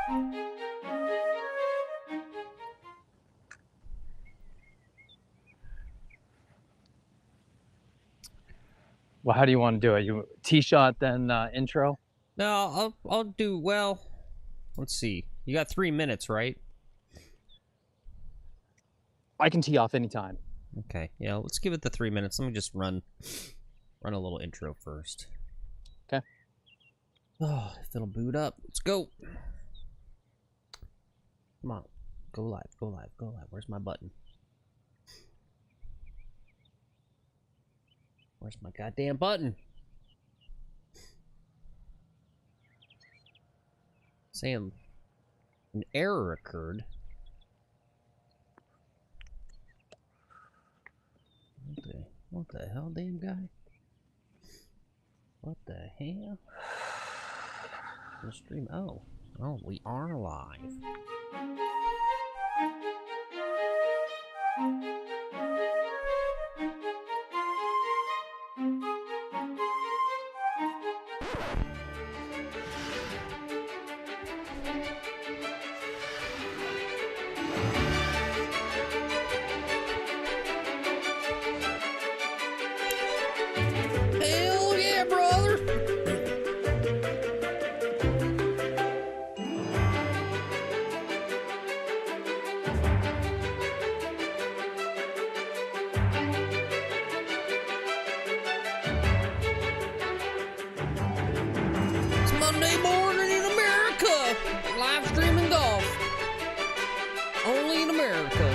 Well, how do you want to do it? You tee shot, then intro? No, I'll do, well, let's see. You got 3 minutes, right? I can tee off anytime. Okay, yeah, let's give it the 3 minutes. Let me just run a little intro first. Okay. Oh, if it'll boot up, let's go. Come on, go live, go live, go live. Where's my button? Where's my goddamn button? Saying an error occurred. What the hell, damn guy? What the hell? The stream. Oh, we are live. Hell yeah, brother! It's Monday morning in America! Live streaming golf. Only in America.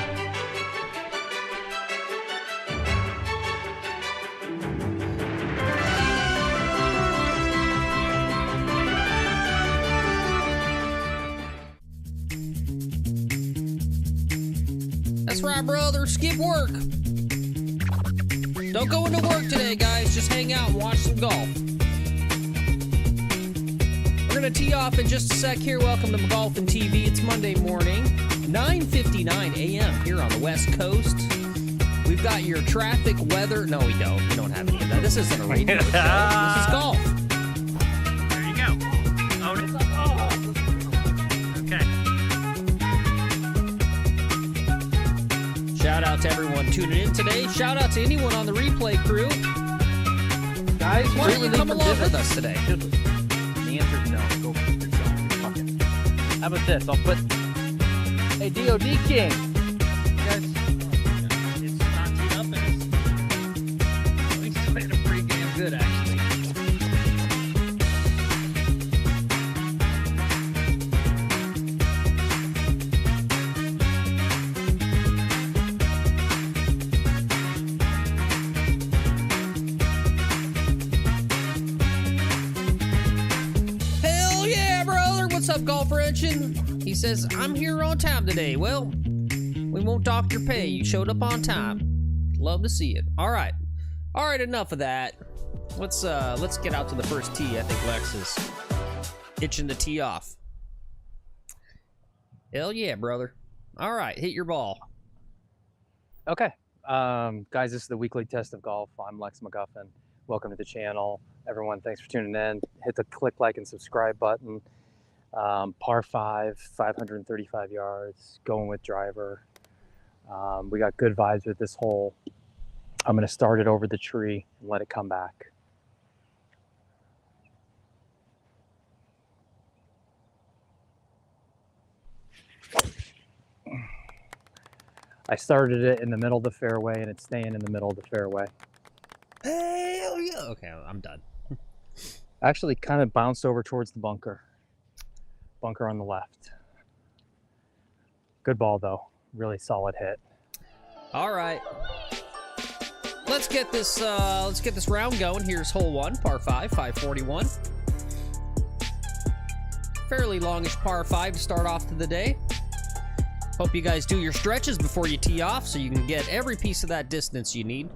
That's right, brother. Skip work. Don't go into work today, guys. Just hang out and watch some golf. We're gonna tee off in just a sec here. Welcome to Golfing TV. It's Monday morning, 9:59 a.m. here on the West Coast. We've got your traffic, weather. No, we don't. We don't have any of that. This isn't a radio show. This is golf. There you go. Oh, it's okay. Shout out to everyone tuning in today. Shout out to anyone on the replay crew. Guys, Why don't you come along with us today? The answer is no. Go for yourself. Fuck it. How about this? I'll put... Hey, DOD King. You guys... It's not teed up, and it's at least playing pretty damn good, actually. Hell yeah, brother! What's up, Golf Wrenching? He says, I'm here on time today. Well, we won't dock your pay. You showed up on time. Love to see it. All right. All right, enough of that. Let's get out to the first tee. I think Lex is itching to tee off. Hell yeah, brother. All right, hit your ball. Okay. Guys, this is the weekly test of golf. I'm Lex McGuffin. Welcome to the channel. Everyone, thanks for tuning in. Hit the click, like, and subscribe button. Par 5, 535 yards, going with driver. We got good vibes with this hole. I'm going to start it over the tree and let it come back. I started it in the middle of the fairway, and it's staying in the middle of the fairway. Hell yeah. Okay, I'm done. Actually kind of bounced over towards the bunker. Bunker on the left. Good ball, though. Really solid hit. All right. Let's get this round going. Here's hole 1, par 5, 541. Fairly longish par 5 to start off to the day. Hope you guys do your stretches before you tee off so you can get every piece of that distance you need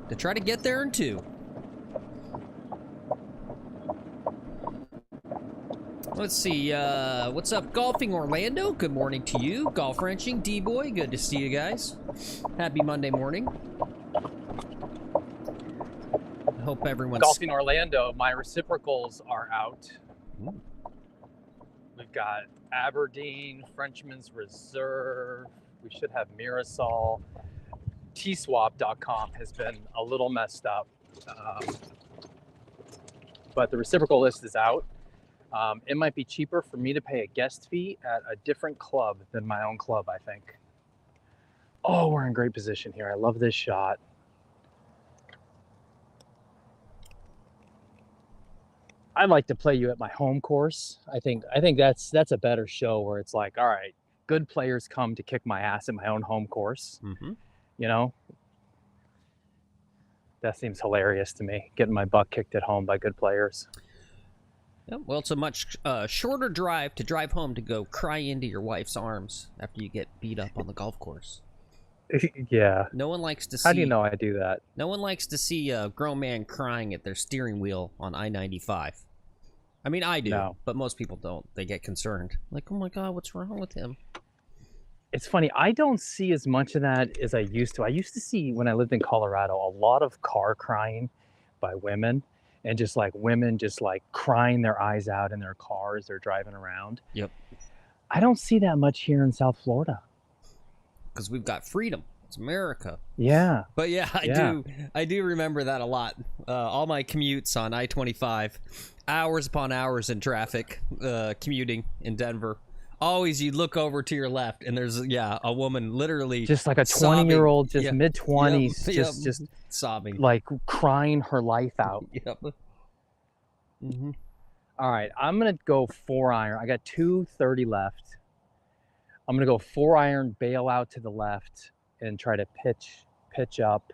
to try to get there in 2. Let's see, what's up, Golfing Orlando? Good morning to you. Golf Wrenching, D-Boy, good to see you guys. Happy Monday morning. I hope everyone's... Golfing Orlando, my reciprocals are out. Ooh. We've got Aberdeen, Frenchman's Reserve. We should have Mirasol. tswap.com has been a little messed up, but the reciprocal list is out. It might be cheaper for me to pay a guest fee at a different club than my own club, I think. Oh, we're in great position here. I love this shot. I'd like to play you at my home course. I think that's a better show where it's like, all right, good players come to kick my ass at my own home course. Mm-hmm. You know, that seems hilarious to me, getting my butt kicked at home by good players. Yeah, well, it's a much shorter drive to drive home to go cry into your wife's arms after you get beat up on the golf course. Yeah. No one likes to see. How do you know I do that? No one likes to see a grown man crying at their steering wheel on I-95. I mean, I do, No. but most people don't. They get concerned. Like, oh my God, what's wrong with him? It's funny. I don't see as much of that as I used to. I used to see, when I lived in Colorado, a lot of car crying by women, and just like women just like crying their eyes out in their cars they're driving around. Yep. I don't see that much here in South Florida. Because we've got freedom. It's America. Yeah. But yeah, I do remember that a lot. All my commutes on I-25, hours upon hours in traffic, commuting in Denver. Always you look over to your left and there's a woman literally just like a 20-year-old, just mid-20s, just sobbing, like crying her life out. Yep. Mm-hmm. All right, I'm gonna go 4-iron. I got 230 left. I'm gonna go 4-iron, bail out to the left, and try to pitch up.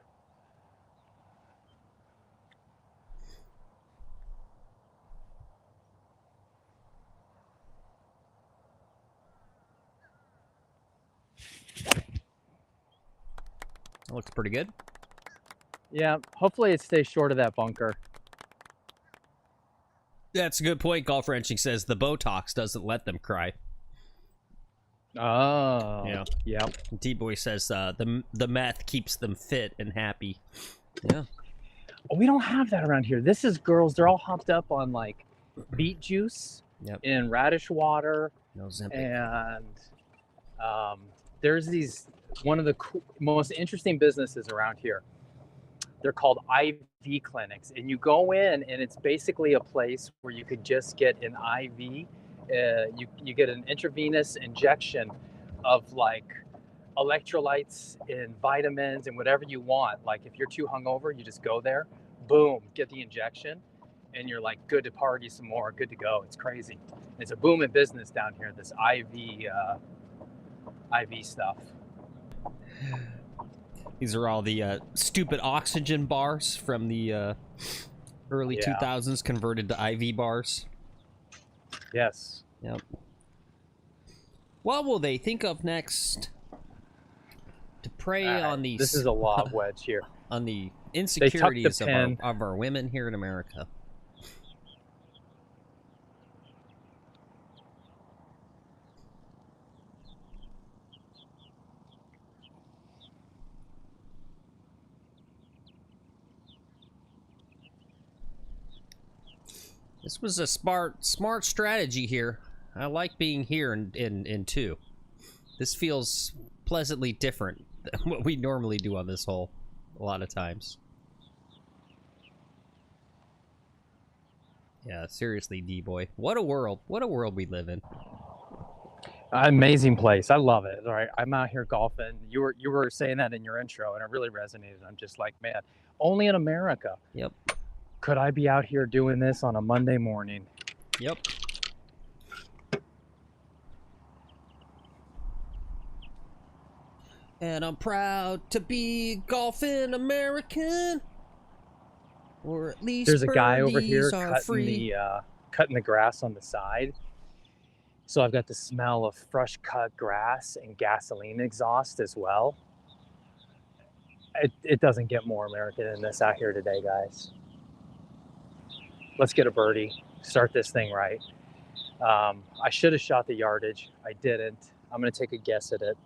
That looks pretty good. Yeah, hopefully it stays short of that bunker. That's a good point. Golf Wrenching says the Botox doesn't let them cry. Oh. Yeah. Yep. D-Boy says the meth keeps them fit and happy. Yeah. We don't have that around here. This is girls. They're all hopped up on like beet juice and radish water. No Zempic. And there's one of the most interesting businesses around here. They're called IV clinics, and you go in and it's basically a place where you could just get an IV. You get an intravenous injection of like electrolytes and vitamins and whatever you want. Like if you're too hungover, you just go there, boom, get the injection, and you're like good to party some more, good to go. It's crazy. It's a booming business down here, this IV stuff. These are all the stupid oxygen bars from the early 2000s converted to IV bars. Yes. Yep. What will they think of next to prey on these? This is a lob wedge here. On the insecurities of our women here in America. This was a smart strategy here. I like being here in 2. This feels pleasantly different than what we normally do on this hole a lot of times. Yeah, seriously, D-Boy. What a world. What a world we live in. Amazing place. I love it. All right, I'm out here golfing. You were saying that in your intro, and it really resonated. I'm just like, man, only in America. Yep. Could I be out here doing this on a Monday morning? Yep. And I'm proud to be golfing American. Or at least there's a guy over here cutting the grass on the side. So I've got the smell of fresh cut grass and gasoline exhaust as well. It doesn't get more American than this out here today, guys. Let's get a birdie, start this thing right. I should have shot the yardage. I didn't. I'm going to take a guess at it.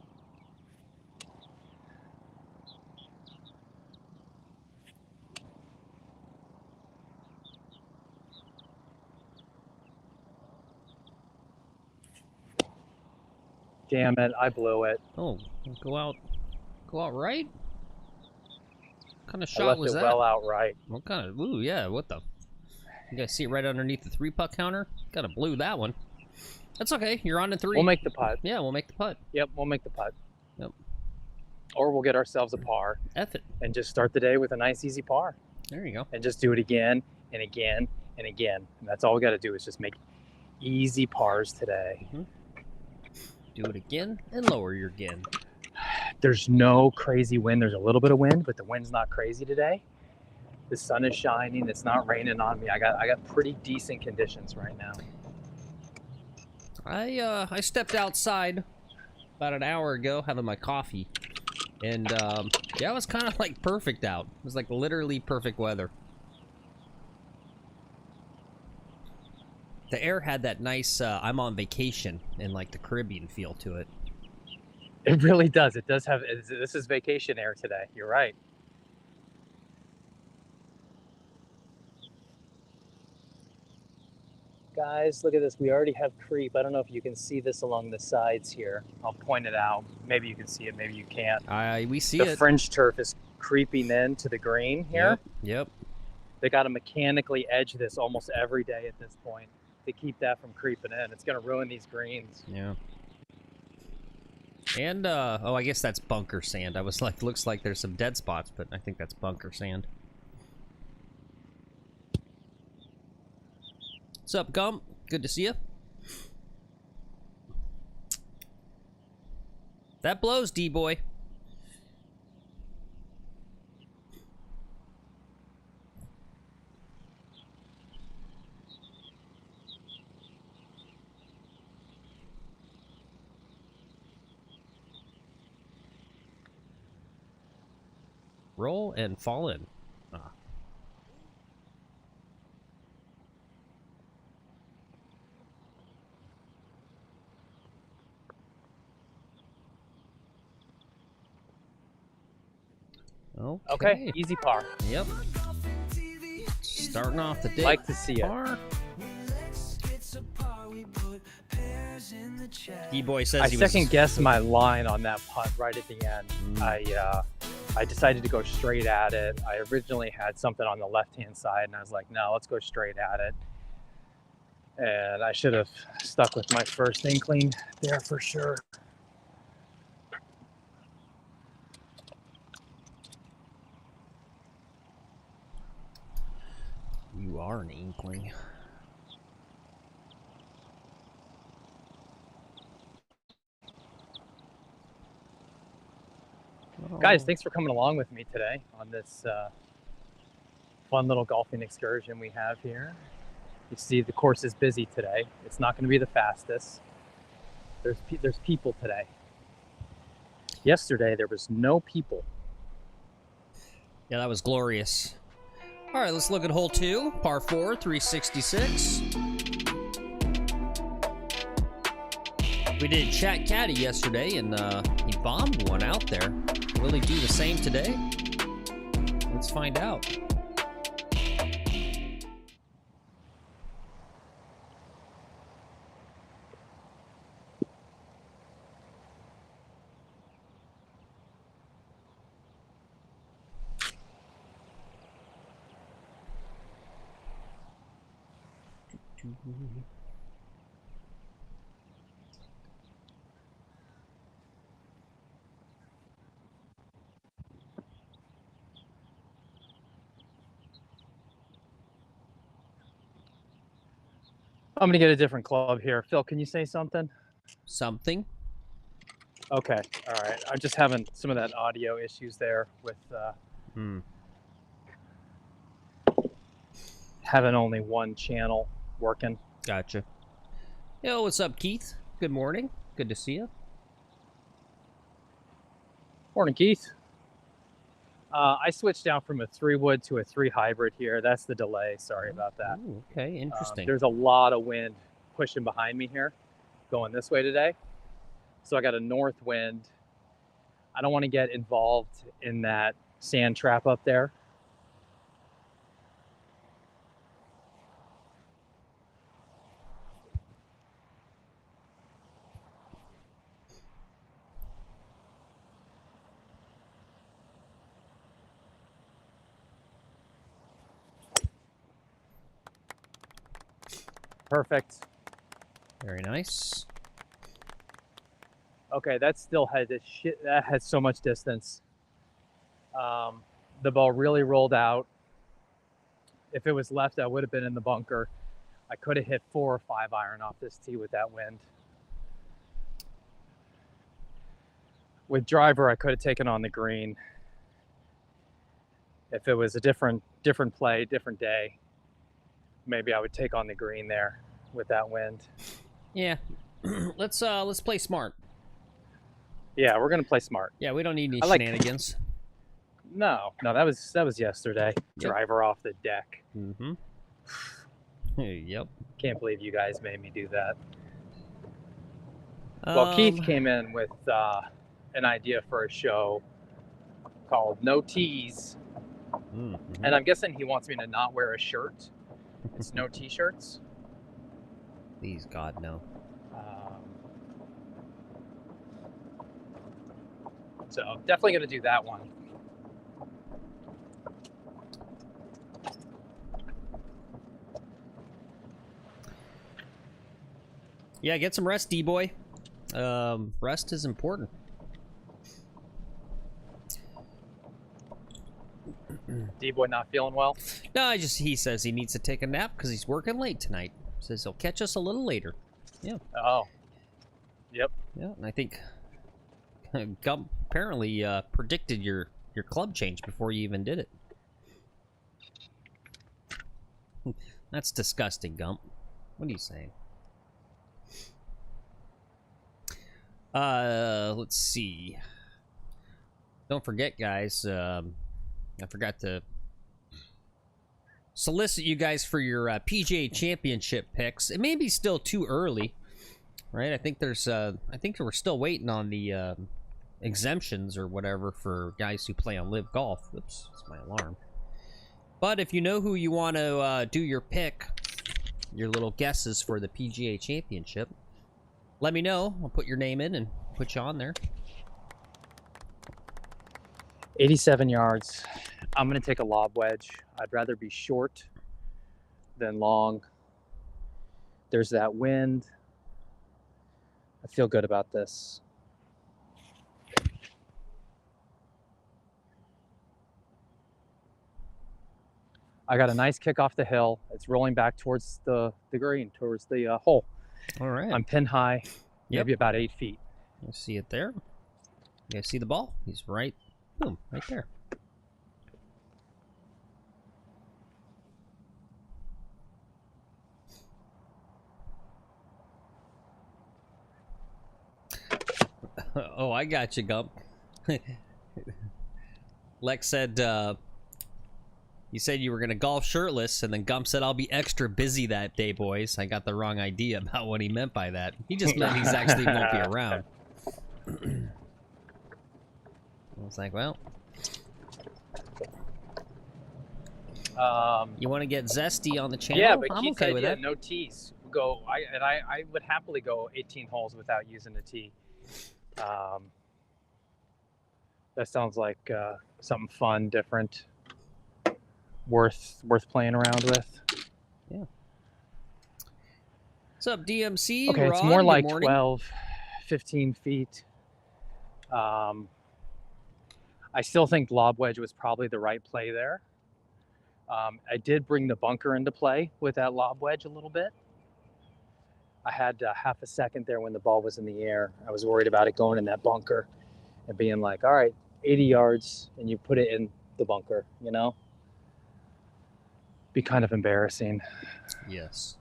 Damn it, I blew it. Oh, go out right? What kind of I shot left was it that? well out right. What kind of, ooh, yeah, what the? You guys see it right underneath the 3-putt counter? Gotta blew that one. That's okay, you're on to 3. We'll make the putt. Yeah, we'll make the putt. Yep, we'll make the putt. Yep. Or we'll get ourselves a par F it. and just start the day with a nice easy par. There you go. And just do it again and again and again. And that's all we got to do is just make easy pars today. Do it again and lower your again. There's no crazy wind. There's a little bit of wind, but the wind's not crazy today. The sun is shining. It's not raining on me. I got pretty decent conditions right now. I stepped outside about an hour ago having my coffee, and yeah, it was kind of like perfect out. It was like literally perfect weather. The air had that nice I'm on vacation in like the Caribbean feel to it. It really does. It does have. This is vacation air today. You're right. Guys, look at this. We already have creep. I don't know if you can see this along the sides here. I'll point it out. Maybe you can see it. Maybe you can't. We see the it. French turf is creeping into the green here. Yep. They got to mechanically edge this almost every day at this point to keep that from creeping in. It's going to ruin these greens. Yeah. And, oh, I guess that's bunker sand. I was like, looks like there's some dead spots, but I think that's bunker sand. What's up, Gump? Good to see you. That blows, D-boy. Roll and fall in. Ah. Okay, easy par. Yep. Starting off the day. Like to see it. Par. D-boy says I he was... second guessed my line on that putt right at the end. I decided to go straight at it. I originally had something on the left-hand side, and I was like, no, let's go straight at it. And I should have stuck with my first inkling there for sure. You are an inkling. Guys, thanks for coming along with me today on this fun little golfing excursion we have here. You see the course is busy today. It's not going to be the fastest. There's people today. Yesterday, there was no people. Yeah, that was glorious. All right, let's look at hole 2, par 4, 366. We did Chat Caddy yesterday, and he bombed one out there. Will he do the same today? Let's find out. I'm going to get a different club here. Phil, can you say something? Something. Okay. All right. I'm just having some of that audio issues there with having only one channel working. Gotcha. Yo, what's up, Keith? Good morning. Good to see you. Morning, Keith. I switched down from a 3-wood to a 3 hybrid here. That's the delay. Sorry about that. Ooh, okay, interesting. There's a lot of wind pushing behind me here, going this way today. So I got a north wind. I don't want to get involved in that sand trap up there. Perfect. Very nice. Okay, that still had this shit. That had so much distance. The ball really rolled out. If it was left, I would have been in the bunker. I could have hit 4 or 5 iron off this tee with that wind. With driver, I could have taken on the green. If it was a different play, different day, maybe I would take on the green there with that wind. Yeah. Let's play smart. Yeah, we're gonna play smart. Yeah, we don't need any like- shenanigans. No, that was yesterday. Yep. Driver off the deck. Mm-hmm. Yep. Can't believe you guys made me do that. Well, Keith came in with an idea for a show called No Tees, Mm-hmm. and I'm guessing he wants me to not wear a shirt. It's no t-shirts. Please, God, no. So definitely gonna do that one. Yeah, get some rest, D-boy. Rest is important. D-boy not feeling well. No, he says he needs to take a nap because he's working late tonight. Says he'll catch us a little later. Yeah. Oh. Yep. Yeah, and I think Gump apparently predicted your club change before you even did it. That's disgusting, Gump. What are you saying? Let's see. Don't forget, guys, I forgot to solicit you guys for your PGA Championship picks. It may be still too early, right? I think we're still waiting on the exemptions or whatever for guys who play on Live Golf. Oops, that's my alarm. But if you know who you want to do your pick, your little guesses for the PGA Championship, let me know. I'll put your name in and put you on there. 87 yards. I'm going to take a lob wedge. I'd rather be short than long. There's that wind. I feel good about this. I got a nice kick off the hill. It's rolling back towards the green, towards the hole. All right. I'm pin high, Yep. maybe about 8 feet. You see it there? You guys see the ball? He's right. Boom, right there. Oh, I got you, Gump. Lex said, you said you were going to golf shirtless, and then Gump said, I'll be extra busy that day, boys. I got the wrong idea about what he meant by that. He just meant he's actually won't be around. I was like, well, you want to get zesty on the channel? Yeah, but I'm Keith okay said, with yeah, that. no tees. I would happily go 18 holes without using a tee. That sounds like something fun, different, worth playing around with. Yeah. What's up, DMC? Okay, Rod, it's more good like morning. 12, 15 feet. I still think lob wedge was probably the right play there. I did bring the bunker into play with that lob wedge a little bit. I had half a second there when the ball was in the air. I was worried about it going in that bunker and being like, all right, 80 yards, and you put it in the bunker, you know? Be kind of embarrassing. Yes.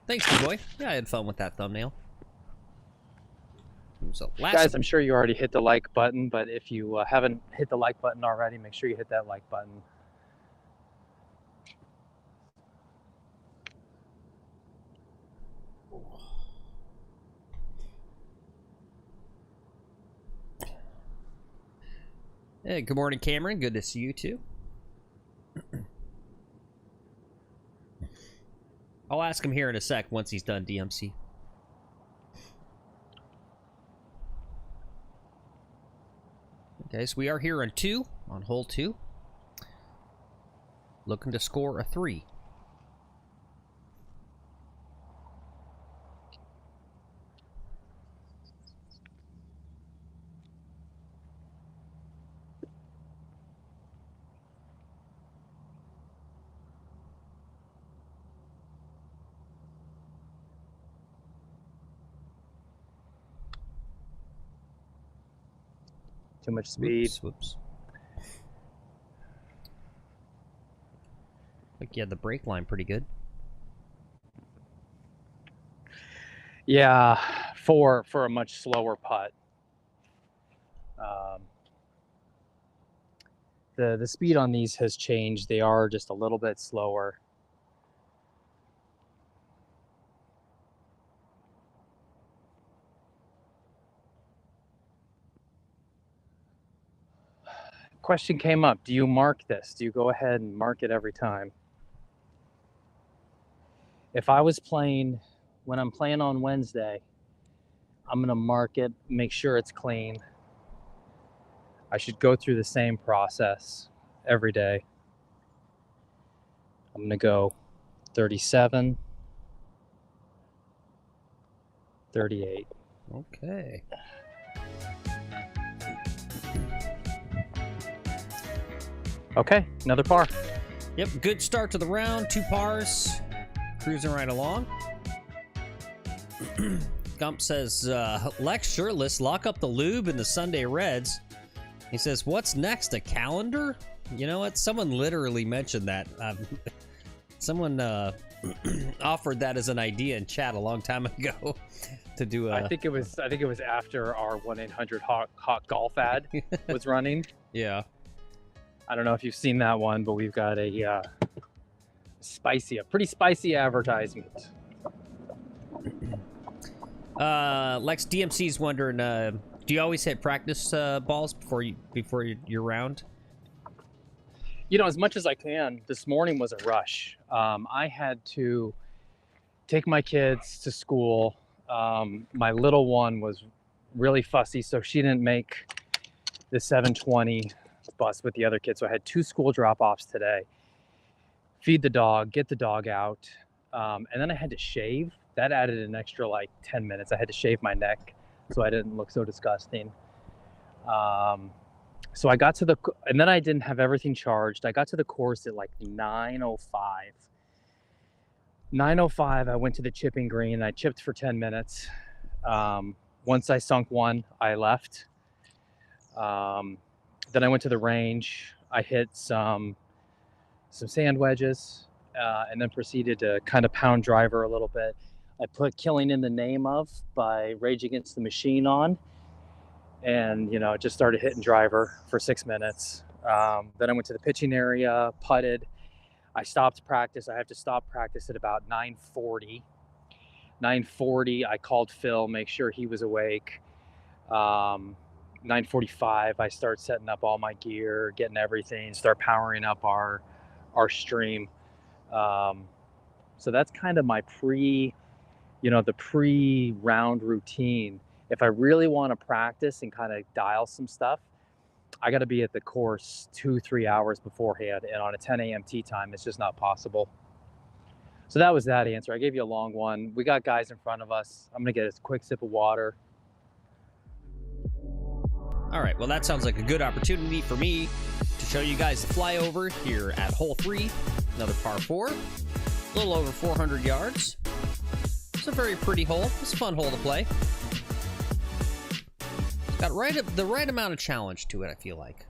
Thanks, D-boy. Yeah, I had fun with that thumbnail. So, Guys, I'm sure you already hit the like button, but if you haven't hit the like button already, make sure you hit that like button. Hey, good morning, Cameron. Good to see you, too. I'll ask him here in a sec once he's done, DMC. Okay, so we are here on hole 2. Looking to score a 3. Too much speed. Whoops, whoops. Like you had the brake line pretty good. Yeah, for a much slower putt. The speed on these has changed. They are just a little bit slower. Question came up. Do you mark this? Do you go ahead and mark it every time? If I was playing, when I'm playing on Wednesday, I'm going to mark it, make sure it's clean. I should go through the same process every day. I'm going to go 37, 38. Okay. Okay, another par. Yep, good start to the round. 2 pars. Cruising right along. Gump says, Lex shirtless, lock up the lube and the Sunday Reds. He says, what's next, a calendar? You know what? Someone literally mentioned that. Someone offered that as an idea in chat a long time ago to do a... I think it was after our 1-800 hot golf ad was running. Yeah. I don't know if you've seen that one, but we've got a pretty spicy advertisement. Lex DMC's wondering, do you always hit practice balls before your round? You know, as much as I can. This morning was a rush. I had to take my kids to school. My little one was really fussy, so she didn't make the 7:20 bus with the other kids. So I had 2 school drop-offs today. Feed the dog, get the dog out, and then I had to shave. That added an extra like 10 minutes. I had to shave my neck so I didn't look so disgusting. So I got to and then I didn't have everything charged. I got to the course at like 9:05. 9:05, I went to the chipping green. I chipped for 10 minutes. Once I sunk one, I left. Then I went to the range. I hit some sand wedges, and then proceeded to kind of pound driver a little bit. I put Killing in the Name Of by Rage Against the Machine on, and just started hitting driver for 6 minutes. Then I went to the pitching area, putted. I stopped practice. I have to stop practice at about 9:40. 9:40, I called Phil, make sure he was awake. 9:45, I start setting up all my gear, getting everything, start powering up our stream. So that's kind of my the pre-round routine. If I really want to practice and kind of dial some stuff, I got to be at the course 2-3 hours beforehand, and on a 10 a.m. tee time, it's just not possible. So that was that answer. I gave you a long one. We got guys in front of us. I'm gonna get a quick sip of water. All right, well, that sounds like a good opportunity for me to show you guys the flyover here at hole 3, another par 4, a little over 400 yards. It's a very pretty hole. It's a fun hole to play. It's got the right amount of challenge to it, I feel like.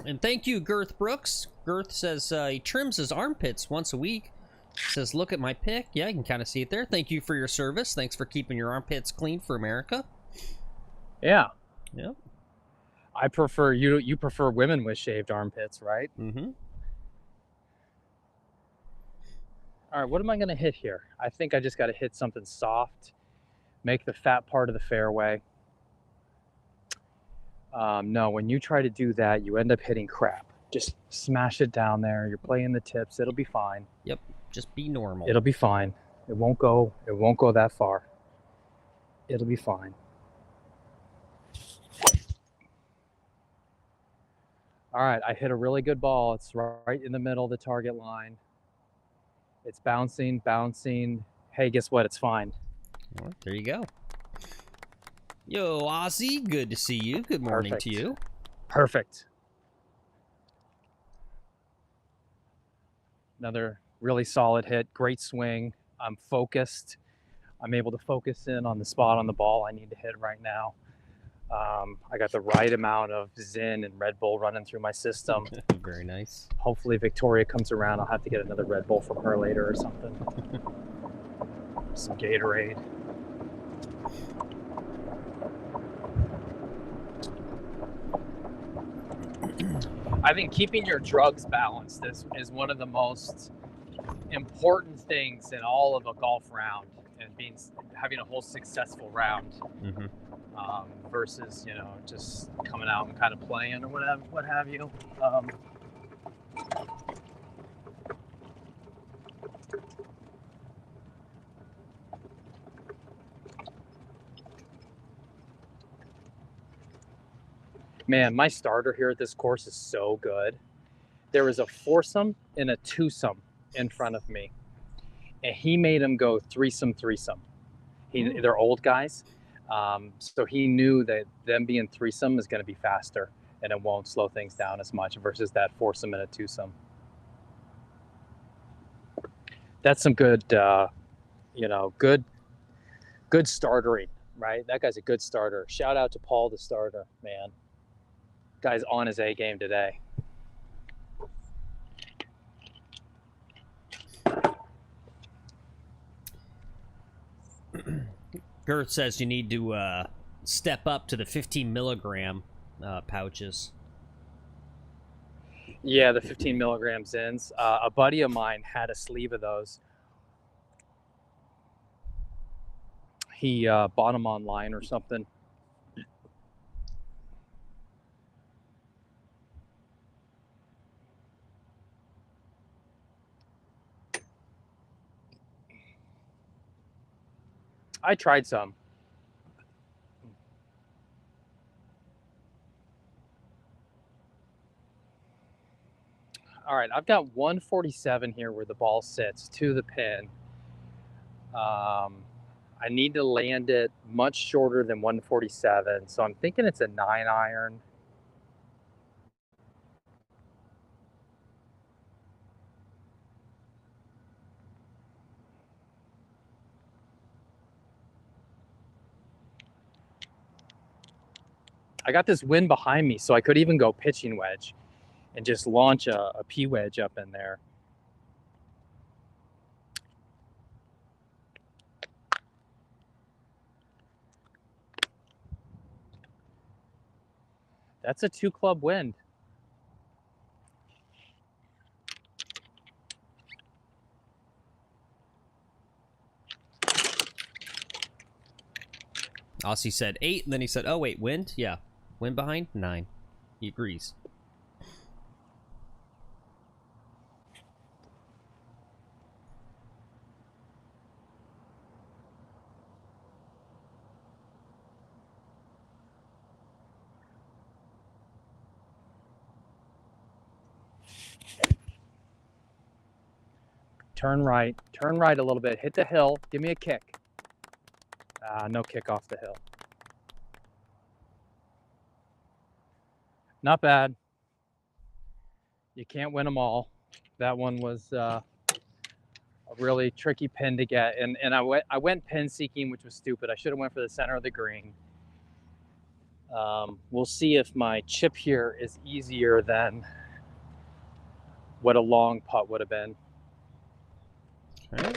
And thank you, Girth Brooks. Girth says he trims his armpits once a week. Says, look at my pic. Yeah, you can kind of see it there. Thank you for your service. Thanks for keeping your armpits clean for America. Yeah. Yep. I prefer, you prefer women with shaved armpits, right? Mm-hmm. All right, what am I going to hit here? I think I just got to hit something soft, make the fat part of the fairway. No, when you try to do that, you end up hitting crap. Just smash it down there. You're playing the tips. It'll be fine. Yep. Just be normal. It'll be fine. It won't go that far. It'll be fine. All right, I hit a really good ball. It's right in the middle of the target line. It's bouncing. Hey, guess what? It's fine. Well, there you go. Yo, Ozzy, good to see you. Good morning to you. Perfect. Another really solid hit, great swing. I'm focused. I'm able to focus in on the spot on the ball I need to hit right now. I got the right amount of Zin and Red Bull running through my system. Very nice. Hopefully Victoria comes around. I'll have to get another Red Bull from her later or something. Some Gatorade. I think keeping your drugs balanced is one of the most important things in all of a golf round, and having a whole successful round. Mm-hmm. Versus, you know, just coming out and kind of playing or whatever, what have you. Man, my starter here at this course is so good. There was a foursome and a twosome in front of me, and he made them go threesome. They're old guys. So he knew that them being threesome is going to be faster and it won't slow things down as much versus that foursome and a twosome. That's some good, you know, good startering, right? That guy's a good starter. Shout out to Paul, the starter, man. Guy's on his A game today. Gert says you need to step up to the 15 milligram pouches. Yeah, the 15 milligram Zins. A buddy of mine had a sleeve of those. He bought them online or something. I tried some. All right, I've got 147 here where the ball sits to the pin. I need to land it much shorter than 147, so I'm thinking it's a 9-iron. I got this wind behind me, so I could even go pitching wedge and just launch a P wedge up in there. That's a 2-club wind. Aussie said 8, and then he said, oh, wait, wind? Yeah. Wind behind? 9. He agrees. Turn right a little bit, hit the hill, give me a kick. No kick off the hill. Not bad. You can't win them all. That one was a really tricky pin to get, and I went pin seeking, which was stupid. I should have went for the center of the green. We'll see if my chip here is easier than what a long putt would have been. Okay.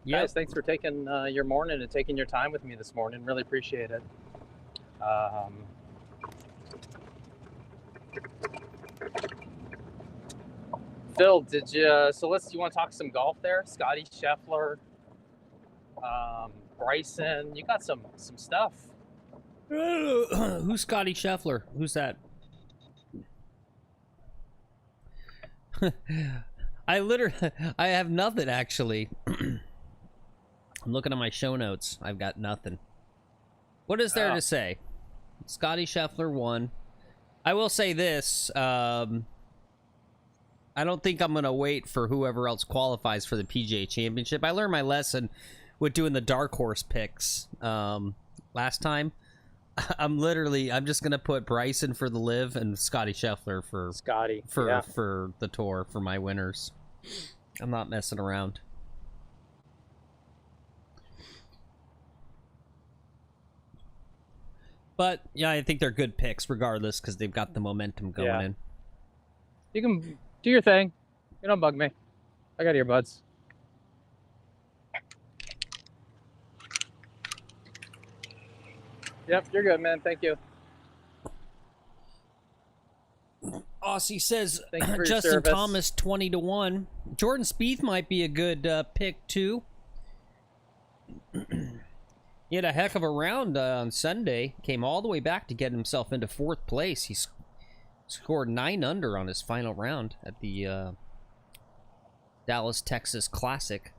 Yep. Guys, thanks for taking your morning and taking your time with me this morning. Really appreciate it. Phil, did you? So you want to talk some golf there? Scotty Scheffler, Bryson. You got some stuff. Who's Scotty Scheffler? Who's that? I have nothing actually. I'm looking at my show notes. I've got nothing. What is there to say? Scotty Scheffler won. I will say this. I don't think I'm going to wait for whoever else qualifies for the PGA Championship. I learned my lesson with doing the dark horse picks last time. I'm just gonna put Bryson for the live and Scotty Scheffler for the tour for my winners. I'm not messing around. But yeah, I think they're good picks regardless because they've got the momentum going in. You can do your thing. You don't bug me. I got earbuds. Yep, you're good, man. Thank you. Aussie says Thank you for your Justin service. Thomas 20-1. Jordan Spieth might be a good pick too. He had a heck of a round on Sunday. Came all the way back to get himself into 4th place. He scored 9 under on his final round at the Dallas, Texas Classic.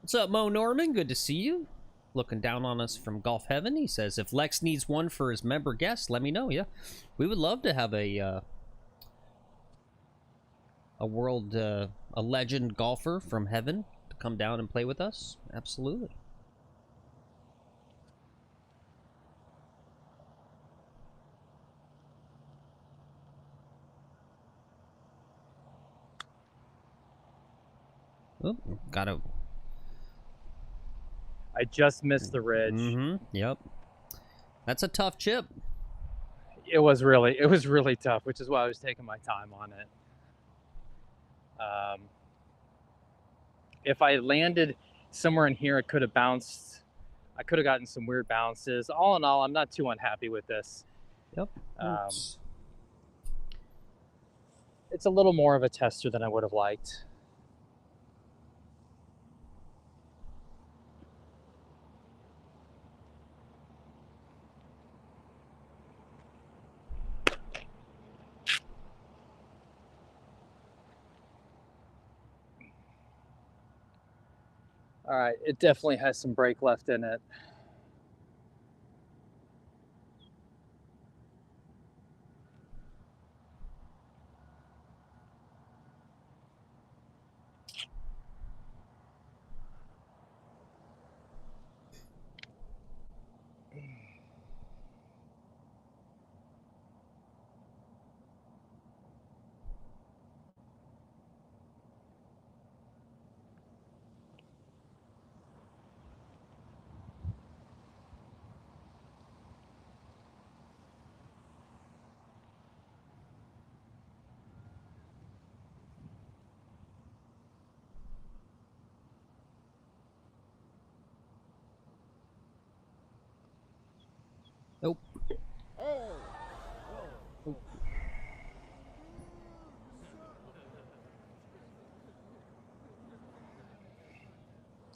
What's up, Mo Norman? Good to see you. Looking down on us from Golf Heaven. He says, if Lex needs one for his member guest, let me know. Yeah, we would love to have a world, a legend golfer from heaven to come down and play with us. Absolutely. Oh, gotta. I just missed the ridge. Yep. That's a tough chip. It was really tough, which is why I was taking my time on it. If I landed somewhere in here, it could have bounced. I could have gotten some weird bounces. All in all, I'm not too unhappy with this. Yep. It's a little more of a tester than I would have liked. All right, it definitely has some brake left in it. Nope.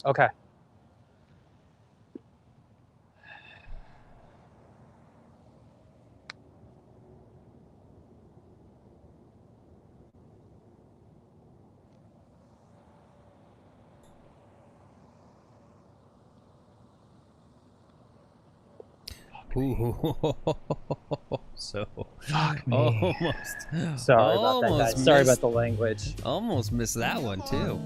Okay. Ooh. So Fuck me. almost. Sorry about that, Almost guys. Sorry missed- about the language. Almost missed that one too.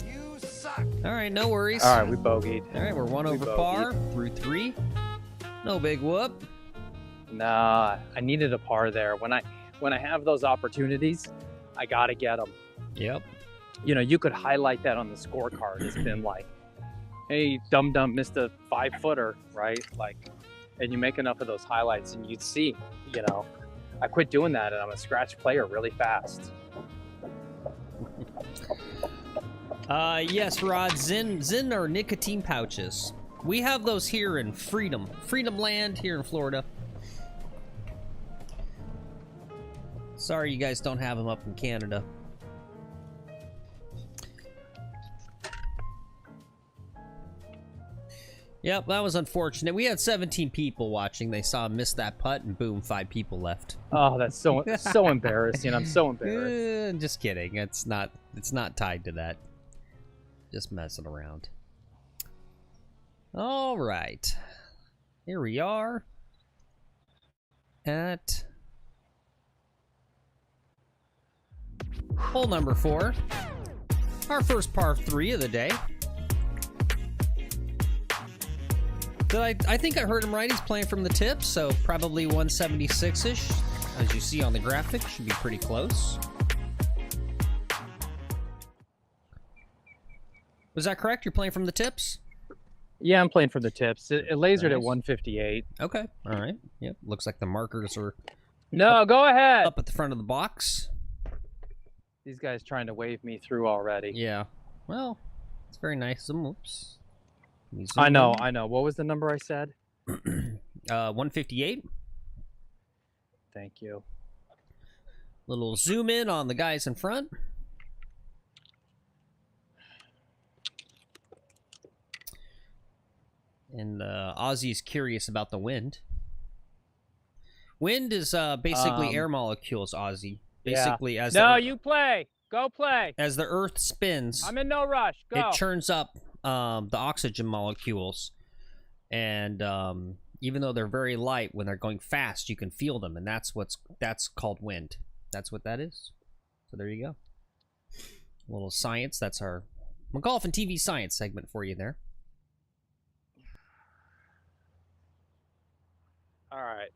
You suck. All right, no worries. All right, we bogeyed. All right, we're one We over bogeyed. par through 3. No big whoop. Nah, I needed a par there. When I have those opportunities, I gotta get them. Yep. You know, you could highlight that on the scorecard. It's been like, hey, dum missed a 5-footer, right? Like, and you make enough of those highlights, and you'd see. You know, I quit doing that, and I'm a scratch player really fast. Yes, Rod. Zyn are nicotine pouches. We have those here in Freedom Land here in Florida. Sorry you guys don't have them up in Canada. Yep, that was unfortunate. We had 17 people watching. They saw him miss that putt, and boom, 5 people left. Oh, that's so embarrassing. I'm so embarrassed. Just kidding. It's not tied to that. Just messing around. All right. Here we are at Hole number 4. Our first par 3 of the day. I think I heard him right. He's playing from the tip, so probably 176-ish. As you see on the graphic, should be pretty close. Was that correct? You're playing from the tips? Yeah, I'm playing for the tips. It lasered at Nice. 158. Okay, all right. Yep, looks like the markers are No, go ahead. up at the front of the box. These guys trying to wave me through already. Yeah, well, it's very nice. Oops. I know. What was the number I said? 158. Thank you. Little zoom in on the guys in front. And Ozzy's curious about the wind. Wind is basically air molecules, Ozzy. Basically, yeah. as you play. Go play. As the Earth spins, I'm in no rush. Go. it churns up the oxygen molecules, and even though they're very light, when they're going fast, you can feel them, and that's called wind. That's what that is. So there you go. A little science. That's our golf and TV science segment for you there. All right.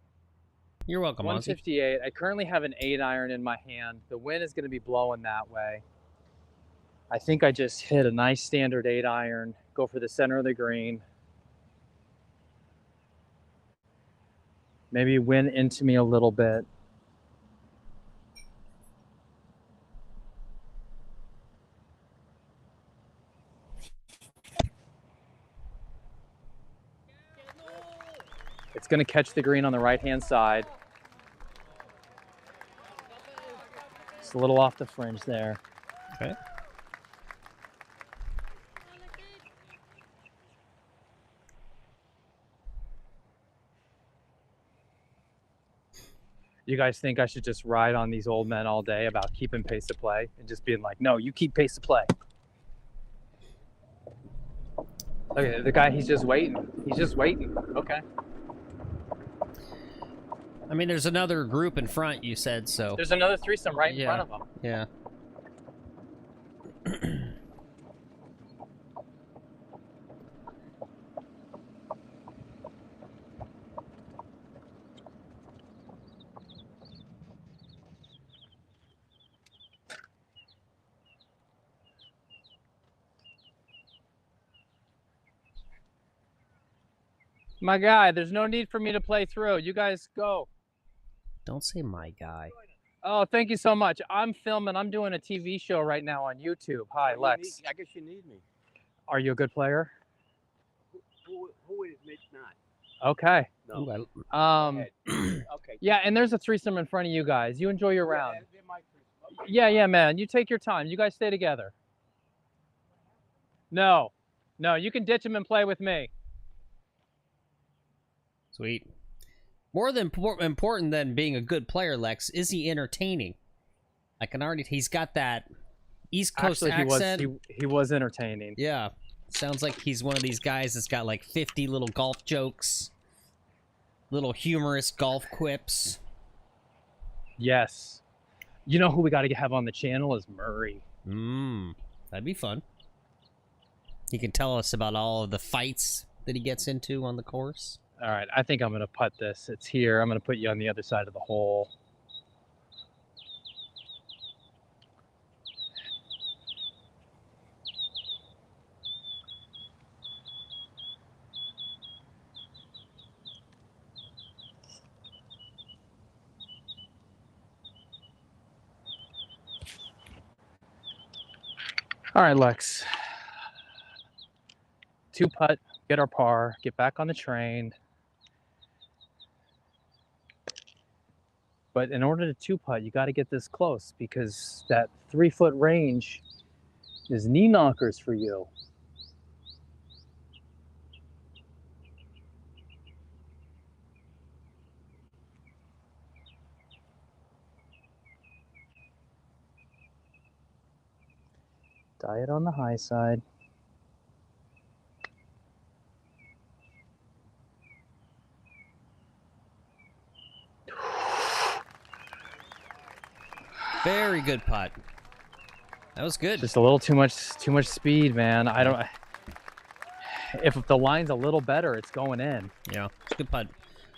You're welcome, Ozzy. 158. I currently have an 8-iron in my hand. The wind is going to be blowing that way. I think I just hit a nice standard 8-iron. Go for the center of the green. Maybe wind into me a little bit. It's going to catch the green on the right-hand side. It's a little off the fringe there. Okay. You guys think I should just ride on these old men all day about keeping pace of play and just being like, no, you keep pace of play. Okay, the guy, he's just waiting. He's just waiting. Okay. I mean, there's another group in front, you said, so. There's another threesome right in front of him. Yeah. My guy, there's no need for me to play through. You guys go. Don't say my guy. Oh, thank you so much. I'm filming. I'm doing a TV show right now on YouTube. Hi, Lex. I guess you need me. Are you a good player? Who is Mitch not? Okay. No. Okay. Yeah, and there's a threesome in front of you guys. You enjoy your round. They're my threesome. Yeah, man. You take your time. You guys stay together. No, you can ditch him and play with me. Sweet. More than important than being a good player, Lex, is he entertaining? I can already. He's got that East Coast accent. He was entertaining. Yeah, sounds like he's one of these guys that's got like 50 little golf jokes, little humorous golf quips. Yes. You know who we got to have on the channel is Murray. That'd be fun. He can tell us about all of the fights that he gets into on the course. All right, I think I'm going to putt this. It's here. I'm going to put you on the other side of the hole. All right, Lex. 2-putt, get our par, get back on the train. But in order to 2-putt, you got to get this close because that 3-foot range is knee knockers for you. Diet on the high side. Very good putt. That was good. Just a little too much speed, man. I don't. If the line's a little better, it's going in. Yeah, it's a good putt.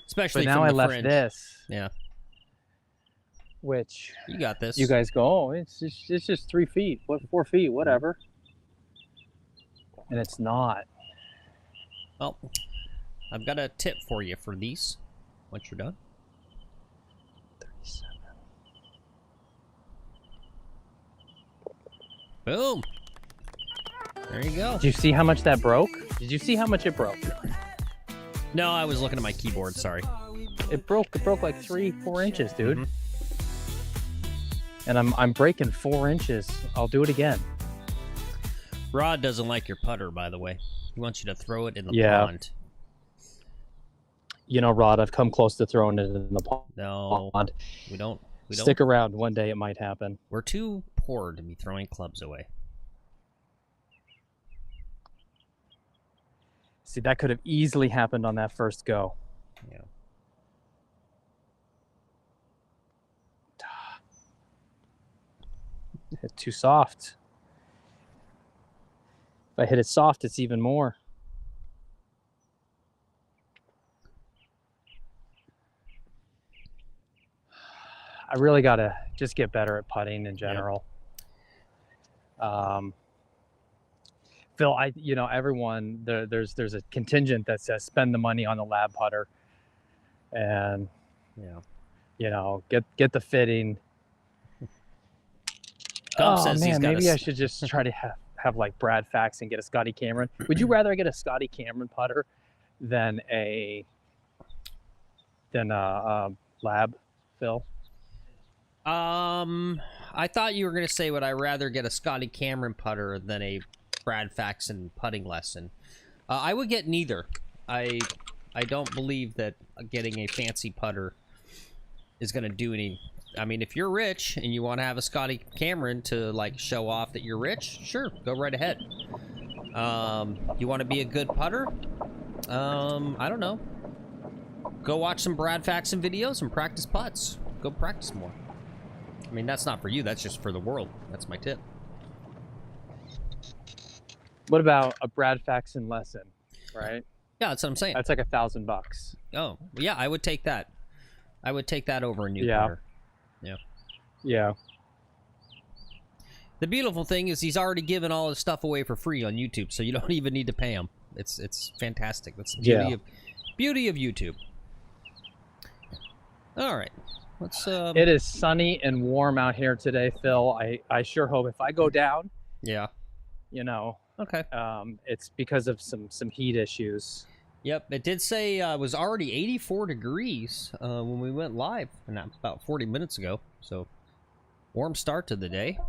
Especially But now from I the left fringe. this. Yeah. Which You got this. you guys go, oh, it's just 3 feet, 4 feet, whatever. And it's not. Well, I've got a tip for you for these once you're done. 37. Boom. There you go. Did you see how much that broke? Did you see how much it broke? No, I was looking at my keyboard. Sorry. It broke like 3-4 inches, dude. Mhm. And I'm breaking 4 inches. I'll do it again. Rod doesn't like your putter, by the way. He wants you to throw it in the Yeah. pond. You know, Rod, I've come close to throwing it in the pond. No, we don't. Stick around. One day it might happen. We're too poor to be throwing clubs away. See, that could have easily happened on that first go. Yeah. Hit too soft. If I hit it soft, it's even more. I really got to just get better at putting in general. Phil, everyone, there's a contingent that says spend the money on the lab putter and, get the fitting. Gump Oh says he's man, got maybe I should just try to have like Brad Fax and get a Scotty Cameron. Would you rather get a Scotty Cameron putter than a lab, Phil? I thought you were gonna say, would I rather get a Scotty Cameron putter than a Brad Faxon putting lesson? I would get neither. I don't believe that getting a fancy putter is gonna do any. I mean, if you're rich and you want to have a Scotty Cameron to like show off that you're rich, sure, go right ahead. You want to be a good putter? I don't know. Go watch some Brad Faxon videos and practice putts. Go practice more. I mean, that's not for you. That's just for the world. That's my tip. What about a Brad Faxon lesson, right? Yeah, that's what I'm saying. That's like $1,000. Oh, yeah, I would take that. I would take that over a new Yeah. putter. Yeah. Yeah. The beautiful thing is he's already given all his stuff away for free on YouTube, so you don't even need to pay him. It's fantastic. That's the beauty of YouTube. All right. Let's It is sunny and warm out here today, Phil. I sure hope if I go down, yeah. Okay. it's because of some heat issues. Yep, it did say it was already 84 degrees when we went live, and that about 40 minutes ago. So, warm start to the day.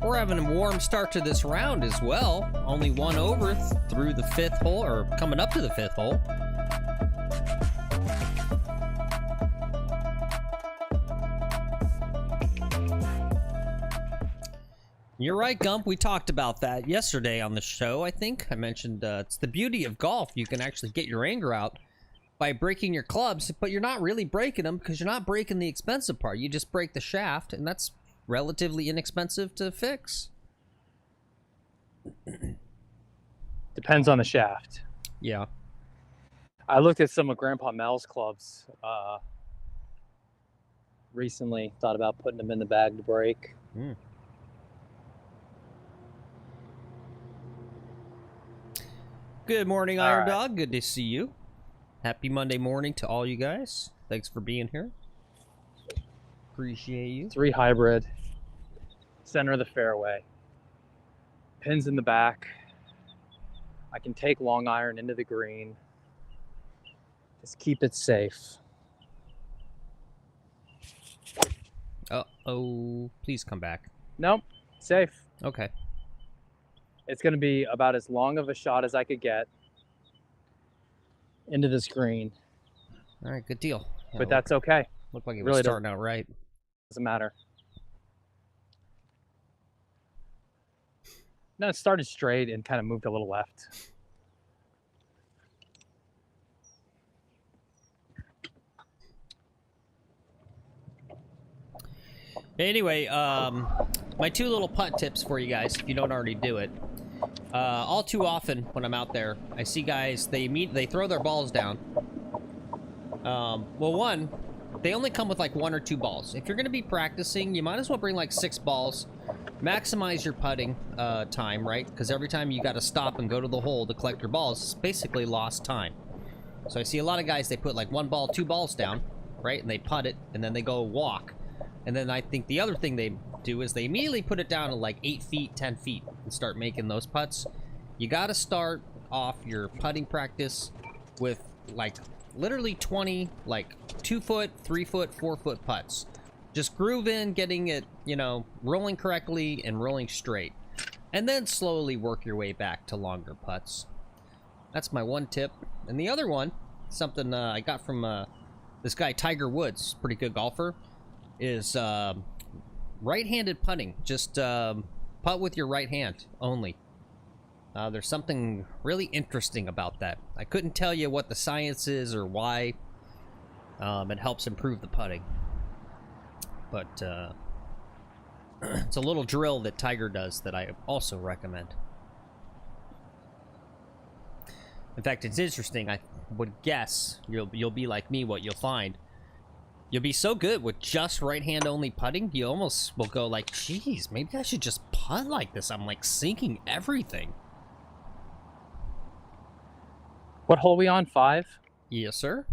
We're having a warm start to this round as well. Only one over through the 5th hole, or coming up to the 5th hole. You're right, Gump. We talked about that yesterday on the show, I think. I mentioned it's the beauty of golf. You can actually get your anger out by breaking your clubs, but you're not really breaking them because you're not breaking the expensive part. You just break the shaft, and that's relatively inexpensive to fix. Depends on the shaft. Yeah. I looked at some of Grandpa Mel's clubs recently. Thought about putting them in the bag to break. Mm. Good morning, All Iron right. Dog. Good to see you. Happy Monday morning to all you guys. Thanks for being here. Appreciate you. 3 hybrid, center of the fairway, pins in the back. I can take long iron into the green. Just keep it safe. Uh-oh. Please come back. Nope, safe. Okay. It's going to be about as long of a shot as I could get into this green, All right, good deal. Yeah, but that's okay. looked like it was really starting out right. Doesn't matter. No, it started straight and kind of moved a little left. Anyway, my two little putt tips for you guys, if you don't already do it. All too often when I'm out there, I see guys, they throw their balls down. Well, one, they only come with like 1 or 2 balls. If you're going to be practicing, you might as well bring like 6 balls. Maximize your putting time, right? Because every time you got to stop and go to the hole to collect your balls, it's basically lost time. So I see a lot of guys, they put like 1 ball, 2 balls down, right? And they putt it, and then they go walk. And then I think the other thing they do is they immediately put it down to like 8 feet, 10 feet, and start making those putts. You got to start off your putting practice with like literally 20, like 2 foot, 3 foot, 4 foot putts. Just groove in, getting it, you know, rolling correctly and rolling straight. And then slowly work your way back to longer putts. That's my one tip. And the other one, something I got from this guy Tiger Woods, pretty good golfer, is right-handed putting. Just putt with your right hand only. There's something really interesting about that. I couldn't tell you what the science is or why. It helps improve the putting. But it's a little drill that Tiger does that I also recommend. In fact, it's interesting. I would guess you'll be like me. What you'll find, you'll be so good with just right hand only putting, you almost will go like, geez, maybe I should just putt like this. I'm like sinking everything. What hole are we on? 5? Yes, sir.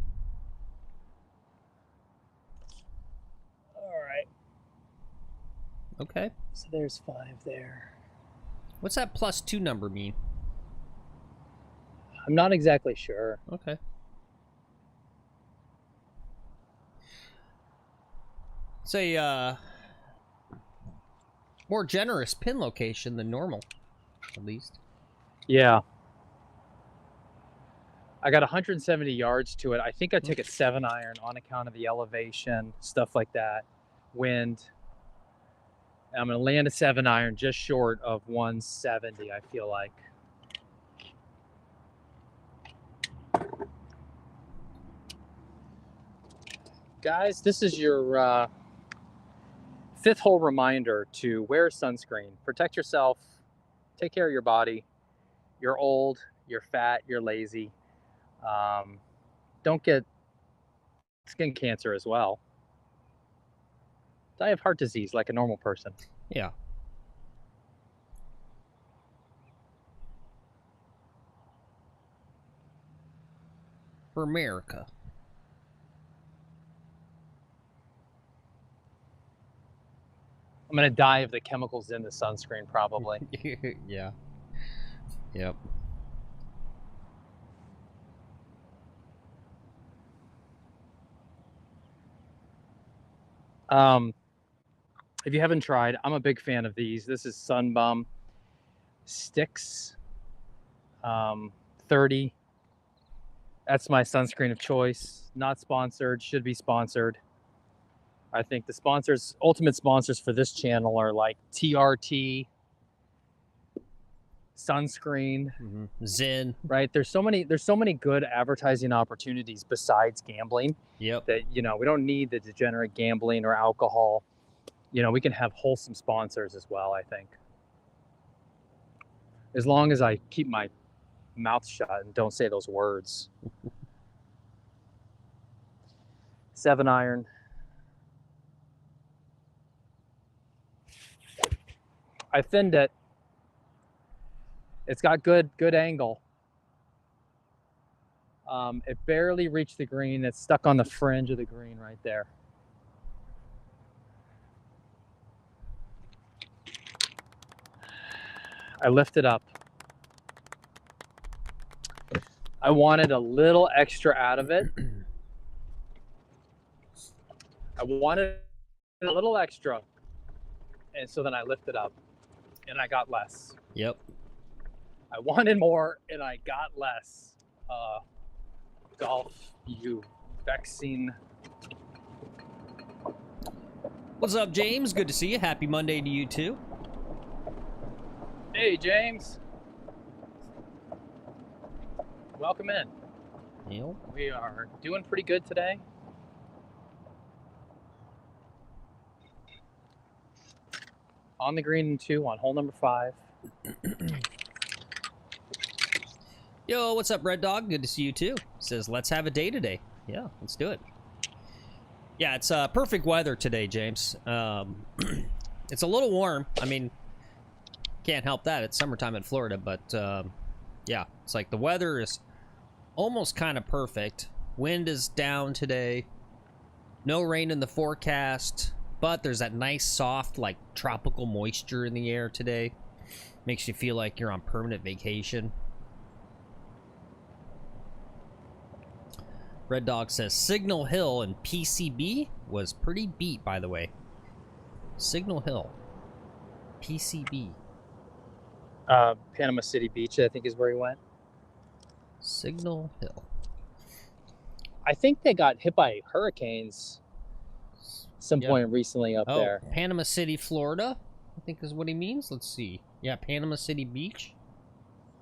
All right. Okay. So there's 5 there. What's that +2 number mean? I'm not exactly sure. Okay. It's a more generous pin location than normal, at least. Yeah. I got 170 yards to it. I think I took a 7-iron on account of the elevation, stuff like that, wind. I'm going to land a 7-iron just short of 170, I feel like. Guys, this is your 5th hole reminder to wear sunscreen. Protect yourself. Take care of your body. You're old, you're fat, you're lazy. Don't get skin cancer as well. Die of heart disease like a normal person. Yeah. For America. I'm going to die of the chemicals in the sunscreen, probably. Yeah. Yep. If you haven't tried, I'm a big fan of these. This is Sunbum Sticks 30. That's my sunscreen of choice. Not sponsored, should be sponsored. I think the sponsors, ultimate sponsors for this channel are like TRT, Sunscreen, Zen. right? There's so many good advertising opportunities besides gambling. Yep. That, you know, we don't need the degenerate gambling or alcohol. You know, we can have wholesome sponsors as well, I think. As long as I keep my mouth shut and don't say those words. 7-iron. I thinned it. It's got good angle. It barely reached the green. It's stuck on the fringe of the green right there. I lift it up. I wanted a little extra out of it. I wanted a little extra. And so then I lifted up and I got less. Yep. I wanted more and I got less. Golf, you vexing. What's up, James? Good to see you. Happy Monday to you too. Hey, James. Welcome in. Yep. We are doing pretty good today. on the green in 2 on hole number 5. Yo, what's up, Red Dog? Good to see you too. Says, let's have a day today. Yeah, let's do it. Yeah, it's perfect weather today, James. It's a little warm. I mean, can't help that. It's summertime in Florida, but yeah, it's like the weather is almost kind of perfect. Wind is down today. No rain in the forecast, but there's that nice, soft, like tropical moisture in the air today. Makes you feel like you're on permanent vacation. Red Dog says Signal Hill and PCB was pretty beat, by the way. Signal Hill, PCB. Panama City Beach, I think, is where he went. Signal Hill. I think they got hit by hurricanes some point recently up there. Panama City, Florida, I think is what he means. Let's see. Yeah, Panama City Beach.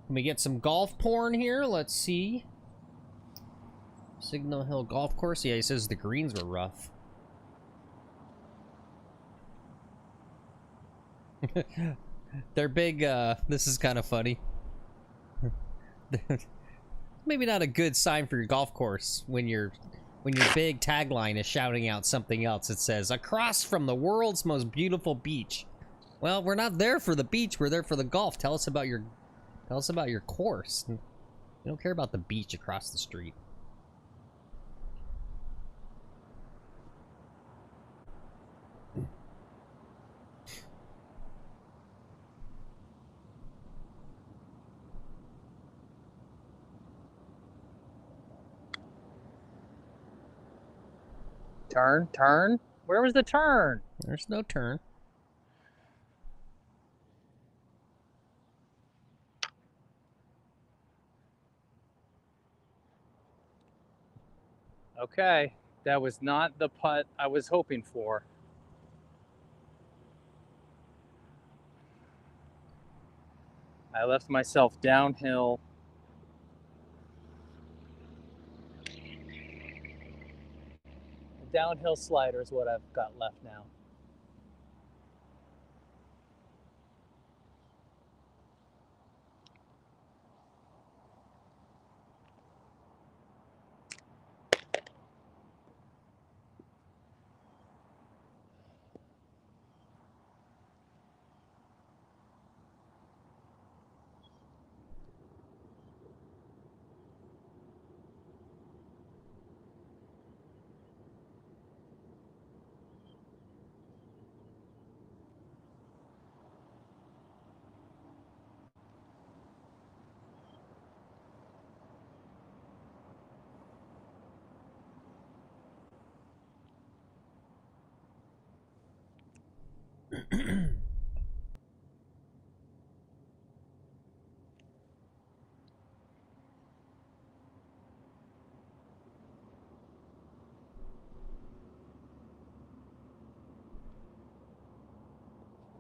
Can we get some golf porn here? Let's see. Signal Hill Golf Course. Yeah, he says the greens were rough. They're big, this is kind of funny. Maybe not a good sign for your golf course when your big tagline is shouting out something else. It says, across from the world's most beautiful beach. Well, we're not there for the beach, we're there for the golf. Tell us about your course. We don't care about the beach across the street. Turn. Where was the turn? There's no turn. Okay, that was not the putt I was hoping for. I left myself downhill. Downhill slider is what I've got left now.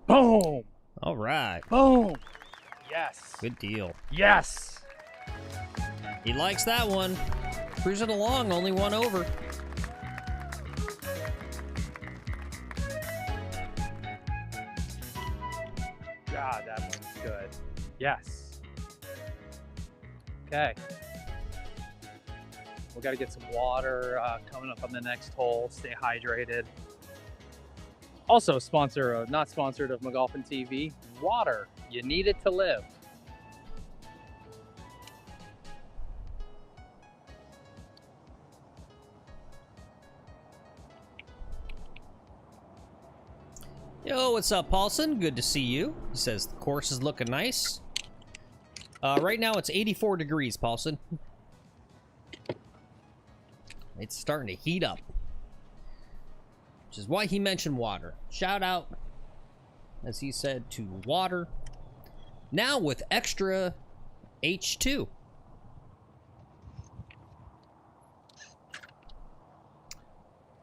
Boom! All right. Boom! Yes. Good deal. Yes. He likes that one. Cruising along, only one over. God, that one's good. Yes. Okay. We got to get some water coming up on the next hole. Stay hydrated. Also, not sponsored of McGolfin TV. Water. You need it to live. Yo, what's up, Paulson? Good to see you. He says the course is looking nice. Right now it's 84 degrees, Paulson. It's starting to heat up. Which is why he mentioned water. Shout out, as he said, to water. Now with extra H2. Do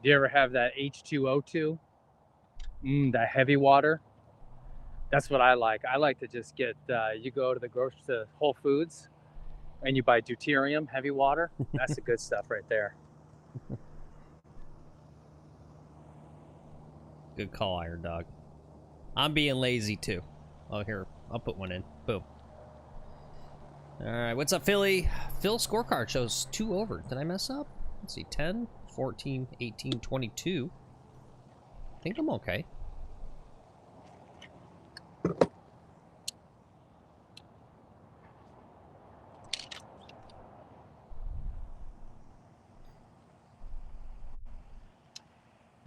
you ever have that H2O2? That heavy water? That's what I like. I like to just get, you go to to Whole Foods and you buy deuterium, heavy water. That's the good stuff right there. Good call, Iron Dog. I'm being lazy too. Oh, here, I'll put one in. Boom. All right, what's up, Philly? Phil's scorecard shows 2 over. Did I mess up? Let's see, 10, 14, 18, 22. I think I'm okay.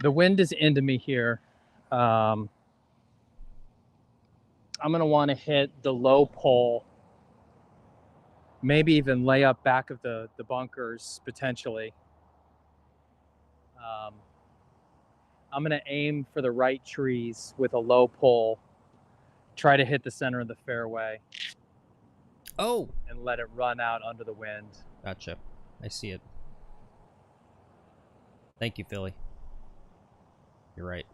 The wind is into me here. I'm going to want to hit the low pole, maybe even lay up back of the bunkers potentially. I'm going to aim for the right trees with a low pole, try to hit the center of the fairway. Oh! And let it run out under the wind. Gotcha. I see it. Thank you, Philly. You're right.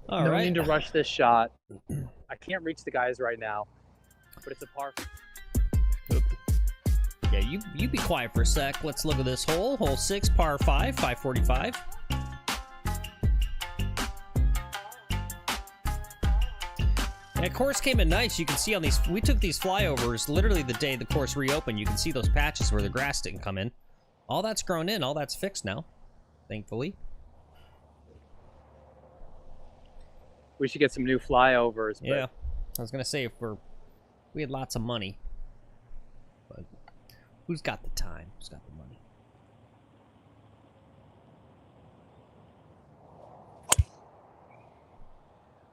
All no right. need to rush this shot. I can't reach the guys right now, but it's a par. Oop. Yeah, you be quiet for a sec. Let's look at this hole. Hole 6, par 5, 545. And course came in nice. You can see on these, we took these flyovers literally the day the course reopened. You can see those patches where the grass didn't come in. All that's grown in. All that's fixed now, thankfully. We should get some new flyovers. Yeah, I was gonna say if we had lots of money, but who's got the time? Who's got the money?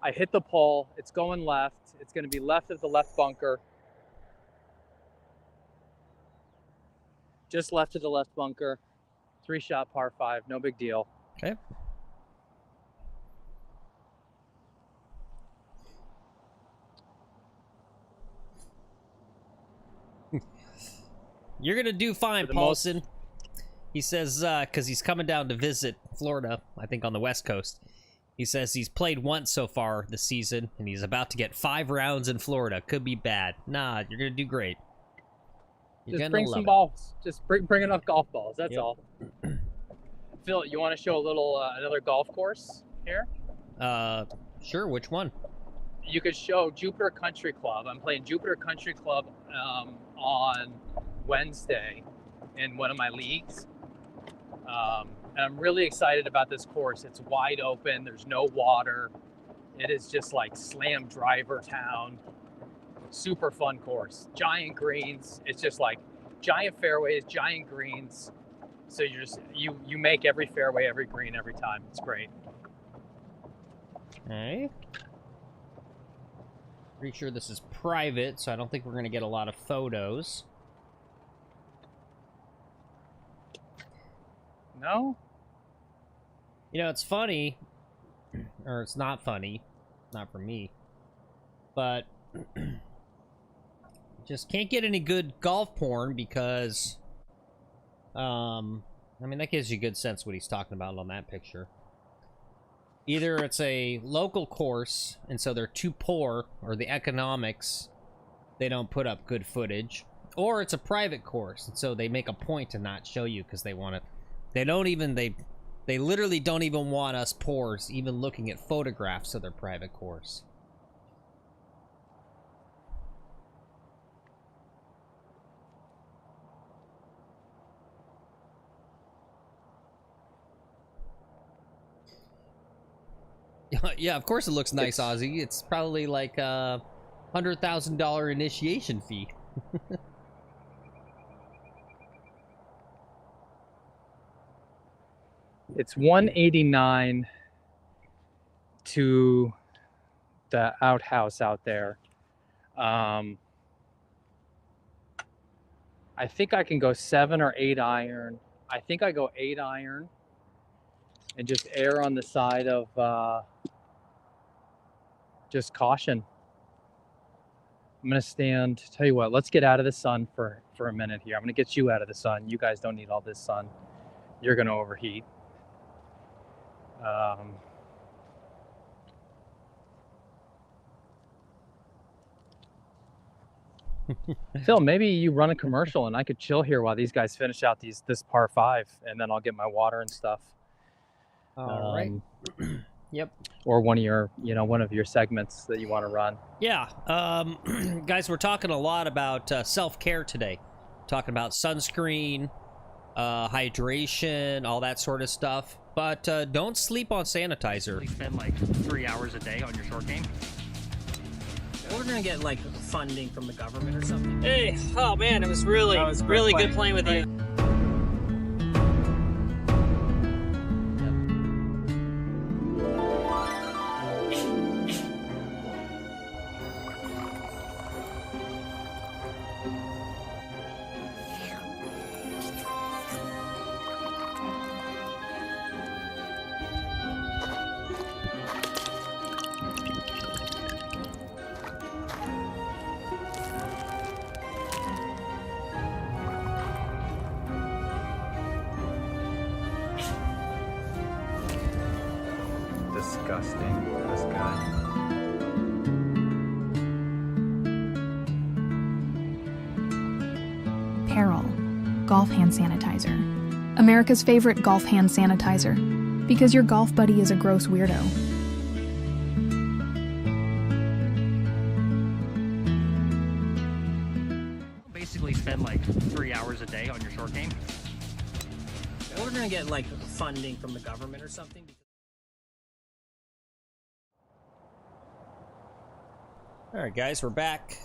I hit the pole. It's going left. It's going to be left of the left bunker. Just left of the left bunker. 3-shot par 5. No big deal. Okay. You're gonna do fine, Paulson. He says, because he's coming down to visit Florida, I think on the West Coast. He says he's played once so far this season, and he's about to get 5 rounds in Florida. Could be bad. Nah, you're gonna do great. You're just bring some balls. Just bring enough golf balls. That's all. Phil, you want to show a little another golf course here? Sure. Which one? You could show Jupiter Country Club. I'm playing Jupiter Country Club on Wednesday in one of my leagues. And I'm really excited about this course. It's wide open. There's no water. It is just like slam driver town. Super fun course. Giant greens. It's just like giant fairways, giant greens. So you make every fairway, every green, every time. It's great. Okay. Pretty sure this is private, so I don't think we're gonna get a lot of photos. No? You know, it's funny, or it's not funny, not for me, but just can't get any good golf porn because, I mean, that gives you a good sense what he's talking about on that picture. Either it's a local course, and so they're too poor, or the economics, they don't put up good footage, or it's a private course, and so they make a point to not show you because they want it. They literally don't even want us poors even looking at photographs of their private course. Yeah, of course it looks nice, Ozzy. It's probably like a $100,000 initiation fee. It's 189 to the outhouse out there. I think I can go 7 or 8 iron. I think I go 8 iron and just err on the side of just caution. I'm gonna stand. Tell you what, let's get out of the sun for a minute here. I'm gonna get you out of the sun. You guys don't need all this sun. You're gonna overheat. Phil, maybe you run a commercial and I could chill here while these guys finish out this par 5, and then I'll get my water and stuff. All right. Yep. Or one of your segments that you want to run. Yeah. Guys, we're talking a lot about self-care today. Talking about sunscreen, hydration, all that sort of stuff. But don't sleep on sanitizer. You spend like 3 hours a day on your short game. We're gonna get like funding from the government or something. Hey, oh man, it was really good playing with you. Disgusting, this guy. Peril, golf hand sanitizer. America's favorite golf hand sanitizer. Because your golf buddy is a gross weirdo. Basically spend like 3 hours a day on your short game. We're gonna get like funding from the government or something. All right, guys, we're back.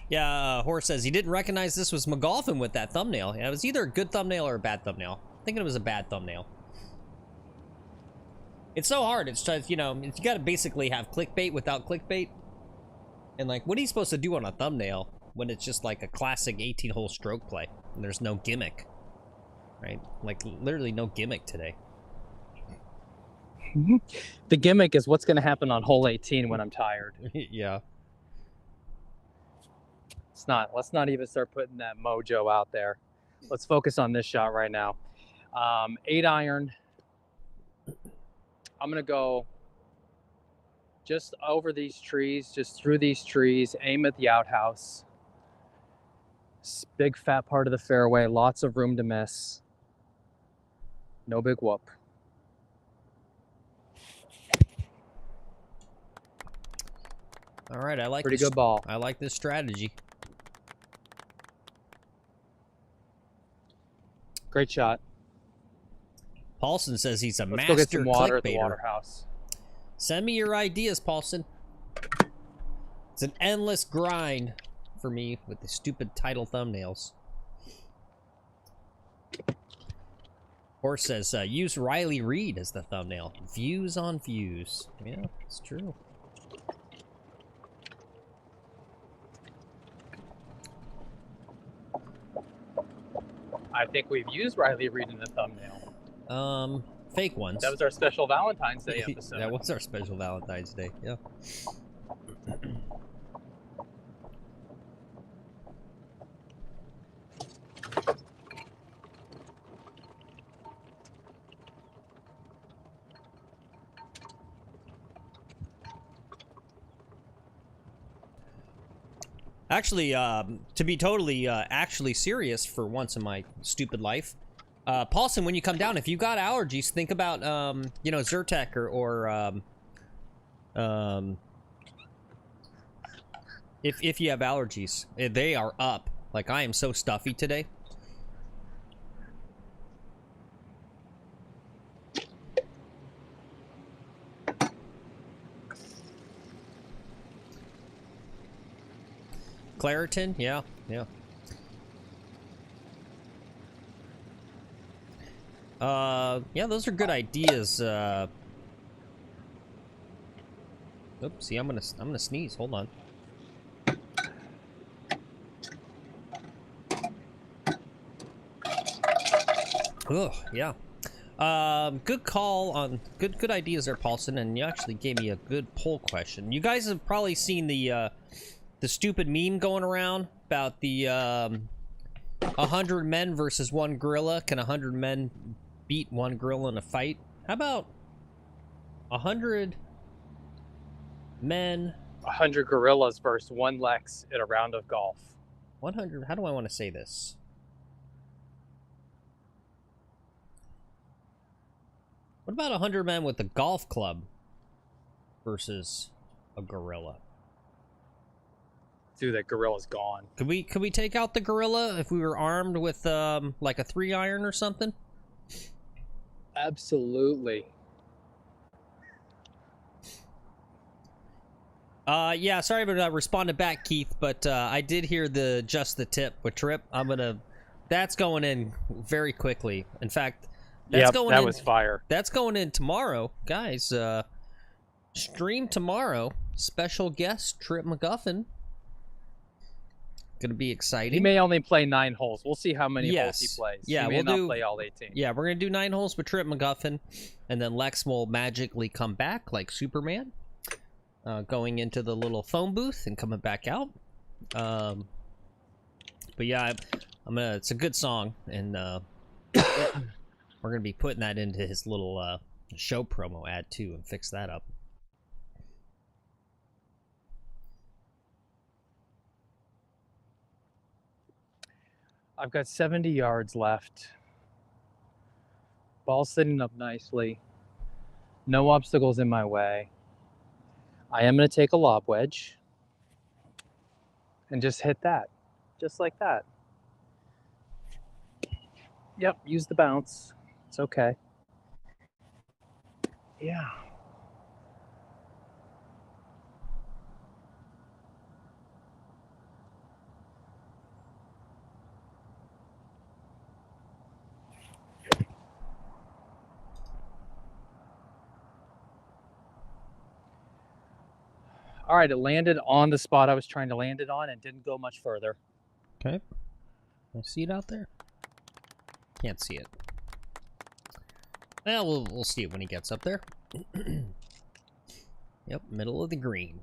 Yeah, Horse says he didn't recognize this was McGolfin with that thumbnail. Yeah, it was either a good thumbnail or a bad thumbnail. I'm thinking it was a bad thumbnail. It's so hard. It's just, you gotta basically have clickbait without clickbait. And like, what are you supposed to do on a thumbnail when it's just like a classic 18-hole stroke play and there's no gimmick, right? Like, literally no gimmick today. The gimmick is what's going to happen on hole 18 when I'm tired. Yeah. Let's not even start putting that mojo out there. Let's focus on this shot right now. 8 iron. I'm going to go just over these trees, just through these trees, aim at the outhouse. Big fat part of the fairway, lots of room to miss. No big whoop. All right, I like pretty good ball. I like this strategy. Great shot. Paulson says he's a Let's master go get some water at the clickbaiter. water house. Send me your ideas, Paulson. It's an endless grind for me with the stupid title thumbnails. Horse says, use Riley Reid as the thumbnail. Views on views. Yeah, it's true. I think we've used Riley Reid in the thumbnail. Fake ones. That was our special Valentine's Day episode. That was our special Valentine's Day, yeah. Actually, to be totally actually serious for once in my stupid life, Paulson, when you come down, if you got allergies, think about Zyrtec or if you have allergies, they are up. Like, I am so stuffy today. Claritin, yeah. Yeah, those are good ideas. Oops, see, I'm gonna sneeze. Hold on. Ugh, yeah. Good call on good ideas there, Paulson, and you actually gave me a good poll question. You guys have probably seen the stupid meme going around about the 100 men versus one gorilla. Can 100 men beat one gorilla in a fight? How about 100 men. 100 gorillas versus 1 Lex in a round of golf. 100. How do I want to say this? What about 100 men with a golf club versus a gorilla? Dude, that gorilla's gone. Could we take out the gorilla if we were armed with like a 3-iron or something? Absolutely. Yeah, sorry about not responding back, Keith, but I did hear just the tip with Trip. That's going in very quickly. In fact, that was fire. That's going in tomorrow, guys. Stream tomorrow. Special guest Trip McGuffin. Gonna be exciting. He may only play 9 holes. We'll see how many holes he plays. Yeah, he may not play all 18. Yeah, we're gonna do 9 holes with Trip McGuffin, and then Lex will magically come back like Superman, going into the little phone booth and coming back out. But yeah, it's a good song, and we're gonna be putting that into his little show promo ad too, and fix that up. I've got 70 yards left. Ball sitting up nicely. No obstacles in my way. I am going to take a lob wedge and just hit that. Just like that. Yep, use the bounce. It's okay. Yeah. All right, it landed on the spot I was trying to land it on and didn't go much further. Okay. I see it out there? Can't see it. Well, we'll see it when he gets up there. Yep, middle of the green.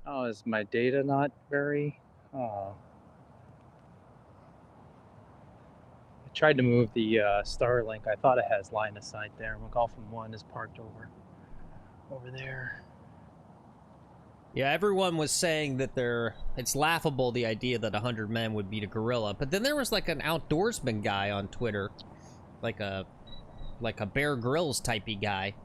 Oh, is my data not very... Oh. I tried to move the Starlink. I thought it has line of sight there. McGolfin 1 is parked over there. Yeah, everyone was saying that it's laughable, the idea that 100 men would beat a gorilla. But then there was like an outdoorsman guy on Twitter, like a Bear Grylls typey guy,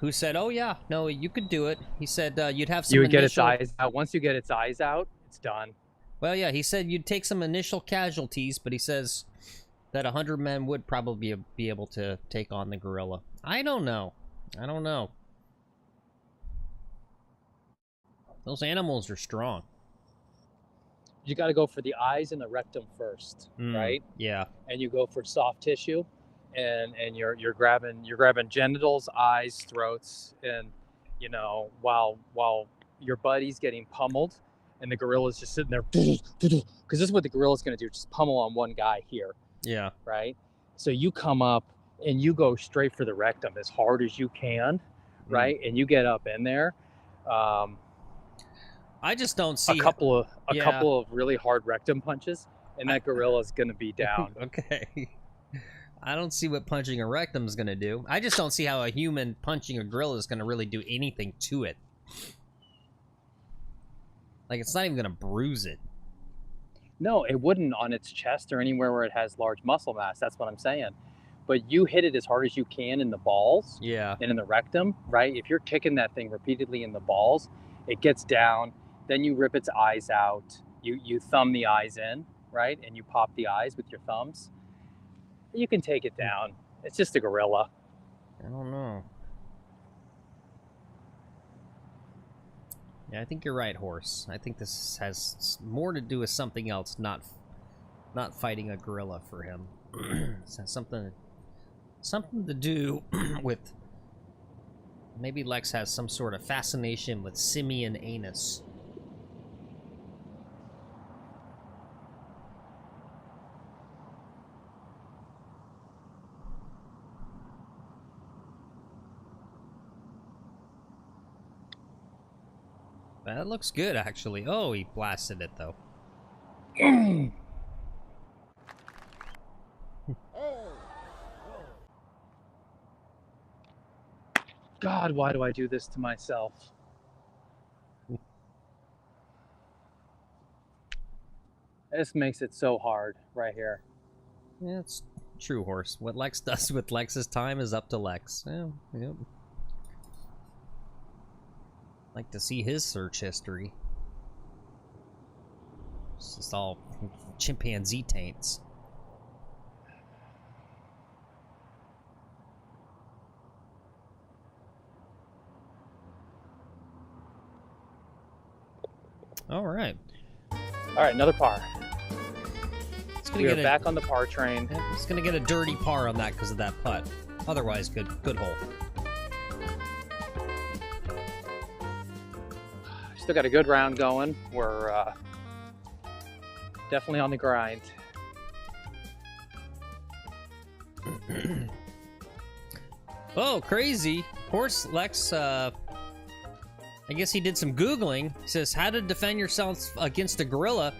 who said, "Oh yeah, no, you could do it." He said you'd have some. You would get its eyes out. Once you get its eyes out, it's done. Well, yeah, he said you'd take some initial casualties, but he says that 100 men would probably be able to take on the gorilla. I don't know. Those animals are strong. You got to go for the eyes and the rectum first, right? Yeah. And you go for soft tissue, and you're grabbing genitals, eyes, throats, and while your buddy's getting pummeled, and the gorilla's just sitting there, because this is what the gorilla's going to do: just pummel on one guy here. Yeah. Right. So you come up and you go straight for the rectum as hard as you can, right? And you get up in there. I just don't see a couple of really hard rectum punches, and that gorilla is going to be down. Okay. I don't see what punching a rectum is going to do. I just don't see how a human punching a gorilla is going to really do anything to it. Like, it's not even going to bruise it. No, it wouldn't on its chest or anywhere where it has large muscle mass. That's what I'm saying. But you hit it as hard as you can in the balls, yeah, and in the rectum, right? If you're kicking that thing repeatedly in the balls, it gets down. Then you rip its eyes out. You thumb the eyes in, right? And you pop the eyes with your thumbs. You can take it down. It's just a gorilla. I don't know. Yeah, I think you're right, Horse. I think this has more to do with something else, not fighting a gorilla for him. It has something to do with maybe Lex has some sort of fascination with simian anus. That looks good, actually. Oh, he blasted it, though. God, why do I do this to myself? This makes it so hard right here. Yeah, it's true, Horse. What Lex does with Lex's time is up to Lex. Yeah, yep. Like to see his search history. It's just all chimpanzee taints. All right. All right, another par. It's gonna We are get back on the par train. It's gonna get a dirty par on that because of that putt. Otherwise, good hole. Still got a good round going. We're definitely on the grind. Oh, crazy. Horse Lex, I guess he did some Googling. He says, how to defend yourself against a gorilla.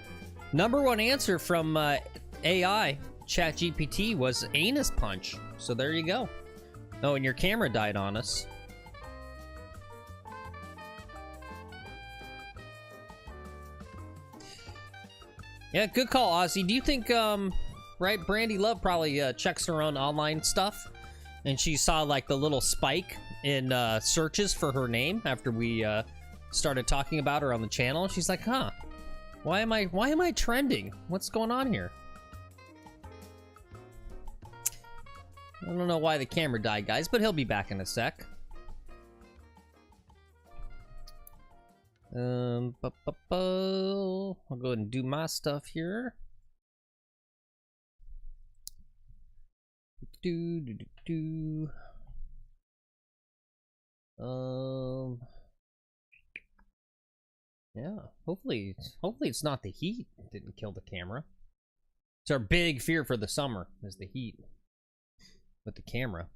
#1 answer from AI, ChatGPT, was anus punch. So there you go. Oh, and your camera died on us. Yeah, good call, Ozzy. Do you think, right, Brandy Love probably checks her own online stuff, and she saw, like, the little spike in searches for her name after we started talking about her on the channel. She's like, huh, why am I trending? What's going on here? I don't know why the camera died, guys, but he'll be back in a sec. I'll go ahead and do my stuff here. Yeah, hopefully it's not the heat that didn't kill the camera. It's our big fear for the summer is the heat with the camera.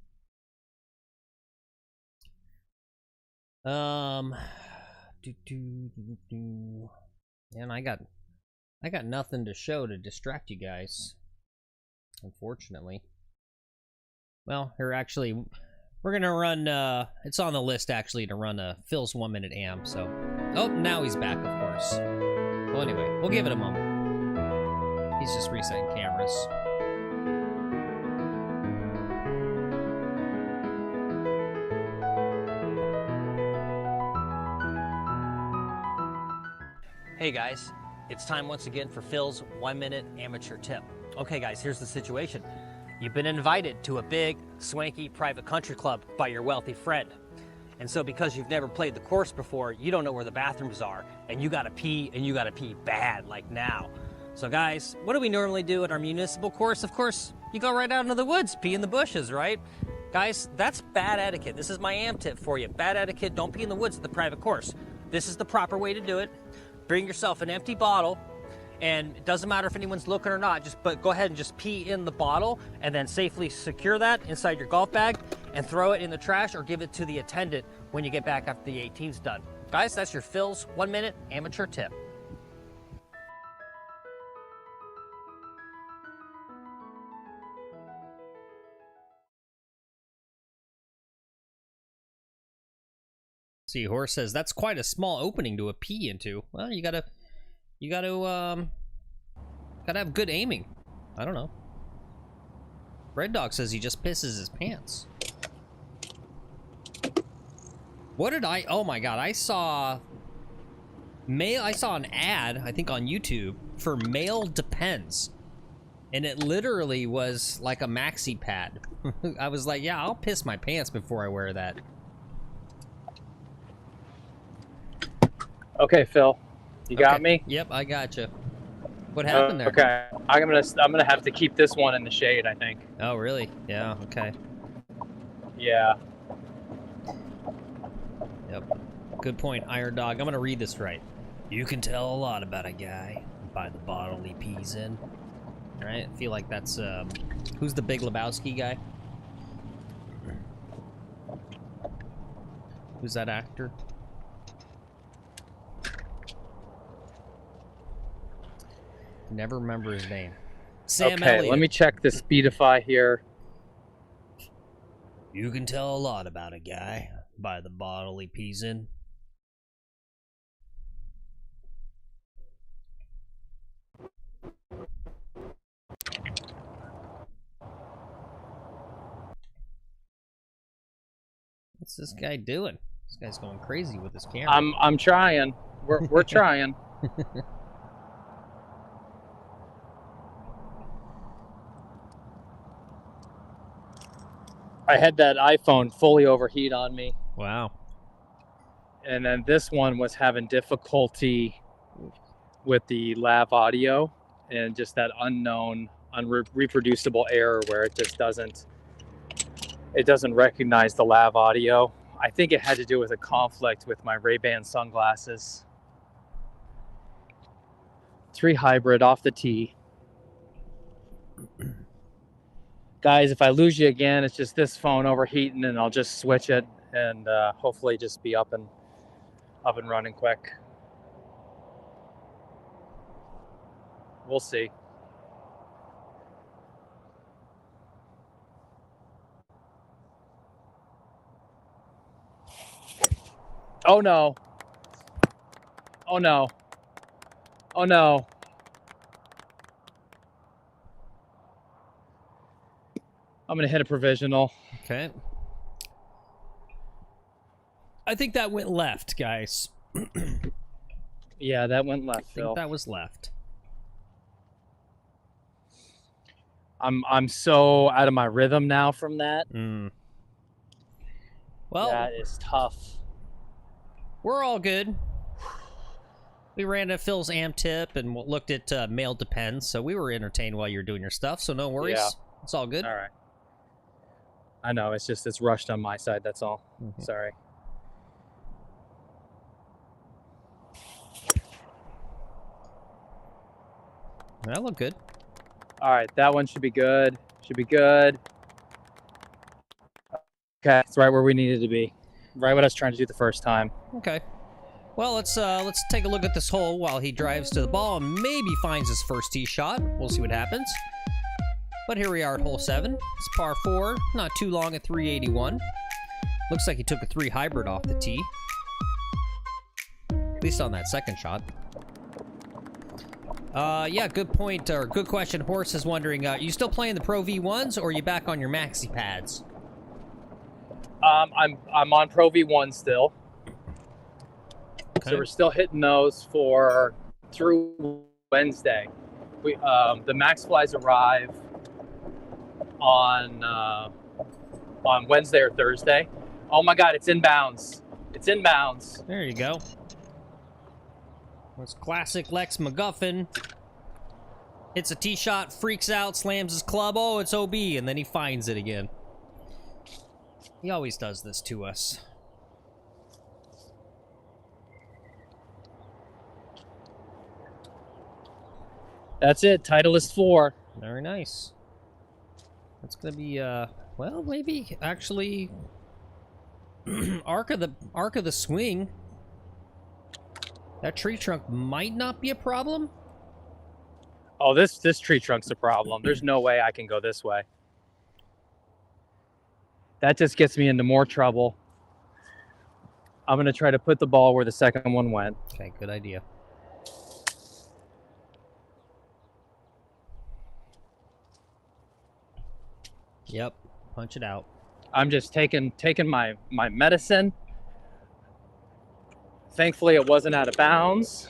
And I got nothing to show to distract you guys, unfortunately. Well, here, actually, we're gonna run, it's on the list, actually, to run Phil's 1 minute am, so. Oh, now he's back, of course. Well, anyway, we'll give it a moment. He's just resetting cameras. Hey guys, it's time once again for Phil's 1 minute amateur tip. Okay guys, here's the situation. You've been invited to a big, swanky private country club by your wealthy friend. And so because you've never played the course before, you don't know where the bathrooms are, and you gotta pee, and you gotta pee bad, like now. So guys, what do we normally do at our municipal course? Of course, you go right out into the woods, pee in the bushes, right? Guys, that's bad etiquette. This is my am tip for you. Bad etiquette, don't pee in the woods at the private course. This is the proper way to do it. Bring yourself an empty bottle, and it doesn't matter if anyone's looking or not, but go ahead and just pee in the bottle, and then safely secure that inside your golf bag, and throw it in the trash or give it to the attendant when you get back after the 18's done. Guys, that's your Phil's 1 minute amateur tip. See, Horse says that's quite a small opening to a pee into. Well, you gotta have good aiming. I don't know. Red Dog says he just pisses his pants. What did I? Oh my God! I saw an ad, I think on YouTube, for Male Depends, and it literally was like a maxi pad. I was like, yeah, I'll piss my pants before I wear that. Okay, Phil, you got Okay. me. Yep, I got you. What happened there? Okay, I'm gonna have to keep this one in the shade, I think. Oh, really? Yeah. Okay. Yeah. Yep. Good point, Iron Dog. I'm gonna read this right. You can tell a lot about a guy by the bottle he pees in. All right. I feel like that's who's the Big Lebowski guy? Who's that actor? Never remember his name. Sam Okay, Elliott. let me check the Speedify here. You can tell a lot about a guy By the bottle he pees in. What's this guy doing? This guy's going crazy with his camera. I'm trying. We're trying. I had that iPhone fully overheat on me. Wow. And then this one was having difficulty with the lav audio and just that unknown, unreproducible error where it just doesn't recognize the lav audio. I think it had to do with a conflict with my Ray-Ban sunglasses. 3 hybrid off the tee. Guys, if I lose you again, it's just this phone overheating, and I'll just switch it and hopefully just be up and running quick. We'll see. Oh no. Oh no. Oh no. I'm gonna hit a provisional. Okay. I think that went left, guys. Yeah, that went left, I think Phil. that was left. I'm so out of my rhythm now from that. Well, that is tough. we're all good. We ran at Phil's amp tip and looked at male depends, so we were entertained while you were doing your stuff, so no worries. Yeah. It's all good. All right. I know, it's just it's rushed on my side, that's all. Sorry. That looked good. All right, that one should be good. Should be good. Okay, it's right where we needed to be. Right what I was trying to do the first time. Okay. Well, let's take a look at this hole while he drives to the ball and maybe finds his first tee shot. We'll see what happens. But here we are at hole 7. It's par 4, not too long at 381. Looks like he took a 3 hybrid off the tee. At least on that second shot. Yeah, good point, or good question. Horse is wondering, you still playing the Pro V1s, or are you back on your maxi pads? I'm on Pro V1 still. Okay. So we're still hitting those through Wednesday. We the max flies arrive on Wednesday or Thursday. Oh my God, it's inbounds. It's inbounds. There you go. That's classic Lex McGuffin. Hits a tee shot, freaks out, slams his club. Oh, it's OB, and then he finds it again. He always does this to us. That's it. Titleist 4. Very nice. That's gonna be well, maybe actually arc of the swing. That tree trunk might not be a problem. Oh, this tree trunk's a problem. There's no way I can go this way. That just gets me into more trouble. I'm gonna try to put the ball where the second one went. Okay, good idea. Yep, punch it out. I'm just taking my medicine. Thankfully, it wasn't out of bounds.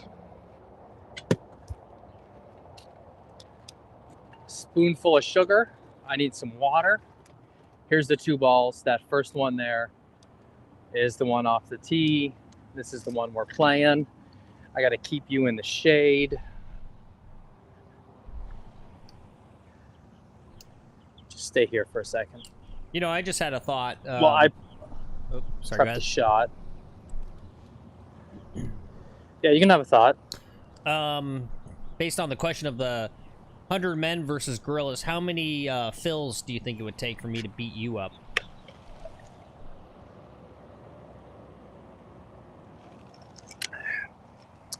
Spoonful of sugar. I need some water. Here's the 2 balls. That first one there is the one off the tee. This is the one we're playing. I got to keep you in the shade. Just stay here for a second. You know, I just had a thought. Well, I sorry, prepped the shot. Yeah, you can have a thought. Based on the question of the 100 men versus gorillas, how many fills do you think it would take for me to beat you up?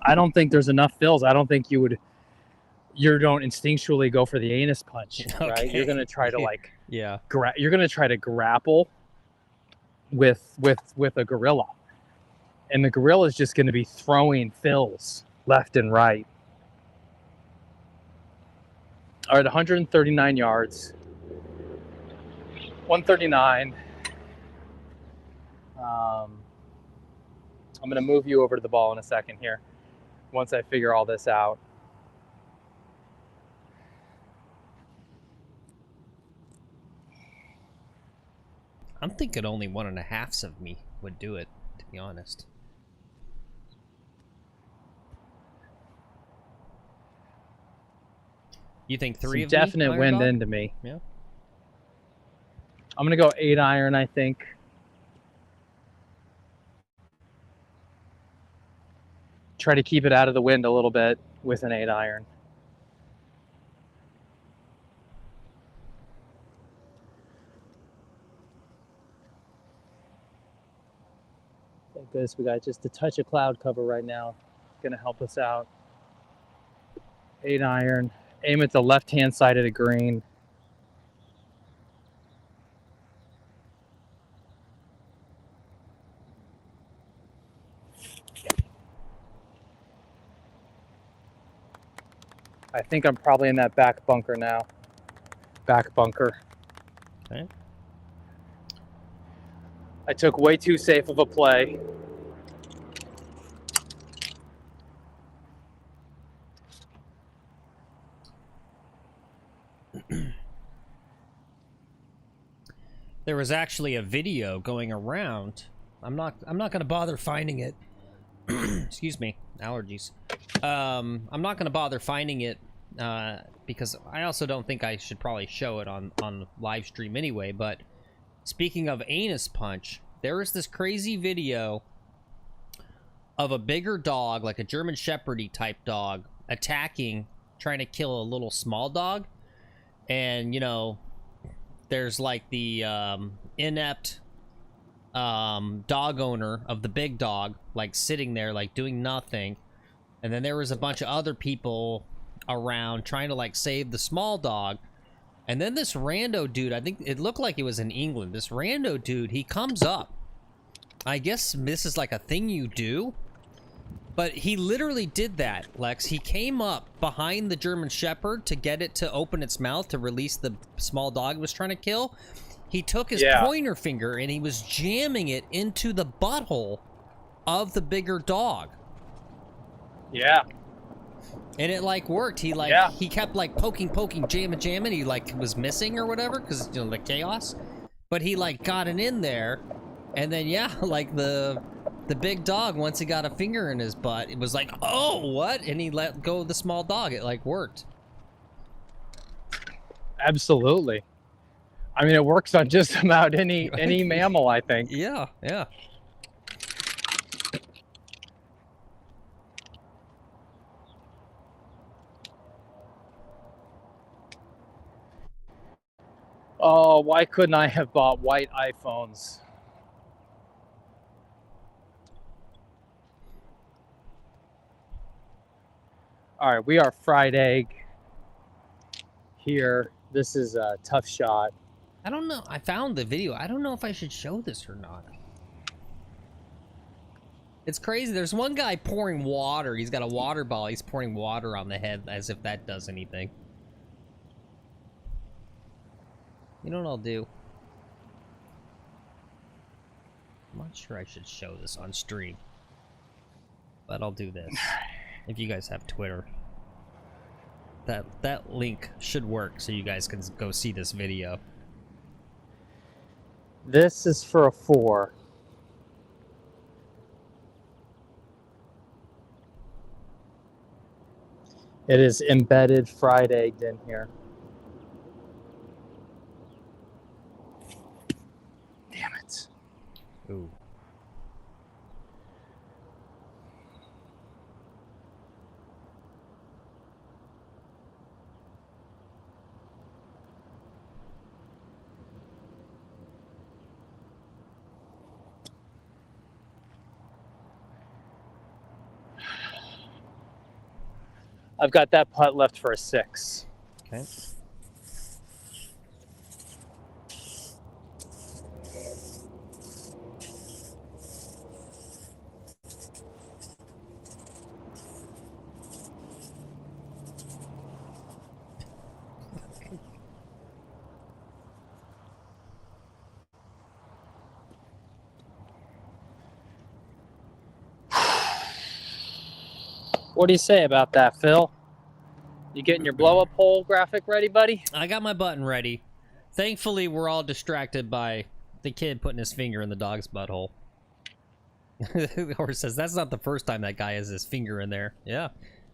I don't think there's enough fills. I don't think you don't instinctually go for the anus punch, right? Okay. You're gonna try to like Yeah. you're gonna try to grapple. with a gorilla, and the gorilla is just going to be throwing fills left and right. All right, 139 yards, 139. I'm going to move you over to the ball in a second here once I figure all this out. I'm thinking only 1.5s of me would do it, to be honest. You think 3 of me? Definite wind into me. Yeah. I'm going to go 8 iron, I think. Try to keep it out of the wind a little bit with an 8 iron. Thank goodness we got just a touch of cloud cover right now. Gonna help us out. 8 iron. Aim at the left-hand side of the green. I think I'm probably in that back bunker now. Back bunker. Okay. I took way too safe of a play. There was actually a video going around. I'm not gonna bother finding it. Excuse me, allergies. I'm not gonna bother finding it because I also don't think I should probably show it on live stream anyway. But speaking of anus punch, there is this crazy video of a bigger dog, like a German Shepherd-y type dog, attacking, trying to kill a little small dog, and you know, there's like the inept dog owner of the big dog, like sitting there, like doing nothing, and then there was a bunch of other people around trying to like save the small dog, and then this rando dude, I think it looked like it was in England, this rando dude, he comes up. I guess this is like a thing you do, but he literally did that, Lex. He came up behind the German Shepherd to get it to open its mouth to release the small dog it was trying to kill. He took his pointer finger and he was jamming it into the butthole of the bigger dog. Yeah. And it like worked. He like he kept like poking, jamming. He like was missing or whatever because you know the chaos. But he like got it in there, and then like the big dog, once he got a finger in his butt, it was like, oh, what? And he let go of the small dog. It like worked. Absolutely. I mean, it works on just about any mammal, I think. Yeah, yeah. Oh, why couldn't I have bought white iPhones? All right, we are fried egg here. This is a tough shot. I don't know. I found the video. I don't know if I should show this or not. It's crazy. There's one guy pouring water. He's got a water bottle. He's pouring water on the head as if that does anything. You know what I'll do? I'm not sure I should show this on stream, but I'll do this. If you guys have Twitter, that link should work so you guys can go see this video. This is for a 4. It is embedded fried egg in here. Damn it. Ooh. I've got that putt left for a 6. Okay. What do you say about that, Phil? You getting your blow-up hole graphic ready, buddy? I got my button ready. Thankfully, we're all distracted by the kid putting his finger in the dog's butthole. The horse says, that's not the first time that guy has his finger in there. Yeah.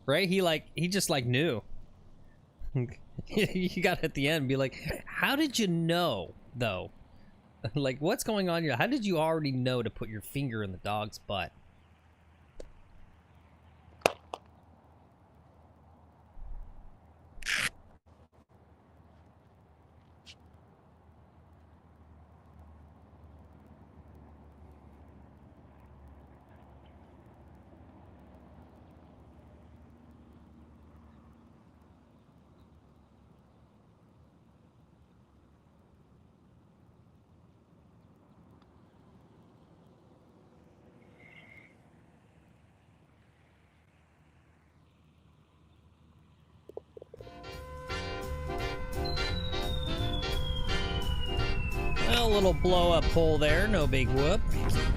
Right? He just knew. You got at the end and be like, how did you know, though? Like, what's going on here? How did you already know to put your finger in the dog's butt? Well, a little blow-up hole there, no big whoop.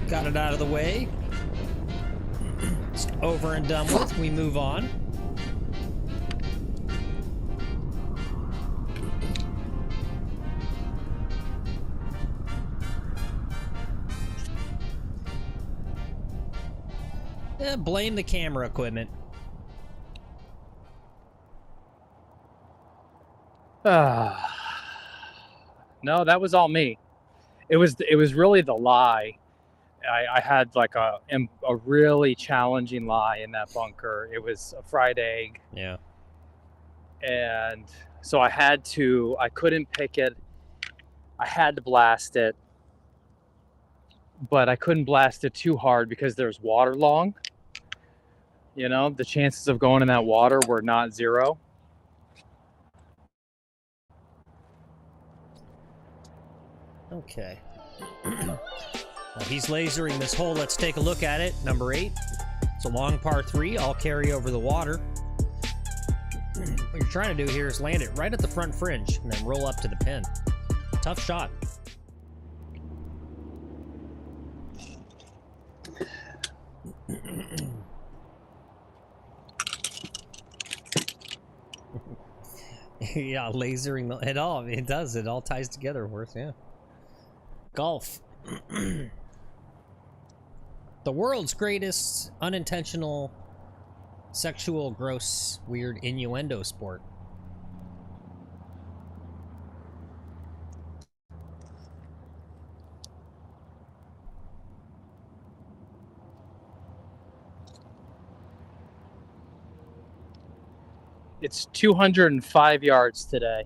Got it out of the way. It's over and done with. We move on. Blame the camera equipment. No, that was all me. It was really the lie. I had like a really challenging lie in that bunker. It was a fried egg. Yeah. And so I couldn't pick it. I had to blast it, but I couldn't blast it too hard because there's water long. You know, the chances of going in that water were not zero. Okay. Well, he's lasering this hole. Let's take a look at it. Number 8. It's a long par 3. I'll carry over the water. What you're trying to do here is land it right at the front fringe and then roll up to the pin. Tough shot. Yeah, lasering it all. It does. It all ties together worse, yeah. Golf. The world's greatest unintentional sexual, gross, weird innuendo sport. It's 205 yards today.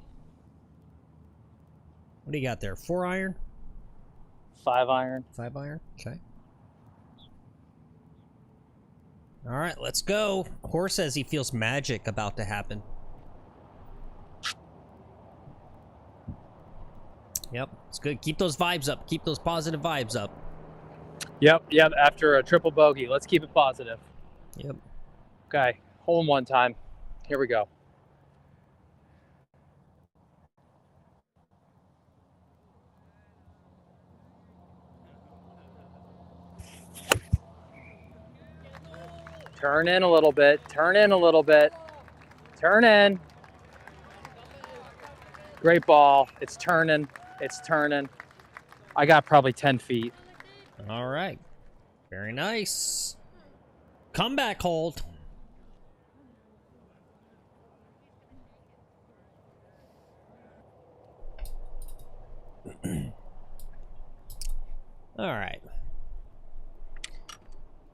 What do you got there? 4 iron? 5 iron. 5 iron? Okay. All right, let's go. Horse says he feels magic about to happen. Yep, it's good. Keep those vibes up. Keep those positive vibes up. Yep. After a triple bogey, let's keep it positive. Yep. Okay, hole in one time. Here we go. Turn in a little bit. Turn in a little bit. Turn in. Great ball. It's turning. It's turning. I got probably 10 feet. All right. Very nice. Comeback hold. All right.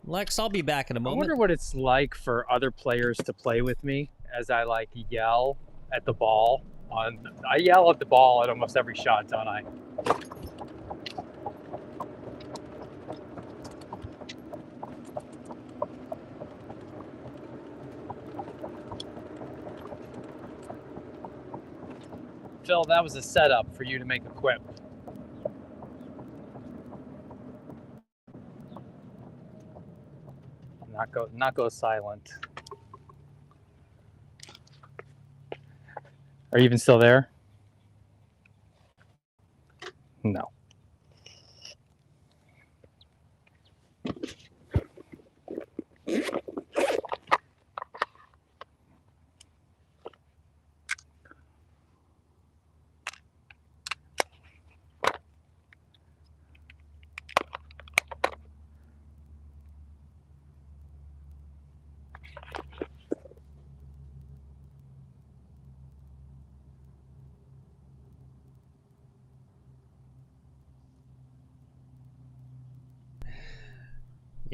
Lex, I'll be back in a I moment. wonder what it's like for other players to play with me as I like yell at the ball. I yell at the ball at almost every shot, don't I? Phil, that was a setup for you to make a quip. Not go silent. Are you even still there? No.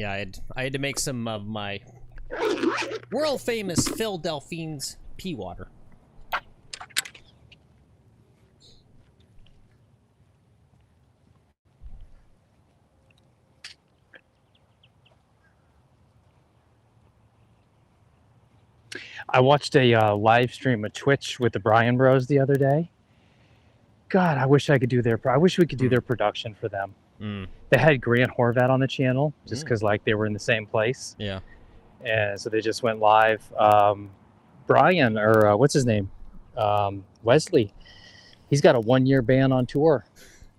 Yeah, I had to make some of my world famous Phil Delphine's pea water. I watched a live stream of Twitch with the Bryan Bros the other day. God, I wish I could do I wish we could do their production for them. They had Grant Horvat on the channel just because like they were in the same place. Yeah. And so they just went live. Brian, or what's his name? Wesley. He's got a 1-year ban on tour.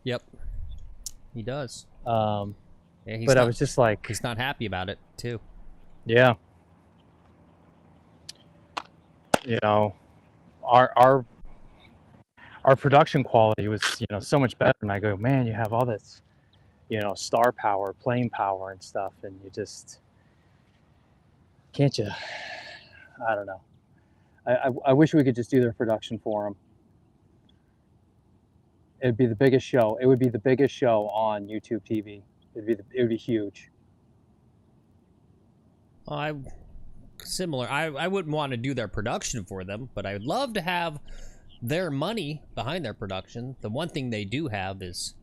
Yep. He does. Yeah, but I was just like, he's not happy about it too. Yeah. You know, our production quality was, you know, so much better. And I go, man, you have all this, you know, star power, plane power and stuff. And you just, can't you? I don't know. I wish we could just do their production for them. It'd be the biggest show. It would be the biggest show on YouTube TV. It would be huge. I wouldn't want to do their production for them, but I would love to have their money behind their production. The one thing they do have is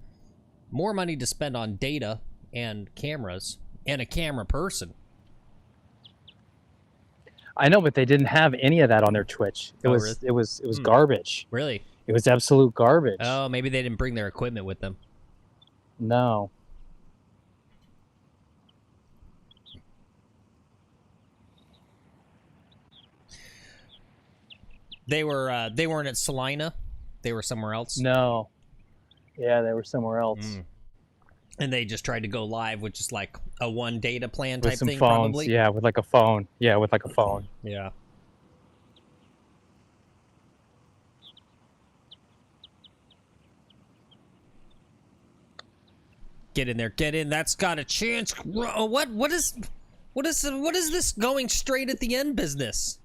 more money to spend on data and cameras and a camera person. I know, but they didn't have any of that on their Twitch. It was garbage. Really? It was absolute garbage. Oh, maybe they didn't bring their equipment with them. No. They weren't at Salina. They were somewhere else. No. Yeah, they were somewhere else. And they just tried to go live with just like a one data plan type with some thing, phones. probably. Yeah, with like a phone. Yeah, with like a phone. Yeah. Get in there, get in. That's got a chance. What is this going straight at the end business?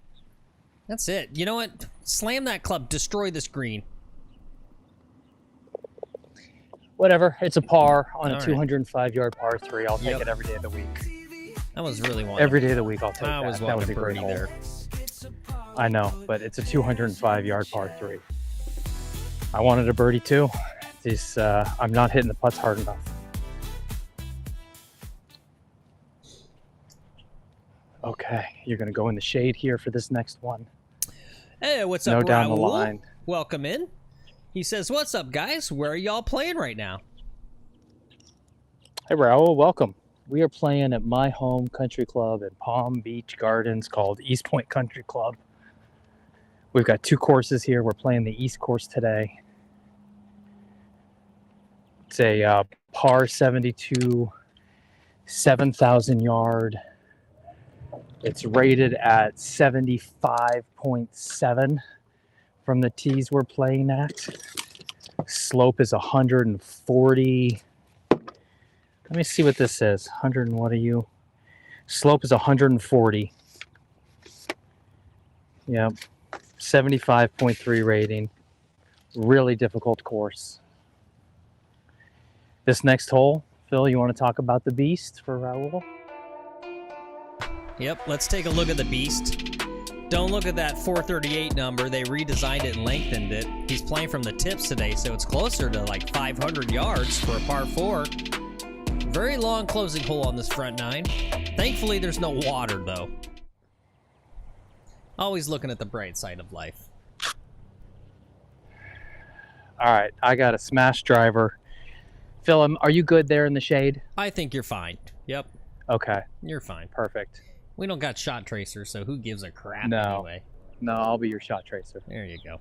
That's it. You know what? Slam that club. Destroy this green. Whatever. It's a par on a All right. 205-yard par 3. I'll take it every day of the week. I was really wanting. Every day of the week, I'll take I was that. That was wanting a a great birdie hole. there. I know, but it's a 205-yard par 3. I wanted a birdie too. I'm not hitting the putts hard enough. Okay, you're gonna go in the shade here for this next one. Hey, what's up, No down the Raul? line. Welcome in. He says, "What's up, guys? Where are y'all playing right now?" Hey, Raul, welcome. We are playing at my home country club in Palm Beach Gardens called East Point Country Club. We've got 2 courses here. We're playing the East course today. It's a par 72, 7,000 yard. It's rated at 75.7 from the tees we're playing at. Slope is 140. Let me see what this says. 100 and what are you? Slope is 140. Yep. 75.3 rating. Really difficult course. This next hole, Phil, you want to talk about the beast for Raul? Yep, let's take a look at the beast. Don't look at that 438 number. They redesigned it and lengthened it. He's playing from the tips today, so it's closer to like 500 yards for a par 4. Very long closing hole on this front 9. Thankfully, there's no water, though. Always looking at the bright side of life. All right, I got a smash driver. Phil, are you good there in the shade? I think you're fine. Yep, Okay, you're fine. perfect. We don't got shot tracers, so who gives a crap No. anyway? No, I'll be your shot tracer. There you go.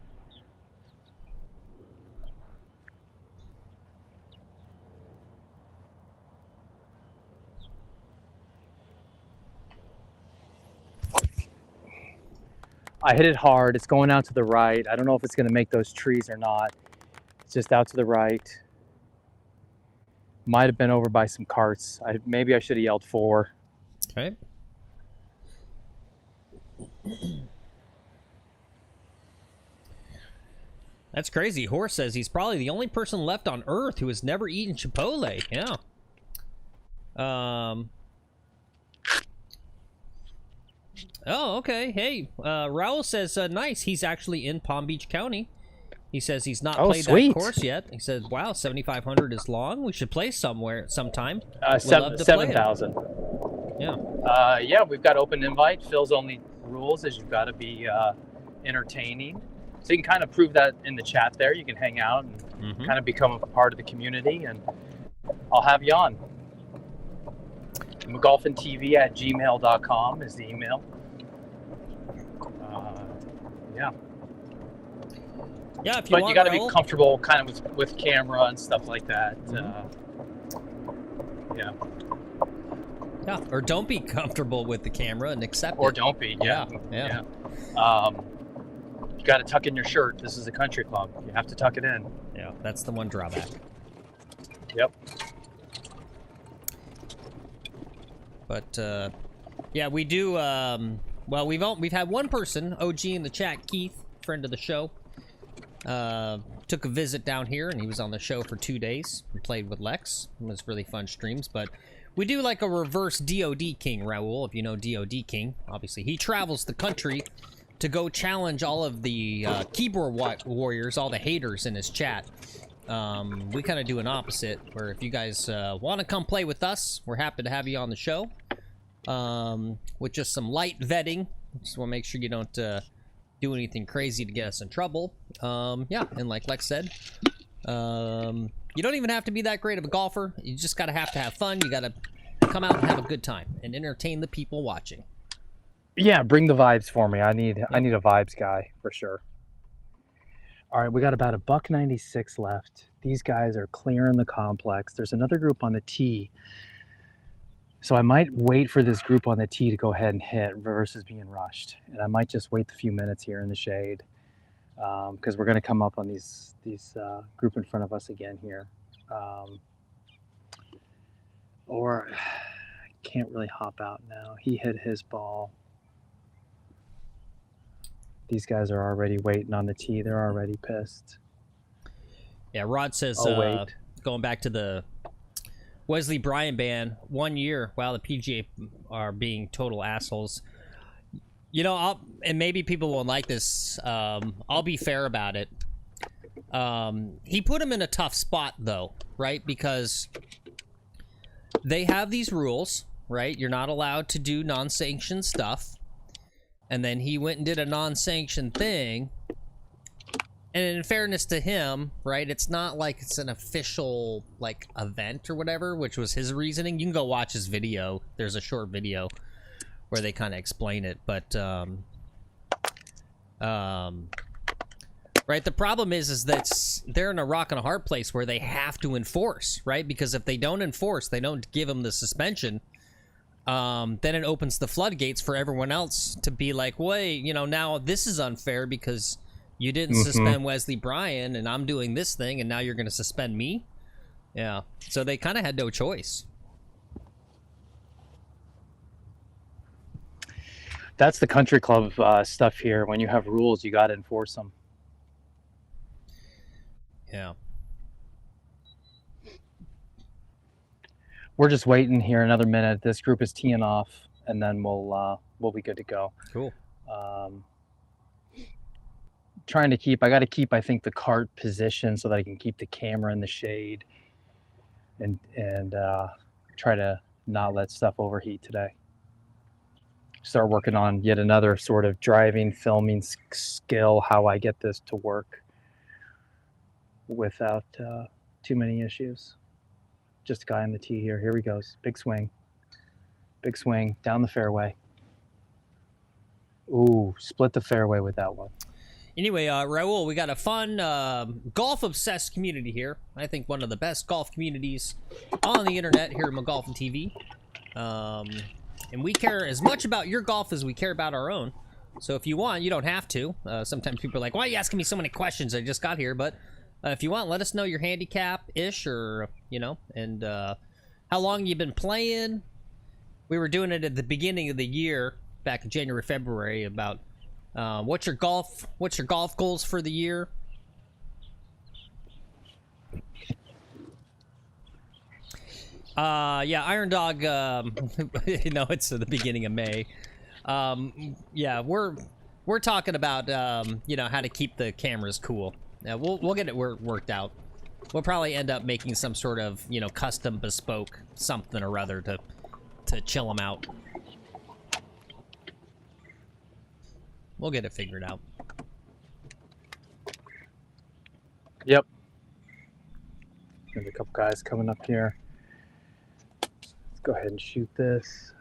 I hit it hard. It's going out to the right. I don't know if it's going to make those trees or not. It's just out to the right. Might have been over by some carts. Maybe I should have yelled 4. Okay. That's crazy. Horse says he's probably the only person left on Earth who has never eaten Chipotle. Yeah. Oh, okay. Hey, Raul says, nice. He's actually in Palm Beach County. He says he's not played sweet. that course yet. He says, wow, 7,500 is long. We should play sometime. 7,000. Yeah. Yeah, we've got open invite. Phil's only rules is you've got to be entertaining. So you can kind of prove that in the chat there. You can hang out and kind of become a part of the community, and I'll have you on. McGolfinTV@gmail.com is the email. Yeah. Yeah, if you But want, you got to Raul. be comfortable kind of with camera and stuff like that. Yeah. Yeah, or don't be comfortable with the camera and accept Or it. don't be. Yeah. Yeah. You got to tuck in your shirt. This is a country club. You have to tuck it in. Yeah, that's the one drawback. Yep. But yeah, we do. Well, we've had one person, OG in the chat, Keith, friend of the show, took a visit down here, and he was on the show for 2 days and played with Lex. It was really fun streams. But we do like a reverse DoD King, Raul. If you know DoD King, obviously he travels the country to go challenge all of the keyboard warriors, all the haters in his chat. We kind of do an opposite, where if you guys want to come play with us, we're happy to have you on the show. With just some light vetting. Just want to make sure you don't do anything crazy to get us in trouble. Yeah, and like Lex said, you don't even have to be that great of a golfer. You just gotta have to have fun. You gotta come out and have a good time and entertain the people watching. Yeah, bring the vibes for me. I need a vibes guy for sure. All right, we got about $1.96 left. These guys are clearing the complex. There's another group on the tee. So I might wait for this group on the tee to go ahead and hit versus being rushed. And I might just wait a few minutes here in the shade because we're going to come up on these group in front of us again here. Or I can't really hop out now. He hit his ball. These guys are already waiting on the tee. They're already pissed. Yeah, Rod says, wait. Going back to the Wesley Bryan ban, 1 year, wow, the PGA are being total assholes. You know, and maybe people won't like this. I'll be fair about it. He put him in a tough spot, though, right? Because they have these rules, right? You're not allowed to do non-sanctioned stuff. And then he went and did a non-sanctioned thing. And in fairness to him, right, it's not like it's an official, like, event or whatever, which was his reasoning. You can go watch his video. There's a short video where they kind of explain it. But, right, the problem is that they're in a rock and a hard place where they have to enforce, right? Because if they don't enforce, they don't give him the suspension, then it opens the floodgates for everyone else to be like, wait, you know, now this is unfair because you didn't suspend Wesley Bryan and I'm doing this thing and now you're going to suspend me. Yeah. So they kind of had no choice. That's the country club stuff here. When you have rules, you got to enforce them. Yeah. We're just waiting here another minute. This group is teeing off, and then we'll be good to go. Cool. Trying to keep. I got to keep. I think the cart position so that I can keep the camera in the shade, and try to not let stuff overheat today. Start working on yet another sort of driving, filming skill. How I get this to work without too many issues. Just a guy on the tee here. Here he goes. Big swing. Big swing down the fairway. Ooh, split the fairway with that one. Anyway, Raul, we got a fun golf-obsessed community here. I think one of the best golf communities on the internet here at McGolfin TV. And we care as much about your golf as we care about our own. So if you want, you don't have to. Sometimes people are like, why are you asking me so many questions? I just got here. But if you want, let us know your handicap-ish or, you know, and how long you've been playing. We were doing it at the beginning of the year, back in January, February, about what's your golf goals for the year? Yeah, Iron Dog, you know, it's the beginning of May. Yeah, we're talking about you know, how to keep the cameras cool. We'll get it worked out. We'll probably end up making some sort of, you know, custom bespoke something or other to chill them out. We'll get it figured out. Yep. There's a couple guys coming up here. Let's go ahead and shoot this.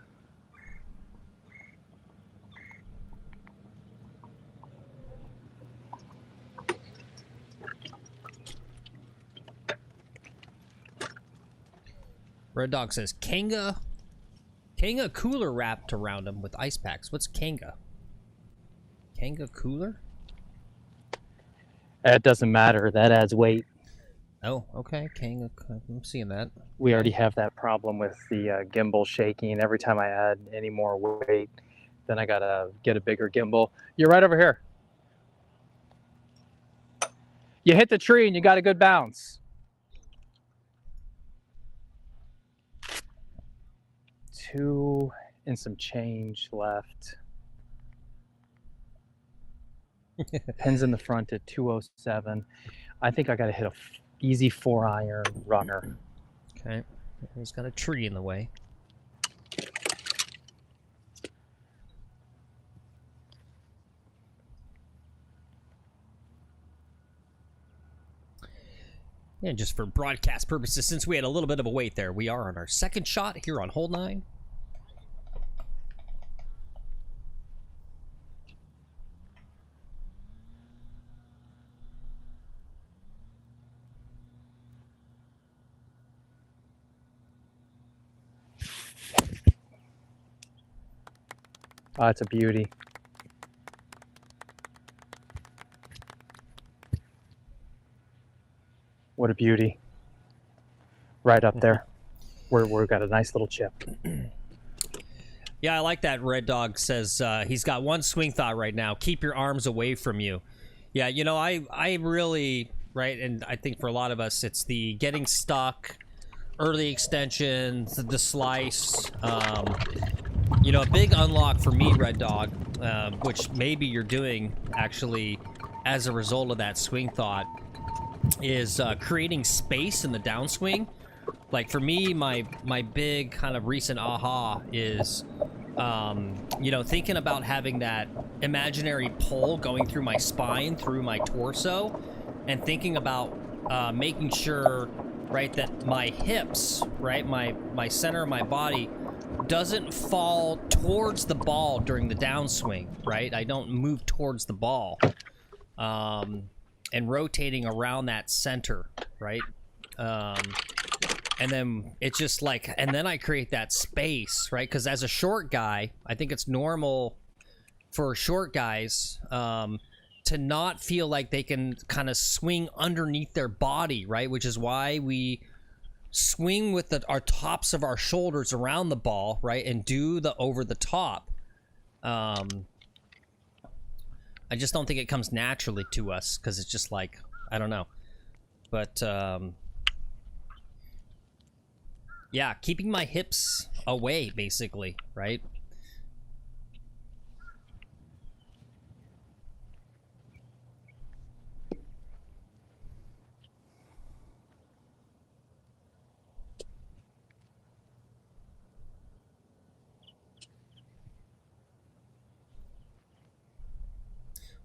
Red Dog says Kanga cooler wrapped around him with ice packs. What's Kanga? Kanga cooler? It doesn't matter. That adds weight. Oh, okay. Kanga. I'm seeing that. We already have that problem with the gimbal shaking. Every time I add any more weight, then I gotta get a bigger gimbal. You're right over here. You hit the tree and you got a good bounce. Two and some change left. Pins in the front at 207. I think I got to hit a easy 4-iron runner. Okay. He's got a tree in the way. And just for broadcast purposes, since we had a little bit of a wait there, we are on our second shot here on hole 9. Oh, it's a beauty. What a beauty. Right up there. We've got a nice little chip. Yeah, I like that. Red Dog says he's got one swing thought right now. Keep your arms away from you. Yeah, you know, I really, right, and I think for a lot of us, it's the getting stuck, early extensions, the slice. You know, a big unlock for me, Red Dog, which maybe you're doing, actually, as a result of that swing thought, is creating space in the downswing. Like for me, my big kind of recent aha is, you know, thinking about having that imaginary pole going through my spine, through my torso, and thinking about making sure, right, that my hips, right, my center of my body doesn't fall towards the ball during the downswing, right? I don't move towards the ball. And rotating around that center, right? And then it's just like, and then I create that space, right? Because as a short guy, I think it's normal for short guys to not feel like they can kind of swing underneath their body, right? Which is why we swing with our tops of our shoulders around the ball, right? And do the over the top. I just don't think it comes naturally to us because it's just like, I don't know. But, yeah, keeping my hips away, basically, right?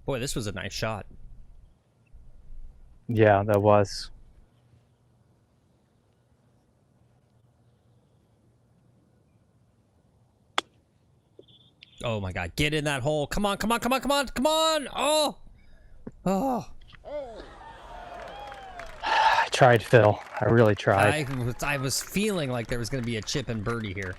Boy, this was a nice shot. Yeah, that was. Oh my God, get in that hole. Come on, come on, come on, come on, come on. Oh. Oh. I tried, Phil. I really tried. I was feeling like there was going to be a chip and birdie here.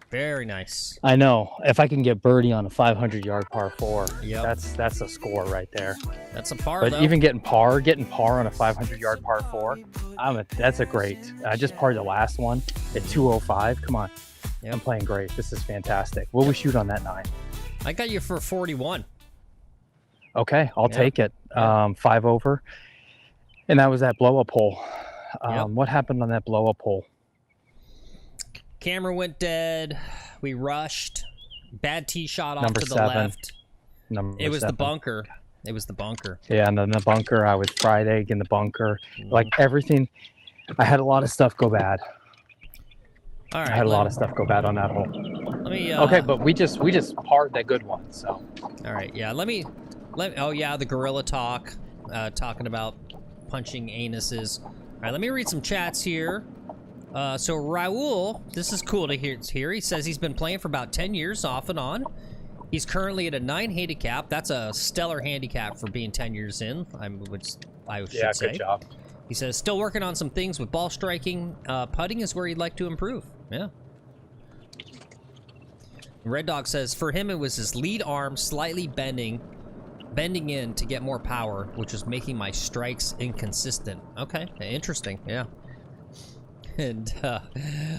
Very nice. I know. If I can get birdie on a 500-yard par 4, Yep. that's a score right there. That's a par, But though. even getting par on a 500-yard par 4, that's a great. I just parred the last one at 205. Come on. Yep. I'm playing great. This is fantastic. What we shoot on that 9? I got you for 41. Okay, I'll Yeah. take it. Yeah. 5 over. And that was that blow-up hole. Yep. What happened on that blow-up hole? Camera went dead. We rushed. Bad tee shot off Number to the 7. left. Number It was the 7. bunker. It was the bunker. Yeah, and then the bunker, I was fried egg in the bunker. Like everything, I had a lot of stuff go bad. All right. I had a lot of stuff go bad on that hole. Let me. Okay, but we just parred that good one. So. All right. Yeah. Let me. Oh yeah, the gorilla talk, talking about punching anuses. All right. Let me read some chats here. So Raul, this is cool to hear. He says he's been playing for about 10 years off and on. He's currently at a 9 handicap. That's a stellar handicap for being 10 years in, I should say. Good job. He says, still working on some things with ball striking. Putting is where he'd like to improve. Yeah. Red Dog says, for him, it was his lead arm slightly bending in to get more power, which was making my strikes inconsistent. Okay, interesting, yeah. And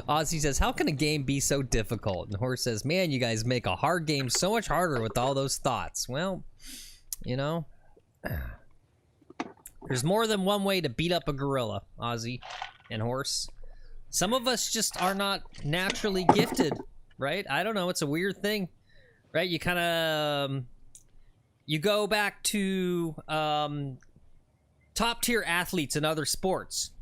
Ozzy says, how can a game be so difficult? And Horse says, man, you guys make a hard game so much harder with all those thoughts. Well, you know, there's more than one way to beat up a gorilla, Ozzy and Horse. Some of us just are not naturally gifted, right? I don't know. It's a weird thing, right? You kind of, you go back to top tier athletes in other sports,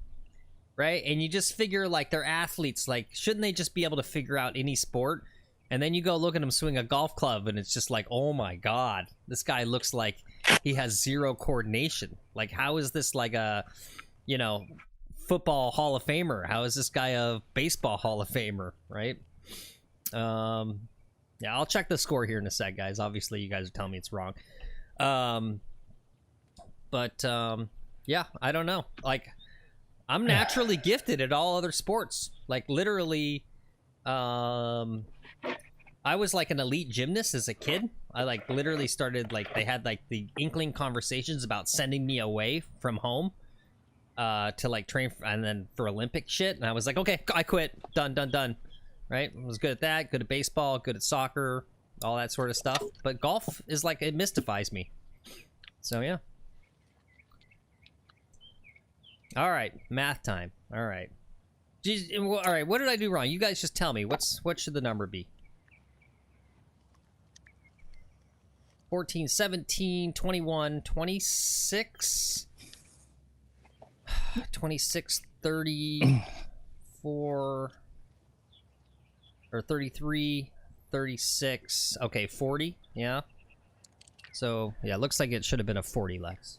right? And you just figure, like, they're athletes. Like, shouldn't they just be able to figure out any sport? And then you go look at him swing a golf club, and it's just like, oh my God, this guy looks like he has zero coordination. Like, how is this like a, you know, football Hall of Famer? How is this guy a baseball Hall of Famer, right? Yeah, I'll check the score here in a sec, guys. Obviously, you guys are telling me it's wrong. Yeah, I don't know. Like, I'm naturally gifted at all other sports. Like, literally, I was like an elite gymnast as a kid. I like literally started, like, they had like the inkling conversations about sending me away from home to like train and then for Olympic shit. And I was like, okay, I quit. Done. Right? I was good at that, good at baseball, good at soccer, all that sort of stuff. But golf is like, it mystifies me. So yeah. All right, math time. All right. Jeez, all right, what did I do wrong? You guys just tell me. What should the number be? 14, 17, 21, 26, 26, 34, or 33, 36. Okay, 40, yeah. So, yeah, looks like it should have been a 40, Lex.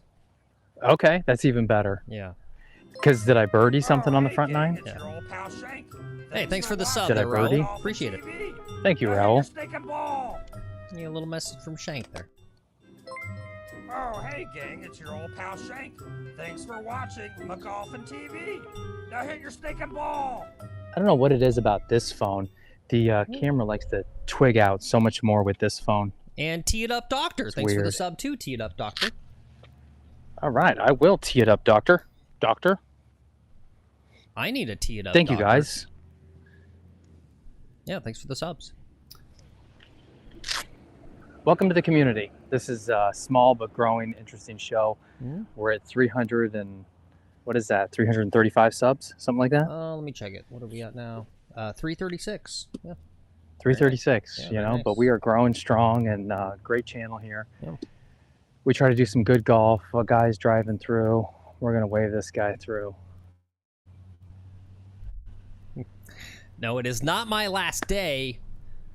Okay, that's even better. Yeah. Because did I birdie something on the front nine? Yeah. Hey, thanks for the sub Did I there, Raul. birdie? Appreciate it. Thank you, Raul. Yeah, a little message from Shank there. Oh, hey, gang, it's your old pal Shank. Thanks for watching McGolfin TV. Now hit your stinking ball. I don't know what it is about this phone. The camera likes to twig out so much more with this phone. And Tee It Up Doctor. Thanks for the sub, too, Tee It Up Doctor. All right, I will tee it up, Doctor. I need a Tee It Up Thank Doctor. you, guys. Yeah, thanks for the subs. Welcome to the community. This is a small but growing, interesting show. Yeah. We're at 300 and, what is that, 335 subs? Something like that? Let me check it. What are we at now? 336. Yeah. 336, Yeah, you know, nice. but we are growing strong and great channel here. Yeah. We try to do some good golf. A guy's driving through. We're going to wave this guy through. No, it is not my last day.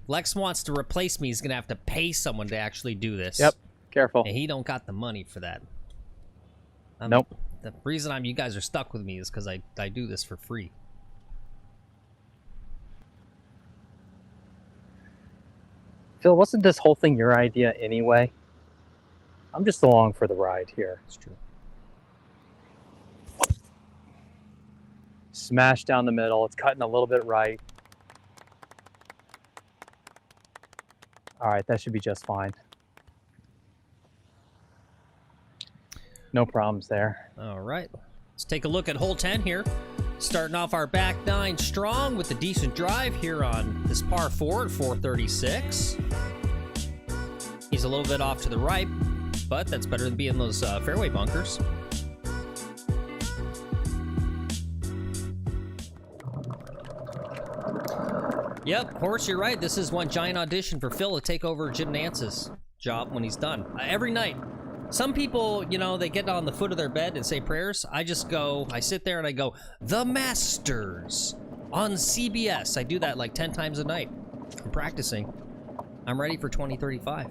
Lex wants to replace me. He's going to have to pay someone to actually do this. Yep. Careful. And he don't got the money for that. Nope. The reason you guys are stuck with me is because I do this for free. Phil, wasn't this whole thing your idea anyway? I'm just along for the ride here. It's true. Smash down the middle. It's cutting a little bit right. All right, that should be just fine. No problems there. All right. Let's take a look at hole 10 here. Starting off our back nine strong with a decent drive here on this par 4 at 436. He's a little bit off to the right, but that's better than being those fairway bunkers. Yep, Horse, you're right. This is one giant audition for Phil to take over Jim Nance's job when he's done. Every night. Some people, you know, they get on the foot of their bed and say prayers. I just go, I sit there and I go, The Masters on CBS. I do that like 10 times a night. I'm practicing. I'm ready for 2035.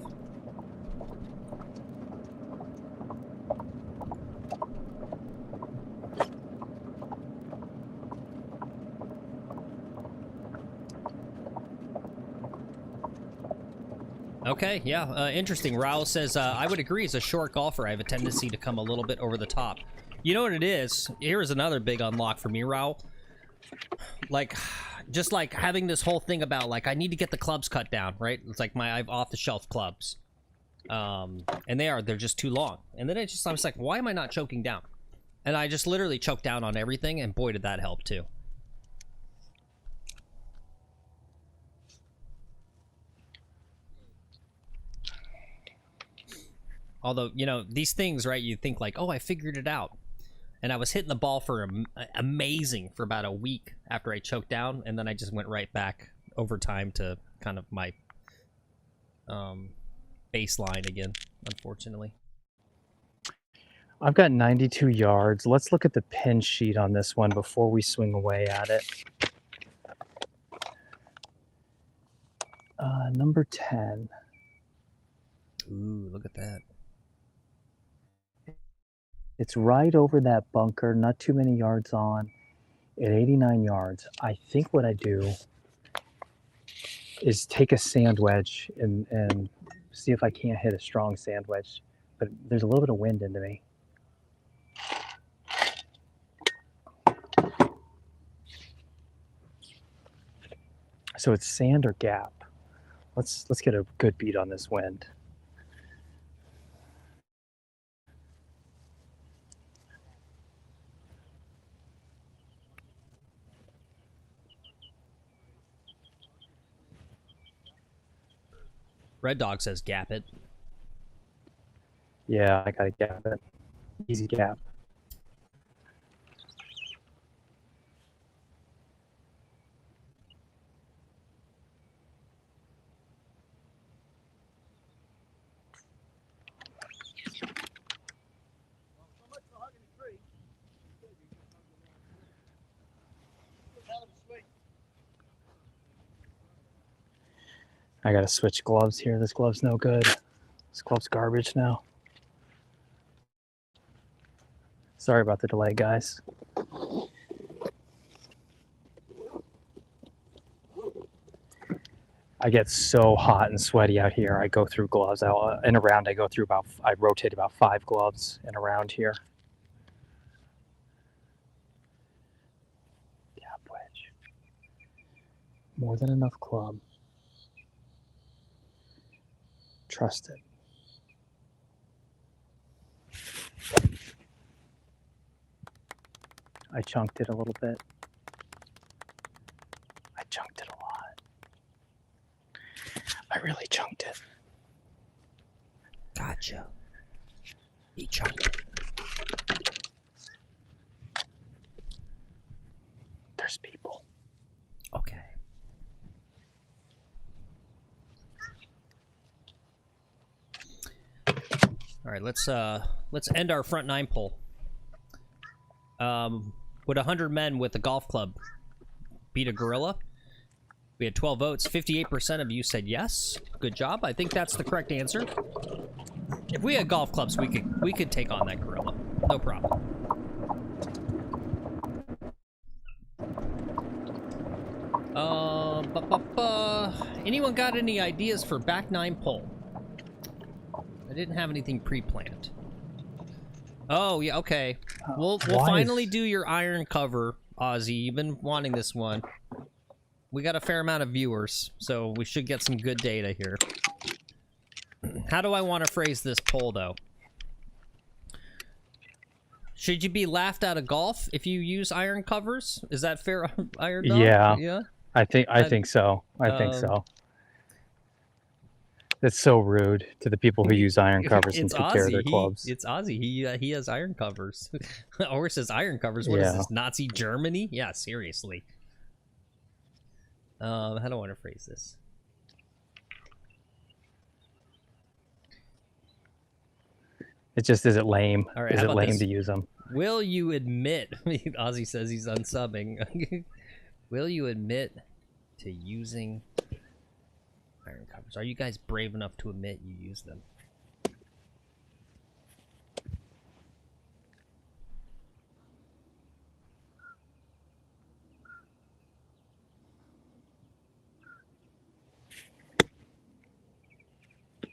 Okay, yeah, interesting. Raul says, I would agree, as a short golfer, I have a tendency to come a little bit over the top. You know what it is? Here's another big unlock for me, Raul. Like, just like having this whole thing about, like, I need to get the clubs cut down, right? It's like I have off-the-shelf clubs. And they're just too long. And then I was like, why am I not choking down? And I just literally choked down on everything, and boy, did that help, too. Although, you know, these things, right, you think like, oh, I figured it out. And I was hitting the ball for amazing for about a week after I choked down, and then I just went right back over time to kind of my baseline again, unfortunately. I've got 92 yards. Let's look at the pin sheet on this one before we swing away at it. Number 10. Ooh, look at that. It's right over that bunker, not too many yards on, at 89 yards. I think what I do is take a sand wedge and see if I can't hit a strong sand wedge. But there's a little bit of wind into me. So it's sand or gap. Let's get a good beat on this wind. Red Dog says gap it. Yeah, I gotta gap it. Easy gap. I gotta switch gloves here. This glove's no good. This glove's garbage now. Sorry about the delay, guys. I get so hot and sweaty out here. I go through gloves. In a round, I rotate about 5 gloves in a round here. Gap wedge. More than enough club. Trust it. I chunked it a little bit. I chunked it a lot. I really chunked it. Gotcha. He chunked it. There's people. Okay. All right, let's end our front 9 poll. Would 100 men with a golf club beat a gorilla? We had 12 votes. 58% of you said yes. Good job. I think that's the correct answer. If we had golf clubs, we could take on that gorilla. No problem. Anyone got any ideas for back 9 poll? I didn't have anything pre-planned. Oh, yeah, okay. We'll finally do your iron cover, Ozzy. You've been wanting this one. We got a fair amount of viewers, so we should get some good data here. How do I want to phrase this poll, though? Should you be laughed out of golf if you use iron covers? Is that fair, Iron Dog? Yeah. Yeah? I think so. I think so. That's so rude to the people who use iron covers and take care of their clubs. It's Ozzy. He has iron covers. Or says iron covers. What is this, Nazi Germany? Yeah, seriously. How do I want to phrase this? It just, is it lame? All right, Is how it about lame this? to use them? Will you admit? Ozzy says he's unsubbing. Will you admit to using iron covers? Are you guys brave enough to admit you use them?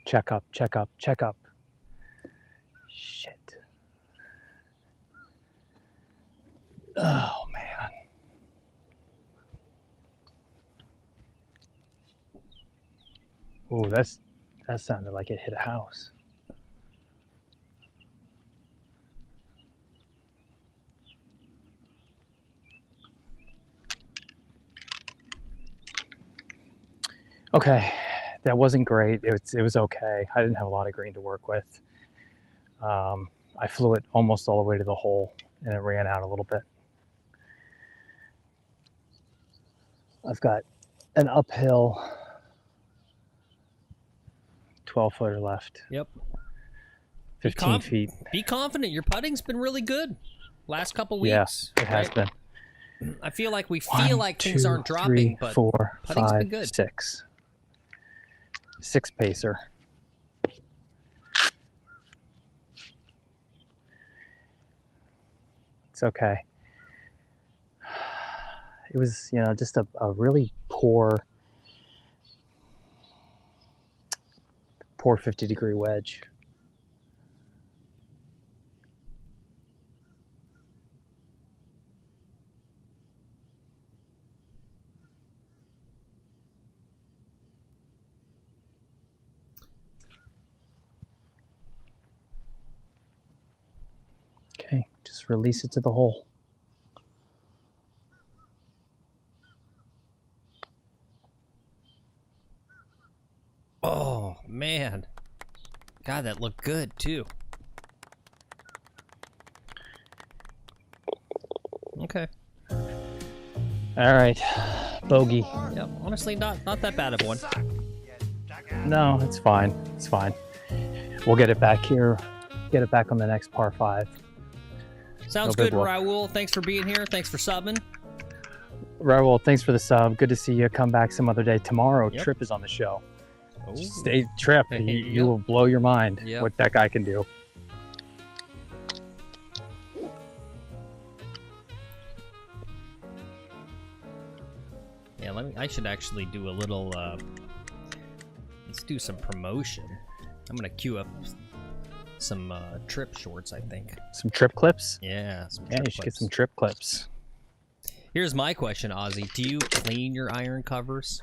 Check up, check up, check up. Shit. Oh, man. Ooh, that sounded like it hit a house. Okay, that wasn't great. It was okay. I didn't have a lot of green to work with. I flew it almost all the way to the hole, and it ran out a little bit. I've got an uphill 12-footer left. Yep. 15 feet. Be confident. Your putting's been really good last couple weeks. Yeah, it has been. I feel like we One, feel like things two, aren't dropping, three, but 4, putting's been 5, good. 6. 6 pacer. It's okay. It was, just a really poor 50-degree wedge. Okay, just release it to the hole. Oh, man. God, that looked good, too. Okay. All right, bogey. Yep, honestly, not that bad of one. No, it's fine. It's fine. We'll get it back here. Get it back on the next par 5. Sounds No big good, whoop. Raul. Thanks for being here. Thanks for subbing. Raul, thanks for the sub. Good to see you. Come back some other day. Tomorrow, Yep. Trip is on the show. Oh. Stay Trip. Hey, You, yep. you will blow your mind Yep. what that guy can do. Yeah, I should actually do a little, let's do some promotion. I'm gonna queue up some Trip shorts, I think. Some Trip clips? Yeah, some Yeah, Trip you should get clips. some Trip clips. Here's my question, Ozzy. Do you clean your iron covers?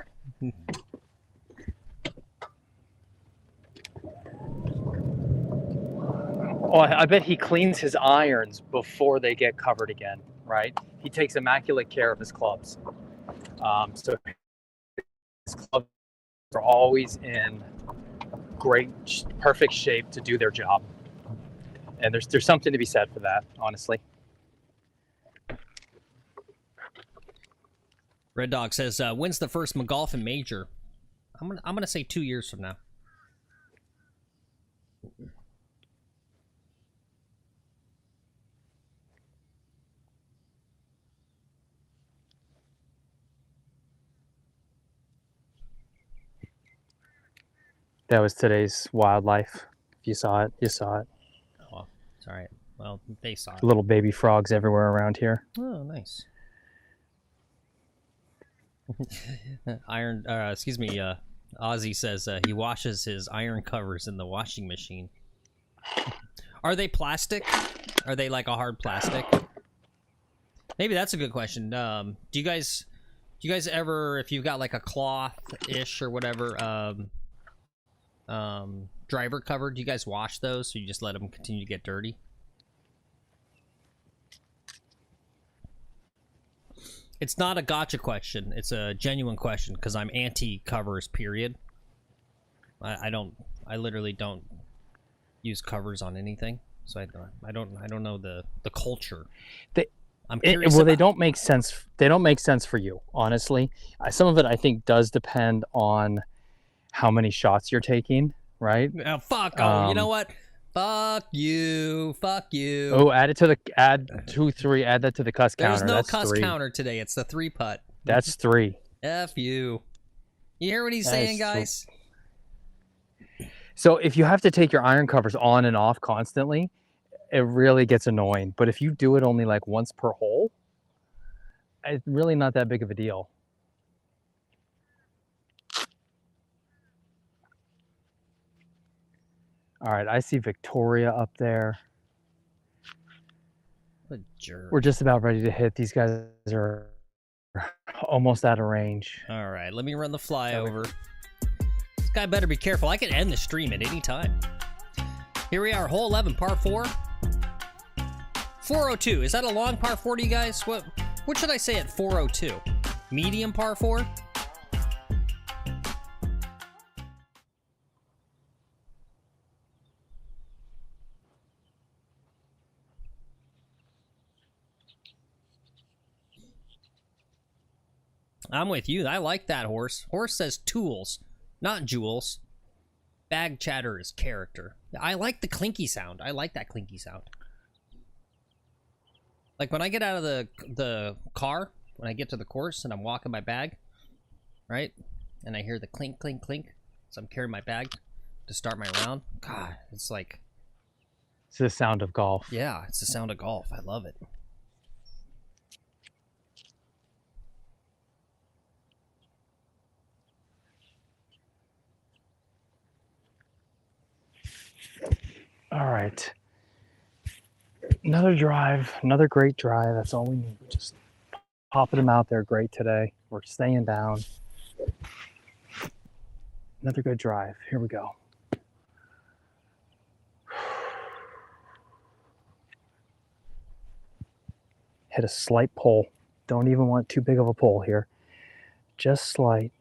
Oh, I bet he cleans his irons before they get covered again, right? He takes immaculate care of his clubs. So his clubs are always in great, perfect shape to do their job. And there's something to be said for that, honestly. Red Dog says, when's the first McGolfin major? I'm gonna say 2 years from now. That was today's wildlife. If you saw it, you saw it. Oh, it's all right. Well, they saw it. Little baby frogs everywhere around here. Oh, nice. Ozzy says he washes his iron covers in the washing machine. Are they plastic? Are they like a hard plastic? Maybe that's a good question. Do you guys ever, if you've got like a cloth-ish or whatever, driver cover, do you guys wash those, or you just let them continue to get dirty? It's not a gotcha question. It's a genuine question because I'm anti-covers. Period. I literally don't use covers on anything, so I don't know the culture. I'm curious. Well, they don't make sense. They don't make sense for you, honestly. Some of it, I think, does depend on how many shots you're taking, right? Fuck. Oh, you know what? Fuck you. Fuck you. Oh, add 2, 3. Add that to the cuss counter. There's no That's cuss 3. counter today. It's the 3-putt. That's 3. F you. You hear what he's saying, guys? So if you have to take your iron covers on and off constantly, it really gets annoying. But if you do it only like once per hole, it's really not that big of a deal. All right, I see Victoria up there. What a jerk. We're just about ready to hit. These guys are almost out of range. All right, let me run the flyover. This guy better be careful. I can end the stream at any time. Here we are, hole 11, par 4. 402. Is that a long par 4 to you guys? What should I say at 402? Medium par 4? I'm with you. I like that horse. Horse says tools, not jewels. Bag chatter is character. I like the clinky sound. I like that clinky sound. Like when I get out of the car, when I get to the course and I'm walking my bag, right? And I hear the clink, clink, clink. So I'm carrying my bag to start my round. God, it's like... It's the sound of golf. Yeah, it's the sound of golf. I love it. All right. Another drive, another great drive. That's all we need. We're just popping them out there great today. We're staying down. Another good drive. Here we go. Hit a slight pull. Don't even want too big of a pull here. Just slight.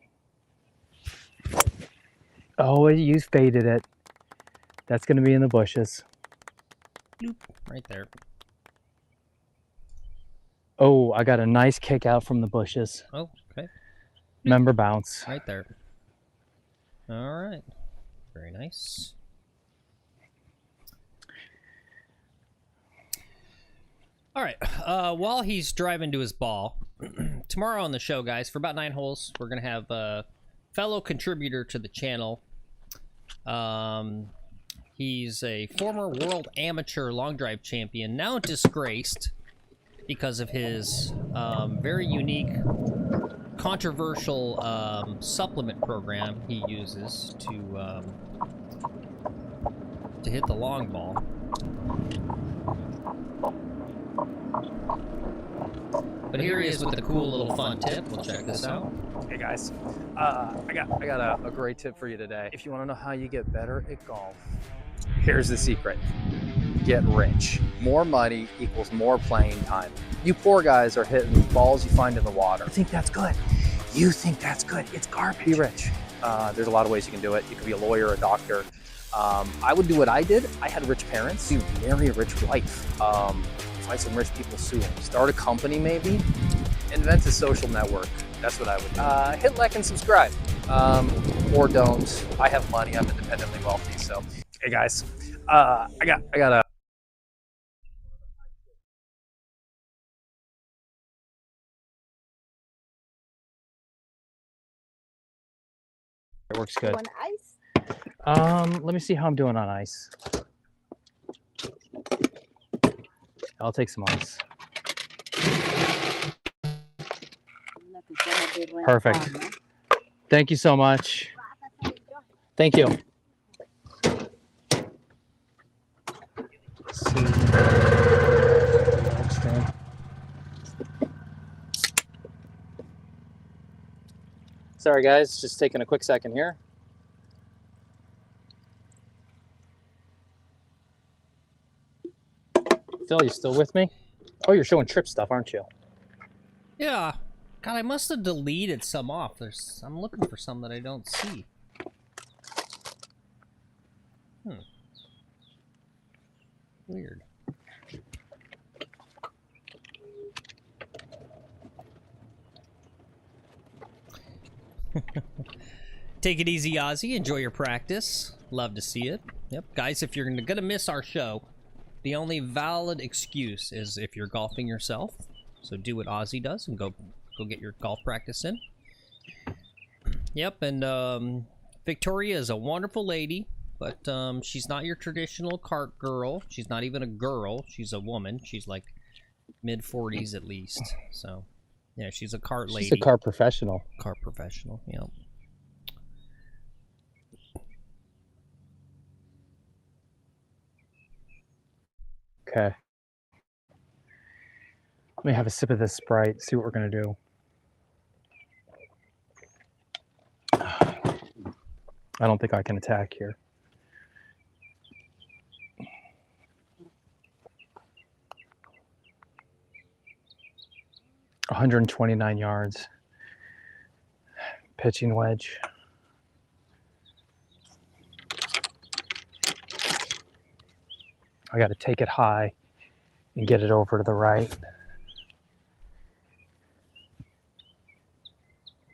Oh, you faded it. That's going to be in the bushes. Bloop, right there. Oh, I got a nice kick out from the bushes. Oh, okay. Member bounce. Right there. All right. Very nice. All right. While he's driving to his ball, tomorrow on the show, guys, for about 9 holes, we're going to have a fellow contributor to the channel. He's a former world amateur long drive champion, now disgraced because of his very unique, controversial supplement program he uses to hit the long ball. But here he is with a cool little fun tip. We'll check this out. Hey guys, I got a great tip for you today. If you want to know how you get better at golf, here's the secret. Get rich. More money equals more playing time. You poor guys are hitting balls you find in the water. You think that's good. You think that's good. It's garbage. Be rich. There's a lot of ways you can do it. You could be a lawyer, a doctor. I would do what I did. I had rich parents. You marry a rich wife. Find some rich people soon. Start a company maybe. Invent a social network. That's what I would do. Hit like and subscribe. Or don't. I have money. I'm independently wealthy. So, hey guys, I got a. It works good. On ice? Let me see how I'm doing on ice. I'll take some ice. Perfect. Thank you so much. Thank you. Let's see. Sorry guys, just taking a quick second here. Phil, you still with me? Oh, you're showing trip stuff, aren't you? Yeah. God, I must have deleted some off. I'm looking for some that I don't see. Weird. Take it easy, Ozzy. Enjoy your practice. Love to see it. Yep, guys, if you're gonna miss our show, the only valid excuse is if you're golfing yourself. So do what Ozzy does and go get your golf practice in. Yep, and Victoria is a wonderful lady, but she's not your traditional cart girl. She's not even a girl. She's a woman. She's like mid-40s at least. So, yeah, she's a cart lady. She's a cart professional. Cart professional, yep. Okay. Let me have a sip of this Sprite, see what we're going to do. I don't think I can attack here. ...129 yards. Pitching wedge. I got to take it high and get it over to the right.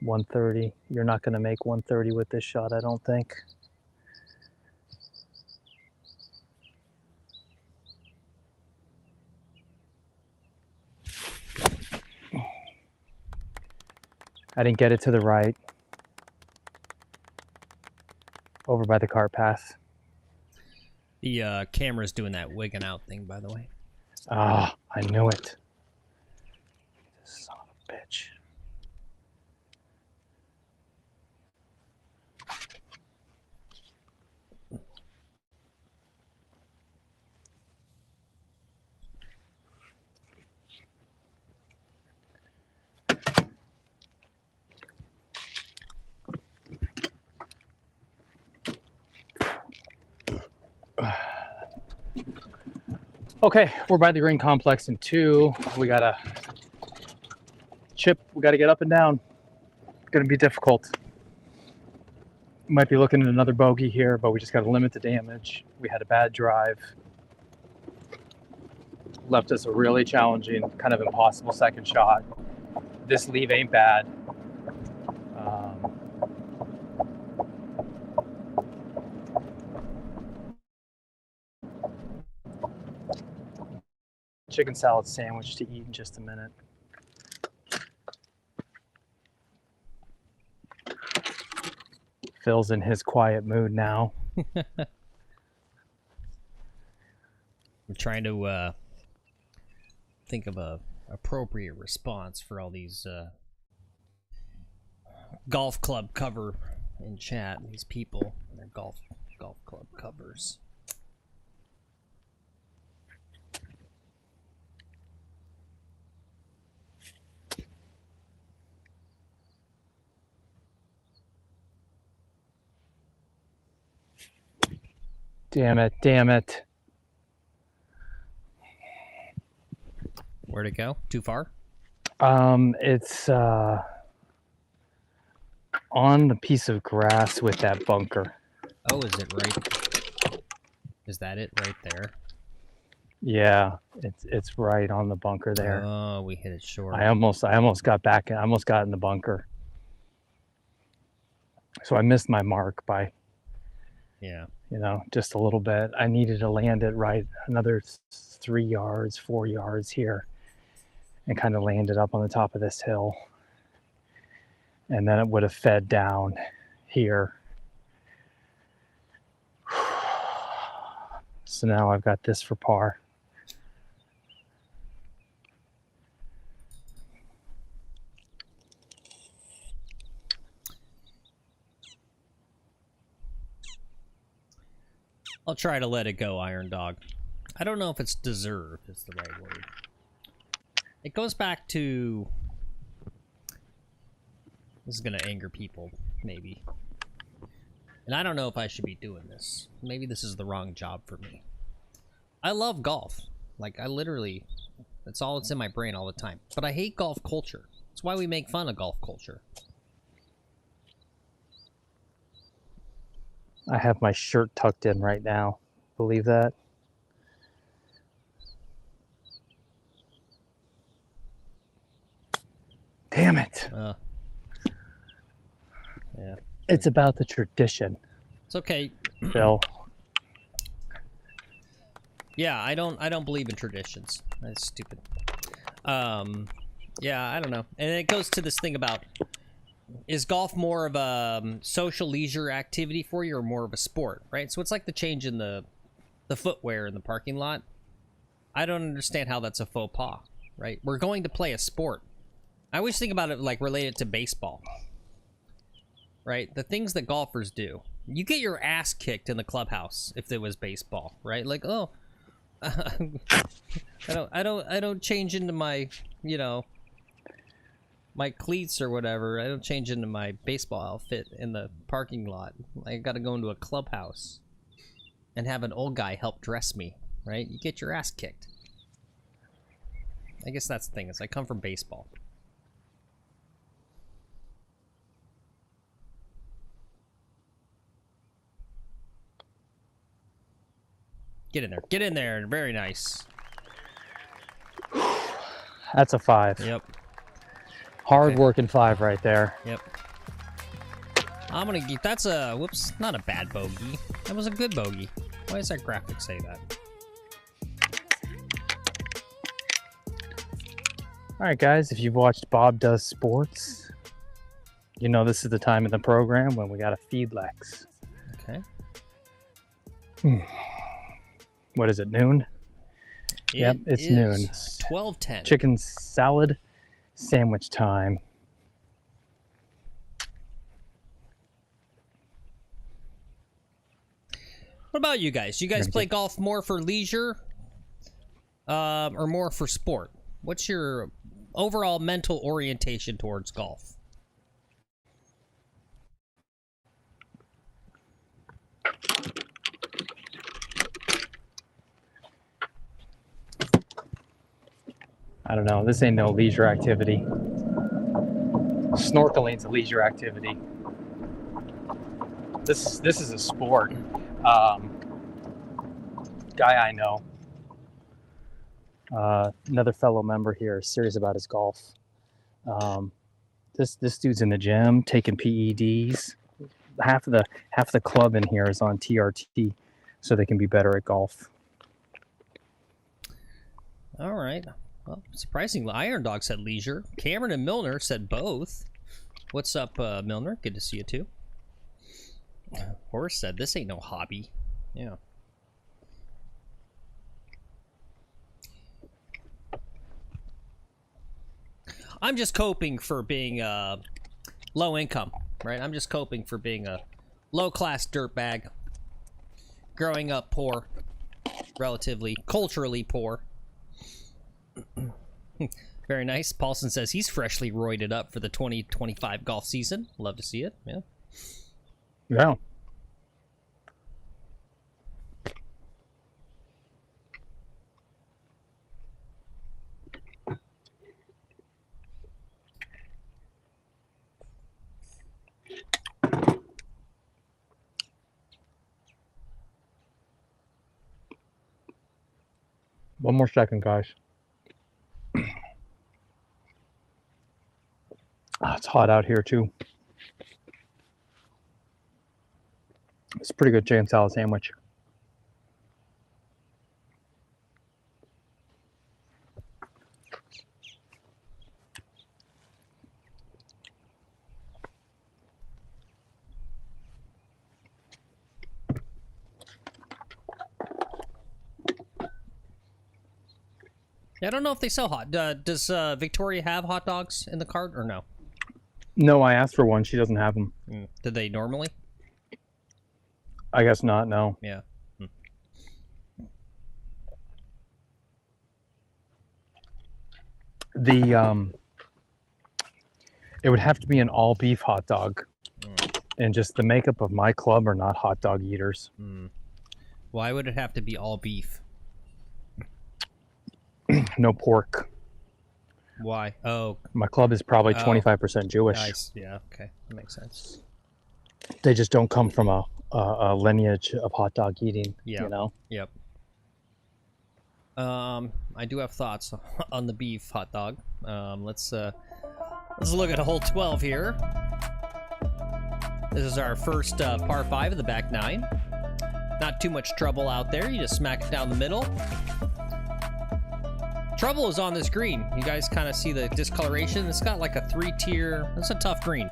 130. You're not going to make 130 with this shot, I don't think. I didn't get it to the right. Over by the cart path. The camera's doing that wigging out thing, by the way. Ah, I knew it. Son of a bitch. Okay, we're by the green complex in 2. We got a chip. We got to get up and down. It's going to be difficult. Might be looking at another bogey here, but we just got to limit the damage. We had a bad drive. Left us a really challenging, kind of impossible second shot. This leave ain't bad. Chicken salad sandwich to eat in just a minute. Phil's in his quiet mood now. I'm trying to think of a appropriate response for all these golf club cover in chat. These people and their golf club covers. Damn it, damn it. Where'd it go? Too far? It's on the piece of grass with that bunker. Oh, is it right? Is that it right there? Yeah, it's right on the bunker there. Oh, we hit it short. I almost got back. I almost got in the bunker. So I missed my mark by, yeah, just a little bit. I needed to land it right another 3 yards, 4 yards here, and kind of landed up on the top of this hill. And then it would have fed down here. So now I've got this for par. I'll try to let it go, Iron Dog. I don't know if it's deserved is the right word. It goes back to... This is going to anger people, maybe. And I don't know if I should be doing this. Maybe this is the wrong job for me. I love golf. Like, I literally... That's all that's in my brain all the time. But I hate golf culture. That's why we make fun of golf culture. I have my shirt tucked in right now. Believe that? Damn it. It's about the tradition, It's okay. Phil. Yeah, I don't believe in traditions. That's stupid. Yeah, I don't know. And it goes to this thing about, is golf more of a social leisure activity for you or more of a sport, right? So it's like the change in the footwear in the parking lot. I don't understand how that's a faux pas, right? We're going to play a sport. I always think about it like related to baseball, right? The things that golfers do. You get your ass kicked in the clubhouse if it was baseball, right? Like, oh, I don't change into my, you know, my cleats or whatever. I don't change into my baseball outfit in the parking lot. I got to go into a clubhouse and have an old guy help dress me, right? You get your ass kicked. I guess that's the thing, is I come from baseball. Get in there. Get in there. Very nice. That's a 5. Yep. Hard Okay. working 5 right there. Yep. I'm gonna get, that's a, whoops, not a bad bogey. That was a good bogey. Why does that graphic say that? All right, guys, if you've watched Bob Does Sports, you know this is the time in the program when we got to feed Lex. Okay. What is it, noon? Yep, it's is noon. 12:10. Chicken salad sandwich time. What about you guys? You guys play golf more for leisure or more for sport? What's your overall mental orientation towards golf? I don't know. This ain't no leisure activity. Snorkeling's a leisure activity. This is a sport. Guy I know, another fellow member here, is serious about his golf. This dude's in the gym taking PEDs. Half of the club in here is on TRT, so they can be better at golf. All right. Well, surprisingly, Iron Dog said leisure. Cameron and Milner said both. What's up, Milner? Good to see you too. Horse said this ain't no hobby. Yeah. I'm just coping for being low income, right? I'm just coping for being a low class dirtbag, growing up poor, relatively culturally poor. Very nice. Paulson says he's freshly roided up for the 2025 golf season. Love to see it. Yeah. Yeah. One more second, guys. It's hot out here too. It's a pretty good chicken salad sandwich. Yeah, I don't know if they sell hot. Does Victoria have hot dogs in the cart or no? No, I asked for one. She doesn't have them. Did they normally? I guess not. No. Yeah. The it would have to be an all beef hot dog, and just the makeup of my club are not hot dog eaters. Why would it have to be all beef? No pork. Why? Oh, My club is probably 25% Jewish. nice. Yeah. Okay, that makes sense. They just don't come from a lineage of hot dog eating. Yeah. You know. Yep. I do have thoughts on the beef hot dog. Let's look at hole 12 here. This is our first par 5 of the back 9. Not too much trouble out there. You just smack it down the middle. Trouble is on this green. You guys kind of see the discoloration. It's got like a 3-tier. It's a tough green.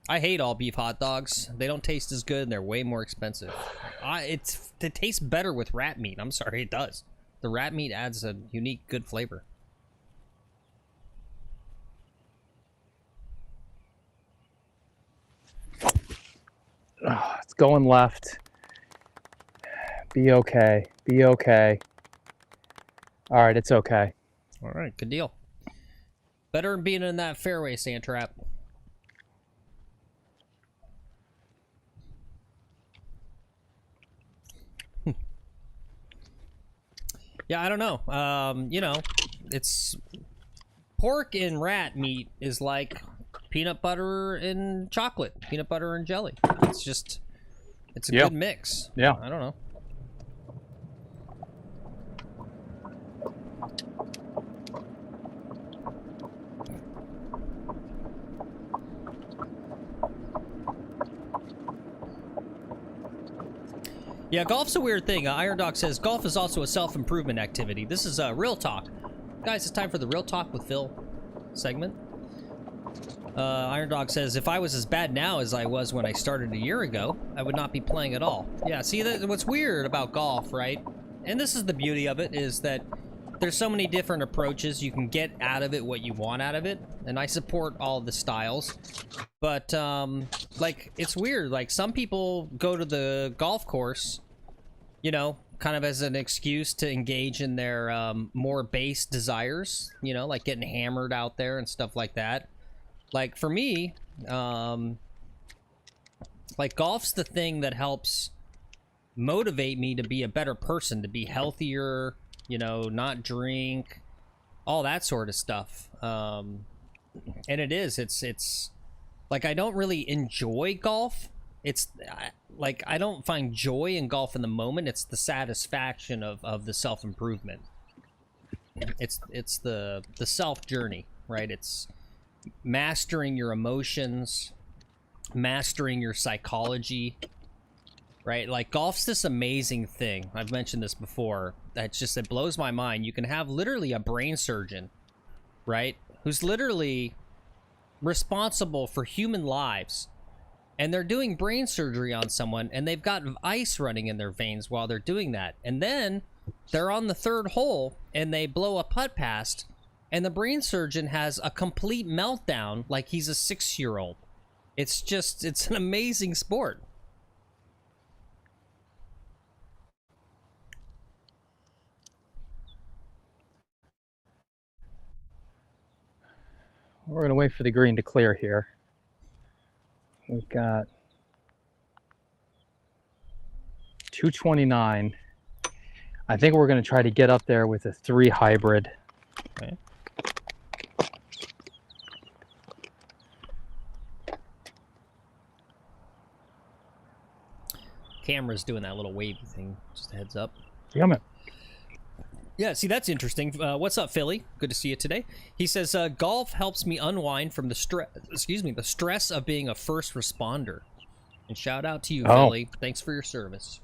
I hate all beef hot dogs. They don't taste as good and they're way more expensive. It tastes better with rat meat. I'm sorry, it does. The rat meat adds a unique, good flavor. It's going left. Be okay. Be okay. All right, it's okay. All right, good deal. Better than being in that fairway, Sandtrap. Yeah, I don't know. You know, it's pork and rat meat is like peanut butter and chocolate, peanut butter and jelly. It's just, it's a good mix. Yeah. I don't know. Yeah, golf's a weird thing. Iron Dog says, golf is also a self-improvement activity. This is Real Talk. Guys, it's time for the Real Talk with Phil segment. Iron Dog says, if I was as bad now as I was when I started a year ago, I would not be playing at all. Yeah, see, what's weird about golf, right? And this is the beauty of it, is that there's so many different approaches. You can get out of it what you want out of it. And I support all the styles. But, like, it's weird. Like, some people go to the golf course, you know, kind of as an excuse to engage in their more base desires, you know, like getting hammered out there and stuff like that. Like, for me, like, golf's the thing that helps motivate me to be a better person, to be healthier, you know, not drink, all that sort of stuff. And it's like, I don't really enjoy golf. It's like, I don't find joy in golf in the moment. It's the satisfaction of the self-improvement. It's the self journey, right? It's mastering your emotions, mastering your psychology, right? Like, golf's this amazing thing. I've mentioned this before. That's just, it blows my mind. You can have literally a brain surgeon, right, who's literally responsible for human lives, and they're doing brain surgery on someone, and they've got ice running in their veins while they're doing that, and then they're on the 3rd hole and they blow a putt past, and the brain surgeon has a complete meltdown like he's a 6-year-old. It's just, it's an amazing sport. We're going to wait for the green to clear here. We've got 229. I think we're going to try to get up there with a 3 hybrid. Okay. Camera's doing that little wavy thing. Just a heads up. Damn it. Yeah, see, that's interesting. What's up, Philly? Good to see you today. He says, golf helps me unwind from the stress of being a first responder. And shout out to you, Philly. Thanks for your service.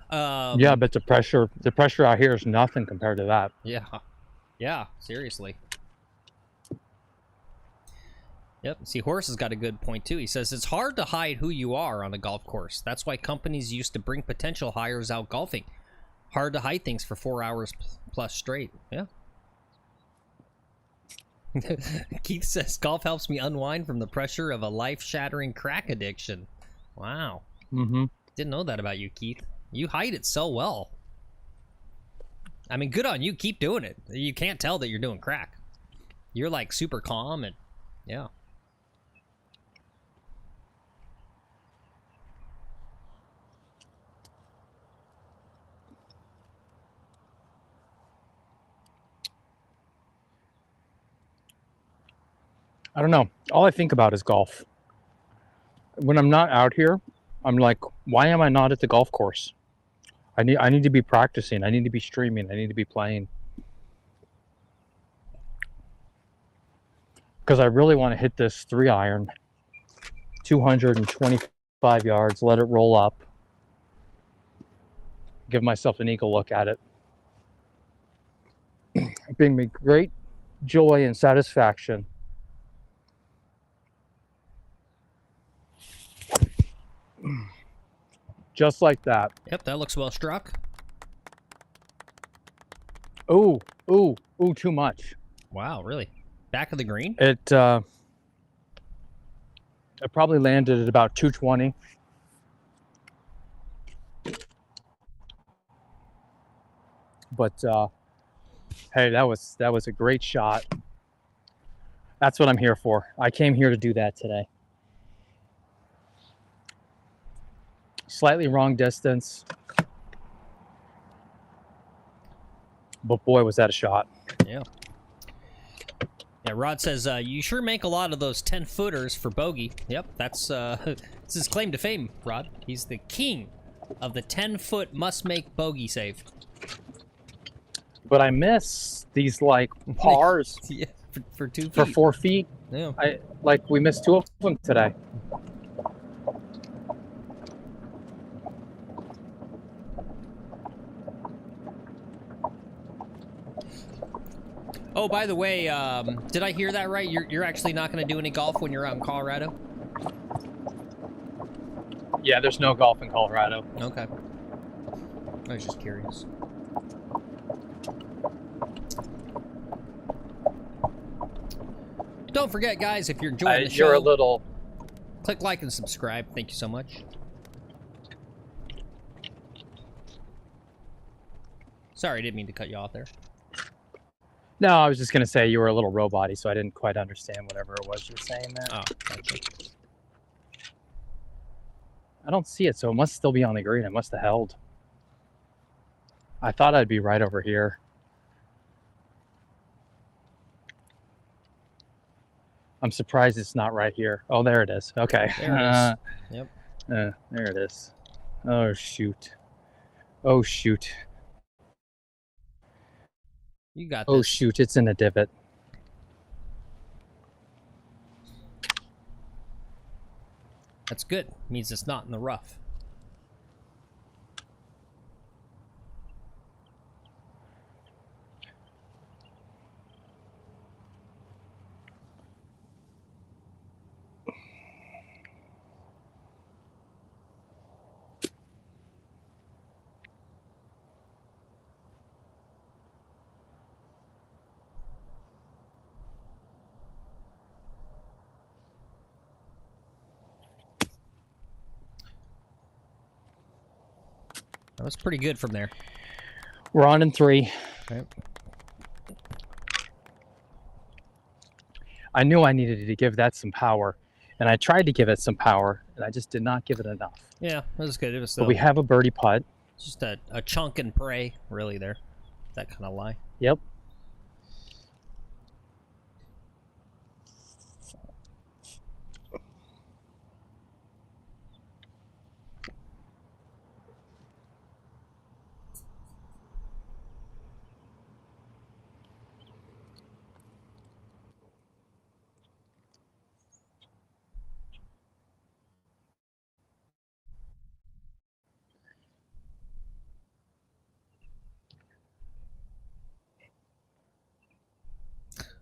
Yeah, but the pressure out here is nothing compared to that. Yeah. Yeah, seriously. Yep. See, Horace has got a good point, too. He says, it's hard to hide who you are on a golf course. That's why companies used to bring potential hires out golfing. Hard to hide things for 4 hours plus straight. Yeah. Keith says, golf helps me unwind from the pressure of a life-shattering crack addiction. Wow. Mm-hmm. Didn't know that about you, Keith. You hide it so well. I mean, good on you. Keep doing it. You can't tell that you're doing crack. You're, like, super calm and, yeah. I don't know. All I think about is golf. When I'm not out here, I'm like, why am I not at the golf course? I need to be practicing. I need to be streaming. I need to be playing. because I really want to hit this 3-iron, 225 yards, let it roll up, give myself an eagle look at it. Bring me great joy and satisfaction. Just like that. Yep, that looks well struck. Ooh, ooh, ooh, too much. Wow, really? Back of the green? It probably landed at about 220. But hey, that was a great shot. That's what I'm here for. I came here to do that today. Slightly wrong distance. But boy, was that a shot. Yeah. Yeah, Rod says, you sure make a lot of those 10-footers for bogey. Yep, that's his claim to fame, Rod. He's the king of the 10-foot must-make bogey save. But I miss these, like, pars Yeah, for 2 feet. for 4 feet. Yeah. We missed 2 of them today. Oh, by the way, did I hear that right? You're actually not going to do any golf when you're out in Colorado? Yeah, there's no golf in Colorado. Okay. I was just curious. Don't forget, guys, if you're enjoying the show, You're a little... click like and subscribe. Thank you so much. Sorry, I didn't mean to cut you off there. No, I was just going to say you were a little robot-y, so I didn't quite understand whatever it was you were saying there. Oh, gotcha. I don't see it, so it must still be on the green. It must have held. I thought I'd be right over here. I'm surprised it's not right here. Oh, there it is. Okay. There it is. Yep. There it is. Oh, shoot. Oh, shoot. You got Oh, this. shoot. It's in a divot. That's good. Means it's not in the rough. That was pretty good from there. We're on in 3. Okay. I knew I needed to give that some power, and I tried to give it some power, and I just did not give it enough. Yeah, that was good. It was But we have a birdie putt. just a chunk and pray, really, there. That kind of lie. Yep.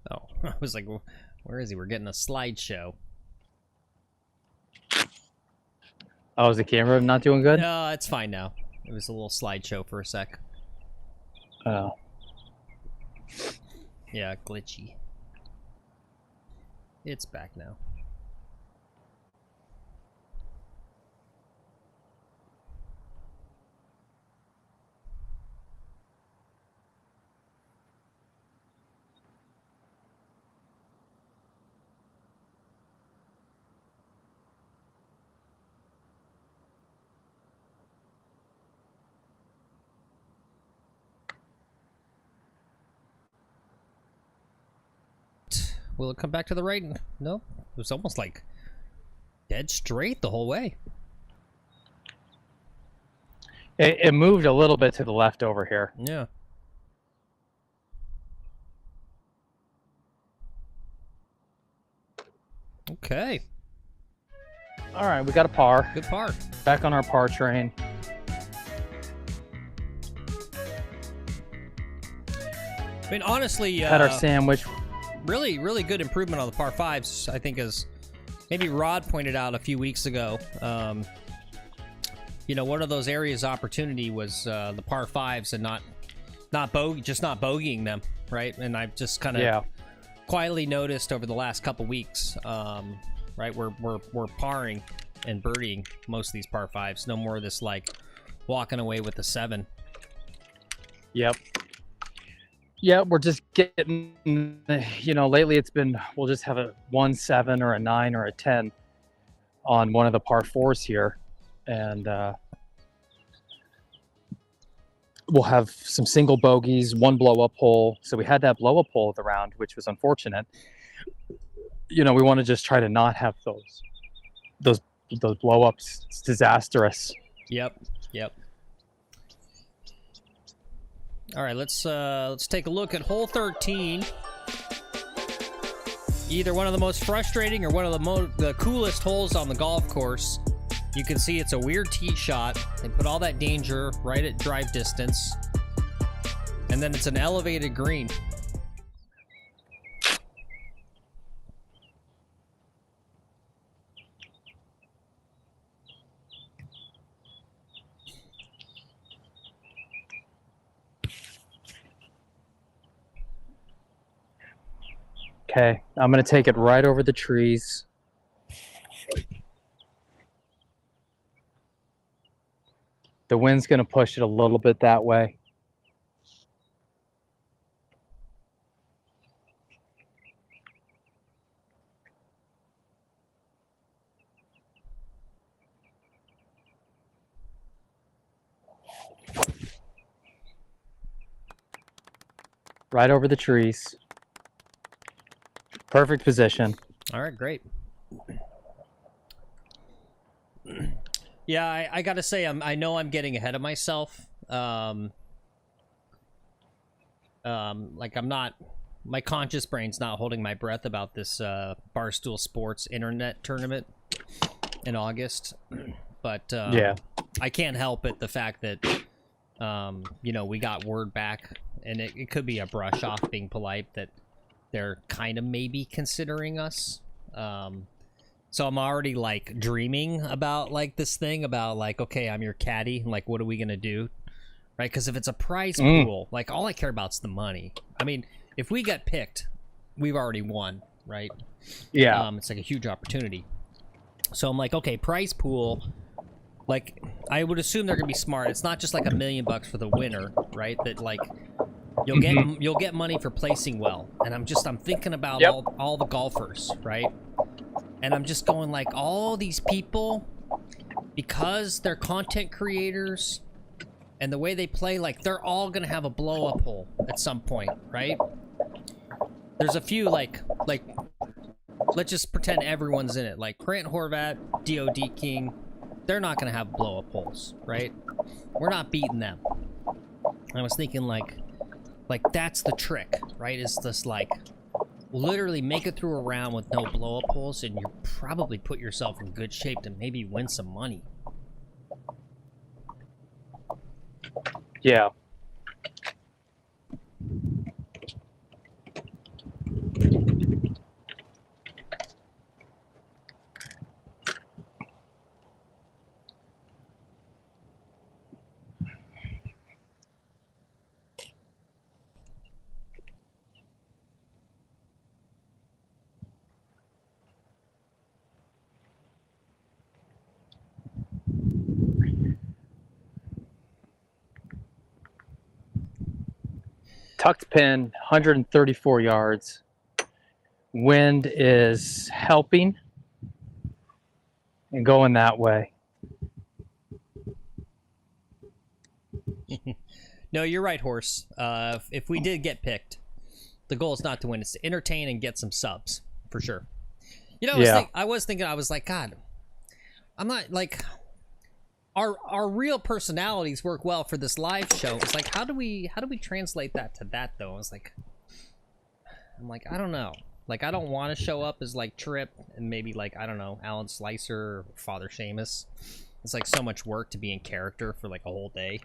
Oh, I was like, where is he? We're getting a slideshow. Oh, is the camera not doing good? No, it's fine now. It was a little slideshow for a sec. Oh. Yeah, glitchy. It's back now. Will it come back to the right? No. It was almost like dead straight the whole way. It moved a little bit to the left over here. Yeah. Okay. All right, we got a par. Good par. Back on our par train. I mean, honestly, Had our sandwich. really, really good improvement on the par fives. I think, as maybe Rod pointed out a few weeks ago. You know, one of those areas of opportunity was the par fives and not bogeying them, right? And I've just kind of quietly noticed over the last couple weeks, right, we're parring and birdieing most of these par fives. No more of this like walking away with a 7. Yep. Yeah, we're just getting, you know, lately it's been, we'll just have a 1-7 or a 9 or a 10 on one of the par 4s here. And we'll have some single bogeys, one blow up hole. So we had that blow up hole of the round, which was unfortunate. You know, we want to just try to not have those blow ups. It's disastrous. Yep. All right, let's take a look at hole 13. Either one of the most frustrating or one of the coolest holes on the golf course. You can see it's a weird tee shot. They put all that danger right at drive distance. And then it's an elevated green. Okay, I'm going to take it right over the trees. The wind's going to push it a little bit that way. Right over the trees. Perfect position. All right, great. Yeah, I gotta say, I know I'm getting ahead of myself. Like I'm not, my conscious brain's not holding my breath about this Barstool Sports internet tournament in August. But yeah, I can't help it, the fact that you know, we got word back, and it could be a brush off, being polite, that they're kind of maybe considering us. So I'm already like dreaming about like this thing about like, okay, I'm your caddy, like what are we gonna do, right? Because if it's a prize pool, like all I care about is the money. I mean, if we get picked, we've already won, right? Yeah. It's like a huge opportunity. So I'm like, okay, prize pool, like I would assume they're gonna be smart. It's not just like $1 million for the winner, right? That like you'll get money for placing well. And I'm thinking about all the golfers, right? And I'm just going like, all these people, because they're content creators and the way they play, like they're all gonna have a blow up hole at some point, right? There's a few like let's just pretend everyone's in it. Like Grant Horvat, DOD King, they're not gonna have blow up holes, right? We're not beating them. I was thinking like that's the trick, right? Is this like literally make it through a round with no blow up holes, and you probably put yourself in good shape to maybe win some money. Yeah. Tucked pin, 134 yards. Wind is helping and going that way. No, you're right, Horse. If we did get picked, the goal is not to win. It's to entertain and get some subs, for sure. You know, I was thinking, God, I'm not, like, our real personalities work well for this live show. It's like, how do we translate that to that, though? I'm like, I don't know. Like, I don't want to show up as like Trip and maybe like, I don't know, Alan Slicer or Father Seamus. It's like so much work to be in character for like a whole day.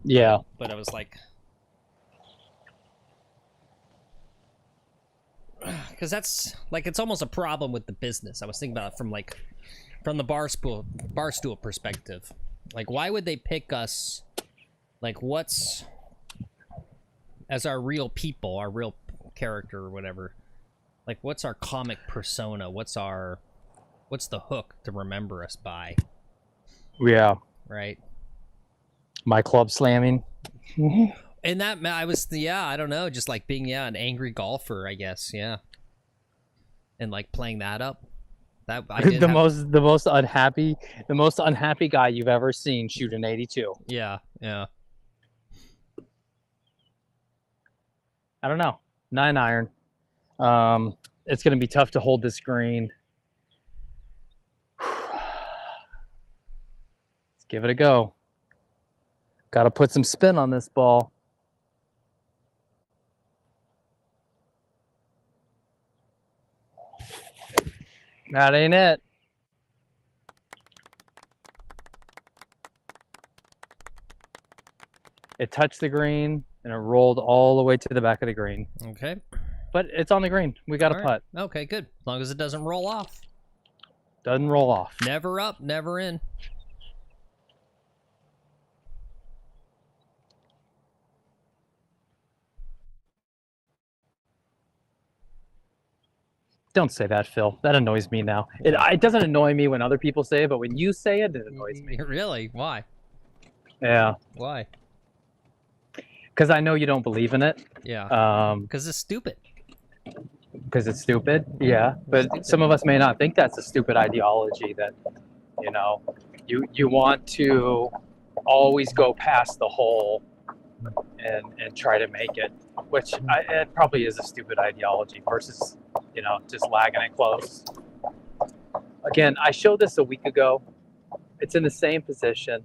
Yeah. But I was like, because that's like, it's almost a problem with the business. I was thinking about it from like, from the barstool perspective. Like, why would they pick us? Like, what's as our real people, our real character or whatever? Like, what's our comic persona? What's the hook to remember us by? Yeah. Right. My club slamming. And that I don't know, just like being an angry golfer, I guess, yeah. And like playing that up. That I did the most unhappy guy you've ever seen shoot an 82. Yeah. I don't know. 9-iron. It's going to be tough to hold this green. Let's give it a go. Got to put some spin on this ball. That ain't it. It touched the green and it rolled all the way to the back of the green. Okay. But it's on the green. We got a putt. Okay, good. As long as it doesn't roll off. Doesn't roll off. Never up, never in. Don't say that, Phil. That annoys me now. It doesn't annoy me when other people say it, but when you say it, it annoys me. Really? Why? Yeah. Why? Because I know you don't believe in it. Yeah. Because it's stupid. Because it's stupid. Yeah. But some of us may not think that's a stupid ideology that, you want to always go past the hole and try to make it, which it probably is a stupid ideology versus, just lagging it close. Again, I showed this a week ago. It's in the same position.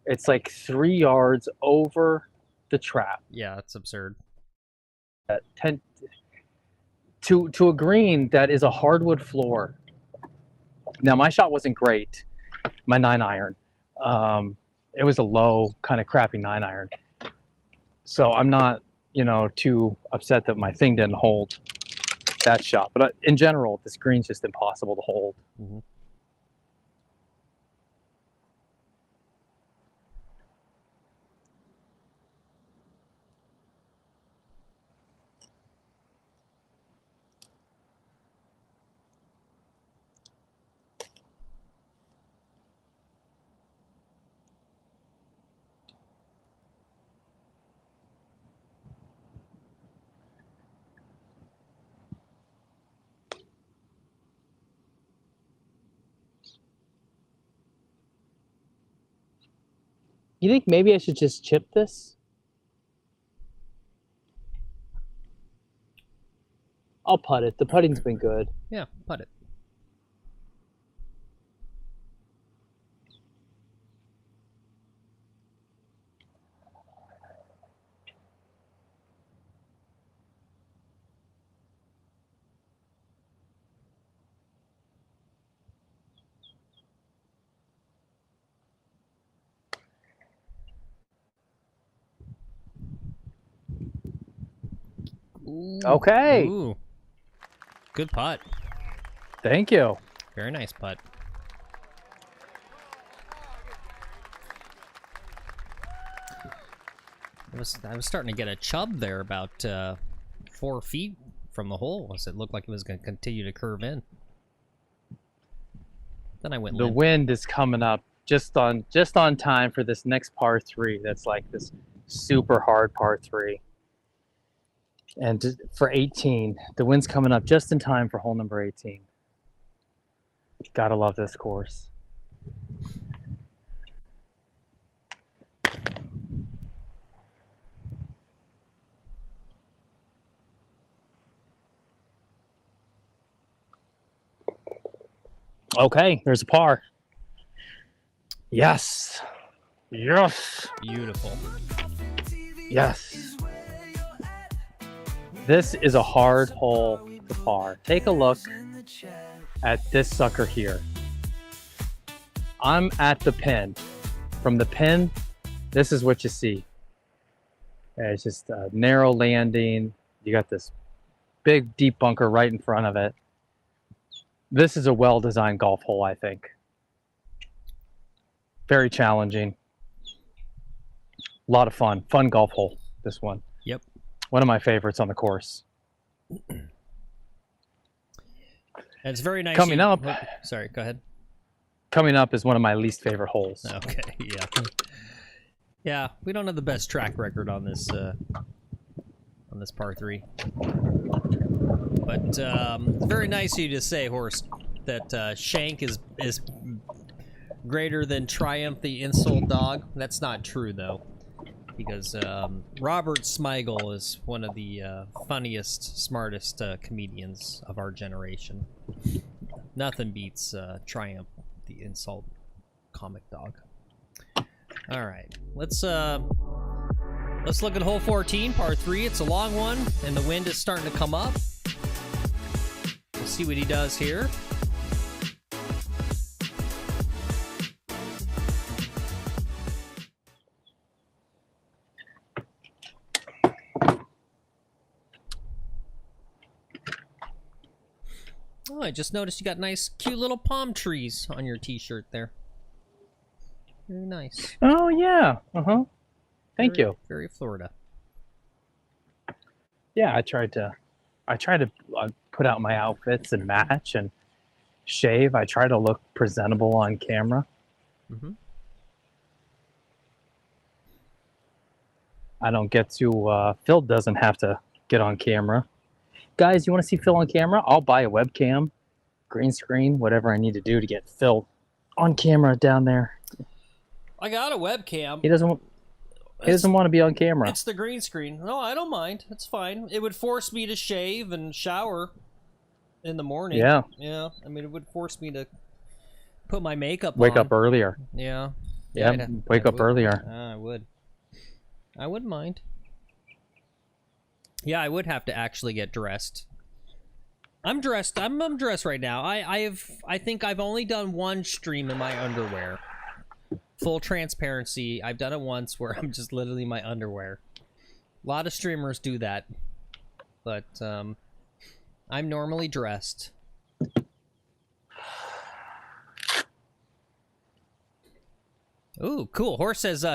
It's like 3 yards over the trap. Yeah, it's absurd. To a green that is a hardwood floor. Now, my shot wasn't great, my 9-iron. It was a low, kind of crappy 9-iron. So I'm not, too upset that my thing didn't hold that shot. But in general, this green's just impossible to hold. Mm-hmm. You think maybe I should just chip this? I'll putt it. The putting's been good. Yeah, putt it. Ooh. Okay. Ooh. Good putt. Thank you. Very nice putt. I was starting to get a chub there about 4 feet from the hole as it looked like it was going to continue to curve in. Then I went The limp. wind is coming up just on time for this next par 3. That's like this super hard par 3. And for 18, the wind's coming up just in time for hole number 18. Gotta love this course. Okay, there's a par. Yes. Yes. Beautiful. Yes. This is a hard hole to par. Take a look at this sucker here. I'm at the pin. From the pin, this is what you see. It's just a narrow landing. You got this big deep bunker right in front of it. This is a well-designed golf hole, I think. Very challenging. A lot of fun. Fun golf hole, this one. Yep. One of my favorites on the course. And it's very nice. Coming up. Sorry, go ahead. Coming up is one of my least favorite holes. Okay, yeah. Yeah, we don't have the best track record on this par 3. But it's very nice of you to say, Horst, that Shank is greater than Triumph, the insult dog. That's not true, though, because Robert Smigel is one of the funniest, smartest comedians of our generation. Nothing beats Triumph, the insult comic dog. All right, let's look at hole 14, par 3. It's a long one, and the wind is starting to come up. We'll see what he does here. Oh, I just noticed you got nice, cute little palm trees on your t-shirt there. Very nice. Oh, yeah. Uh-huh. Thank you. Very Florida. Yeah, I tried to put out my outfits and match and shave. I try to look presentable on camera. Mm-hmm. I don't get to, Phil doesn't have to get on camera. Guys, you want to see Phil on camera? I'll buy a webcam, green screen, whatever I need to do to get Phil on camera down there. I got a webcam. He doesn't want to be on camera. It's the green screen. No, I don't mind. It's fine. It would force me to shave and shower in the morning. Yeah. Yeah. I mean, it would force me to put my makeup on. Wake up earlier. Yeah. Yeah, wake up earlier. I would. I wouldn't mind. Yeah, I would have to actually get dressed. I'm dressed. I'm dressed right now. I think I've only done one stream in my underwear. Full transparency, I've done it once where I'm just literally in my underwear. A lot of streamers do that, but I'm normally dressed. Ooh, cool. Horse says,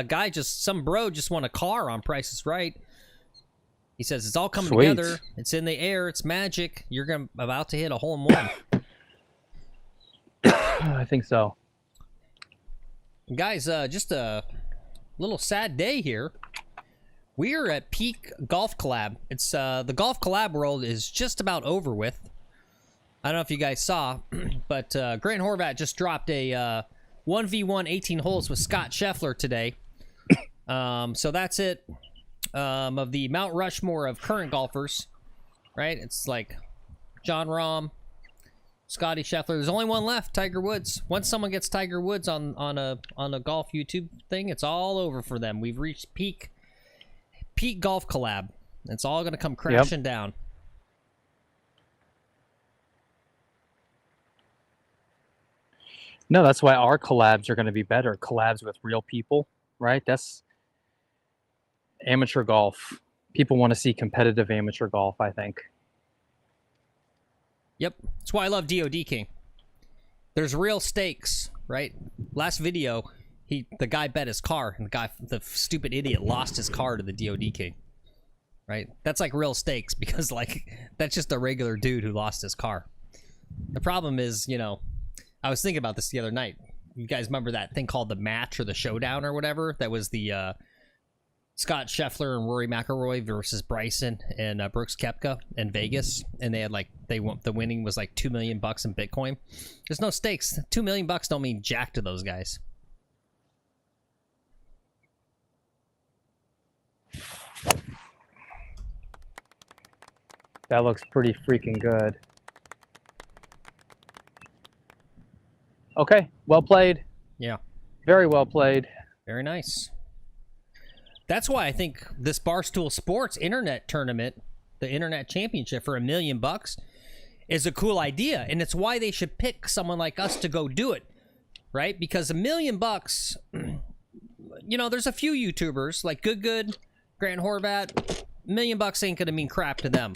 some bro just won a car on Price is Right. He says, it's all coming together. It's in the air. It's magic. You're about to hit a hole in one. I think so. Guys, just a little sad day here. We are at peak golf collab. It's the golf collab world is just about over with. I don't know if you guys saw, but Grant Horvat just dropped a 1v1 18 holes with Scott Scheffler today. So that's it. Of the Mount Rushmore of current golfers, right? It's like John Rahm, Scotty Scheffler. There's only one left, Tiger Woods. Once someone gets Tiger Woods on a golf YouTube thing, it's all over for them. We've reached peak golf collab. It's all going to come crashing down. No, that's why our collabs are going to be better. Collabs with real people, right? That's amateur golf. People want to see competitive amateur golf, I think. Yep. That's why I love DOD King. There's real stakes, right? Last video, the guy bet his car, and the stupid idiot lost his car to the DOD King. Right? That's like real stakes because that's just a regular dude who lost his car. The problem is, I was thinking about this the other night. You guys remember that thing called the match or the showdown or whatever? That was the Scott Scheffler and Rory McIlroy versus Bryson and Brooks Koepka in Vegas, and they had the winning was like $2 million in Bitcoin. There's no stakes. $2 million don't mean jack to those guys. That looks pretty freaking good. Okay, well played. Yeah. Very well played. Very nice. That's why I think this Barstool Sports internet tournament the internet championship for $1 million is a cool idea, and it's why they should pick someone like us to go do it, right? Because $1 million, you know, there's a few YouTubers like Good, Grant Horvat. $1 million ain't gonna mean crap to them,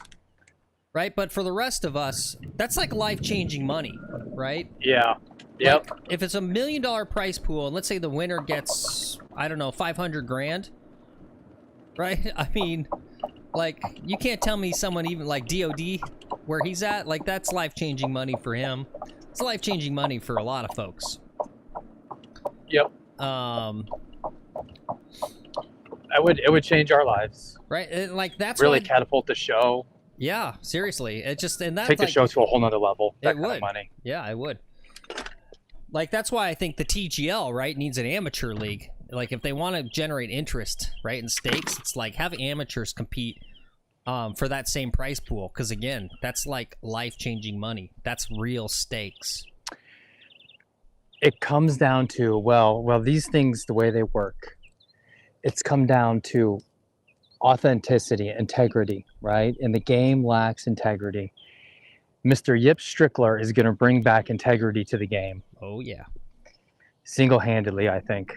right? But for the rest of us, that's like life-changing money, right? Yeah. Yep. Like, if it's $1 million prize pool, and let's say the winner gets, I don't know, 500 grand, right? I mean, like, you can't tell me someone even like DOD, where he's at, like, that's life-changing money for him. It's life-changing money for a lot of folks. Yep. It would change our lives. Right? And, like, that's really why, catapult the show. yeah, seriously. It just, and that's Take the like, show to a whole nother level. That it kind would. of money. Yeah, it would. Like, that's why I think the TGL, right, needs an amateur league. Like, if they want to generate interest, right, in stakes, it's like have amateurs compete for that same prize pool. Because, again, that's like life-changing money. That's real stakes. It comes down to, well, these things, the way they work, it's come down to authenticity, integrity, right? And the game lacks integrity. Mr. Yip Strickler is going to bring back integrity to the game. Oh, yeah. Single-handedly, I think.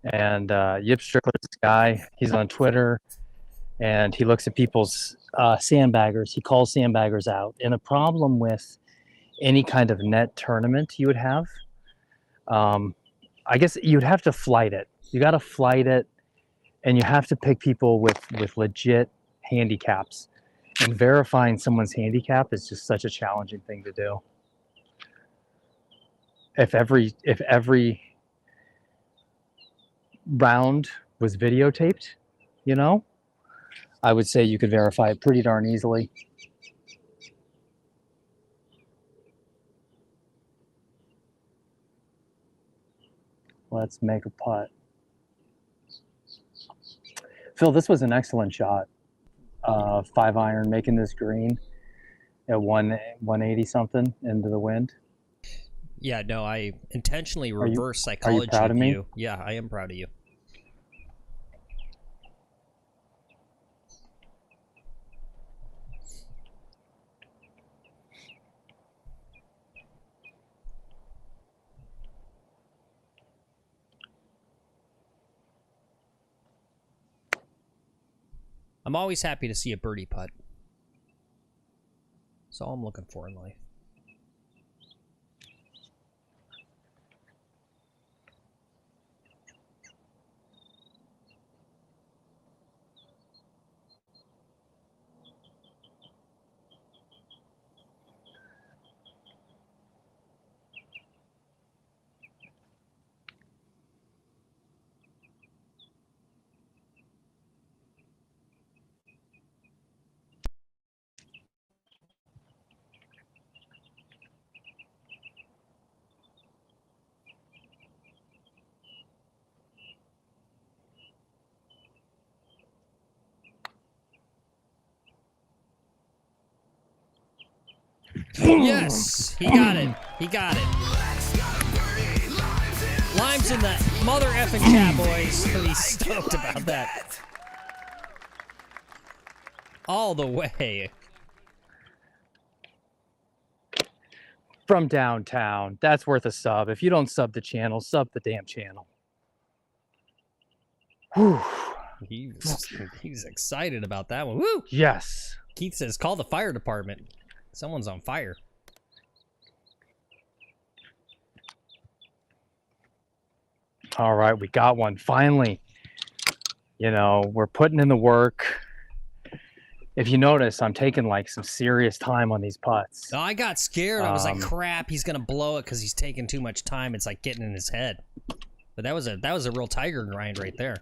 And Yip Strickler's this guy. He's on Twitter, and he looks at people's sandbaggers. He calls sandbaggers out. And the problem with any kind of net tournament you would have, I guess you'd have to flight it. You got to flight it, and you have to pick people with legit handicaps. And verifying someone's handicap is just such a challenging thing to do. If every round was videotaped, you know, I would say you could verify it pretty darn easily. Let's make a putt. Phil, this was an excellent shot. 5-iron, making this green at 180 something into the wind. Yeah, no, I intentionally reverse Are you psychology proud of me? you. Yeah, I am proud of you. I'm always happy to see a birdie putt. That's all I'm looking for in life. Yes, he got it. He got it. Lime's in the mother effing chat, boys. He's stoked about that. All the way. From downtown. That's worth a sub. If you don't sub the channel, sub the damn channel. Whew. He's excited about that one. Woo! Yes. Keith says, call the fire department. Someone's on fire. All right, we got one. Finally. You know, we're putting in the work. If you notice, I'm taking like some serious time on these putts. Oh, I got scared. I was like, crap, he's going to blow it because he's taking too much time. It's like getting in his head. But that was a real tiger grind right there.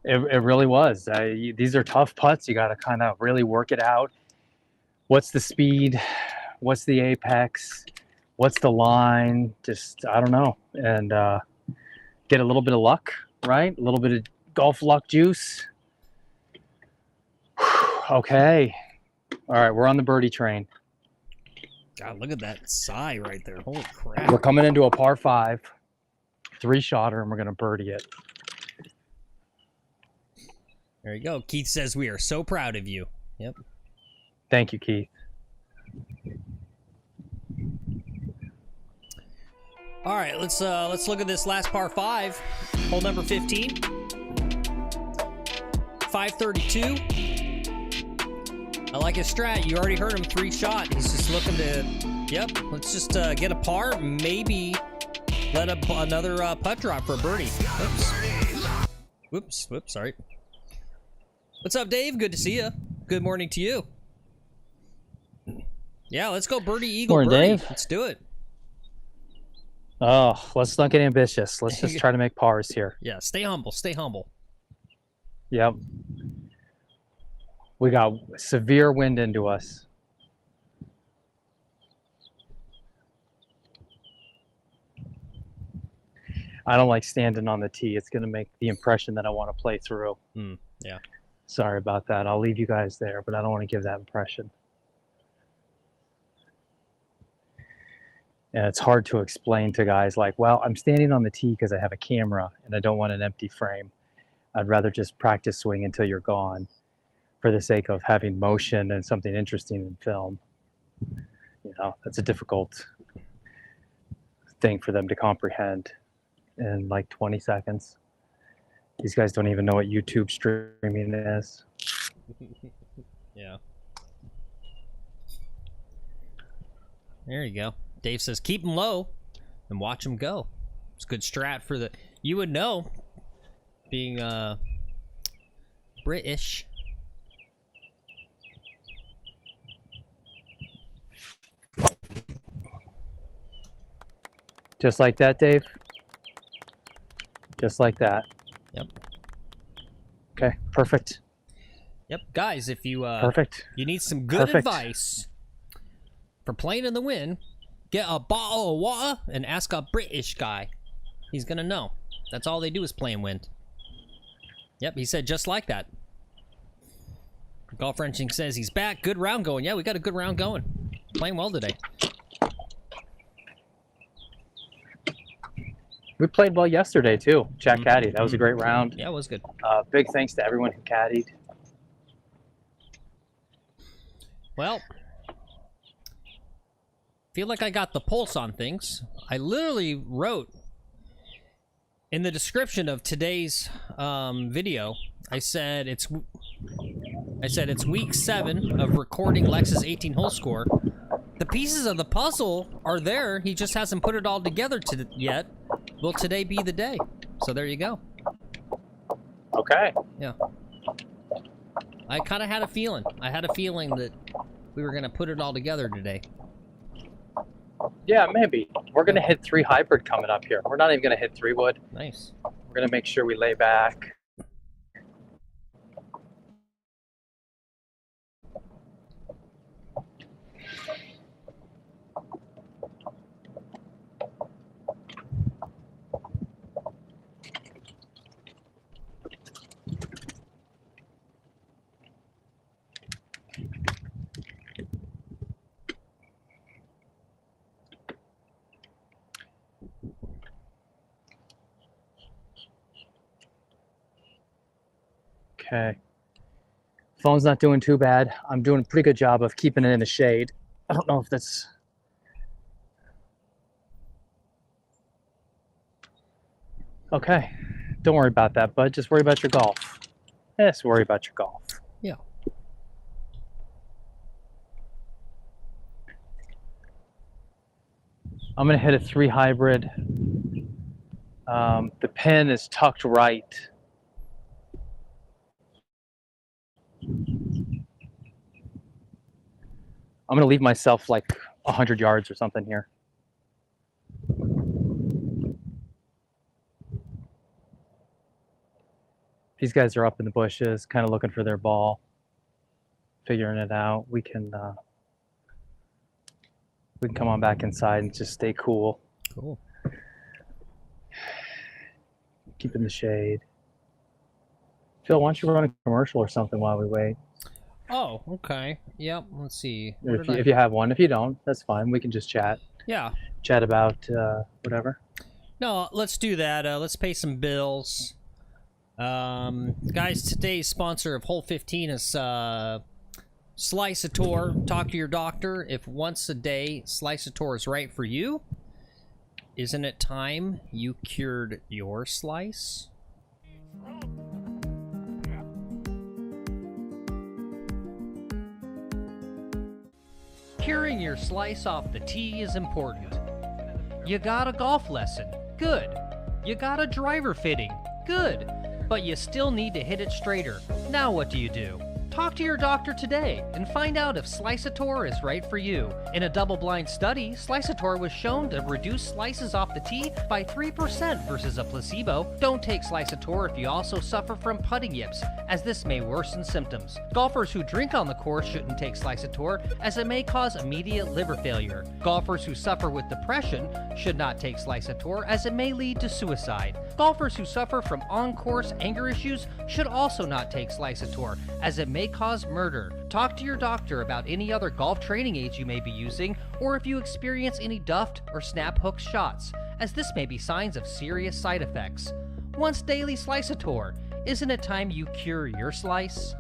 It really was. These are tough putts. You got to kind of really work it out. What's the speed? What's the apex? What's the line? Just, I don't know. And get a little bit of luck, right? A little bit of golf luck juice. Okay. All right, we're on the birdie train. God, look at that sigh right there. Holy crap. We're coming into a par 5, 3-shotter, and we're going to birdie it. There you go. Keith says we are so proud of you. Yep. Thank you, Keith. All right, let's look at this last par 5, hole number 15. 532. I like his strat. You already heard him, 3-shot. He's just looking to, yep, let's just get a par, maybe let another putt drop for a birdie. Whoops, sorry. What's up, Dave? Good to see you. Good morning to you. Yeah, let's go birdie, eagle, Morning, birdie. Dave. Let's do it. Oh, let's not get ambitious. Let's just try to make pars here. Yeah, stay humble, stay humble. Yep. We got severe wind into us. I don't like standing on the tee. It's going to make the impression that I want to play through. Yeah. Sorry about that. I'll leave you guys there, but I don't want to give that impression. And it's hard to explain to guys like, well, I'm standing on the tee because I have a camera and I don't want an empty frame. I'd rather just practice swing until you're gone for the sake of having motion and something interesting in film. You know, that's a difficult thing for them to comprehend in like 20 seconds. These guys don't even know what YouTube streaming is. Yeah. There you go. Dave says, keep them low and watch them go. It's a good strat for the... You would know, being British. Just like that, Dave? Just like that. Yep. Okay, perfect. Yep, guys, if you Perfect. you need some good advice for playing in the wind, get a bottle of water and ask a British guy. He's gonna know. That's all they do is play in wind. Yep, he said just like that. Golf Wrenching says he's back. Good round going. Yeah, we got a good round going. Playing well today. We played well yesterday too. Jack caddied. That was a great round. Yeah, it was good. Big thanks to everyone who caddied. Well, feel like I got the pulse on things. I literally wrote in the description of today's video. I said it's week 7 of recording Lex's 18-hole score. The pieces of the puzzle are there. He just hasn't put it all together yet. Will today be the day? So there you go. Okay. Yeah. I kind of had a feeling. I had a feeling that we were going to put it all together today. Yeah, maybe. We're going to hit 3 hybrid coming up here. We're not even going to hit 3 wood. Nice. We're going to make sure we lay back. Okay. Phone's not doing too bad. I'm doing a pretty good job of keeping it in the shade. I don't know if that's... Okay. Don't worry about that, bud. Just worry about your golf. Yes, worry about your golf. Yeah. I'm going to hit a 3 hybrid. The pin is tucked right. I'm going to leave myself like 100 yards or something here. These guys are up in the bushes, kind of looking for their ball, figuring it out. We can come on back inside and just stay cool. Cool. Keep in the shade. Phil, why don't you run a commercial or something while we wait? Oh, okay. Yep. Let's see. If you have one. If you don't, that's fine. We can just chat. Yeah. Chat about whatever. No, let's do that. Let's pay some bills. Guys, today's sponsor of Hole 15 is Slice-A-Tour. Talk to your doctor. If once a day Slice-A-Tour is right for you, isn't it time you cured your slice? Curing your slice off the tee is important. You got a golf lesson. Good. You got a driver fitting. Good. But you still need to hit it straighter. Now what do? Talk to your doctor today and find out if Slice-A-Tour is right for you. In a double-blind study, Slice-A-Tour was shown to reduce slices off the tee by 3% versus a placebo. Don't take Slice-A-Tour if you also suffer from putting yips, as this may worsen symptoms. Golfers who drink on the course shouldn't take Slice-A-Tour, as it may cause immediate liver failure. Golfers who suffer with depression should not take Slice-A-Tour, as it may lead to suicide. Golfers who suffer from on-course anger issues should also not take Slice-A-Tour, as it may cause murder. Talk to your doctor about any other golf training aids you may be using, or if you experience any duffed or snap hook shots, as this may be signs of serious side effects. Once daily Slice-A-Tour. Isn't it time you cure your slice?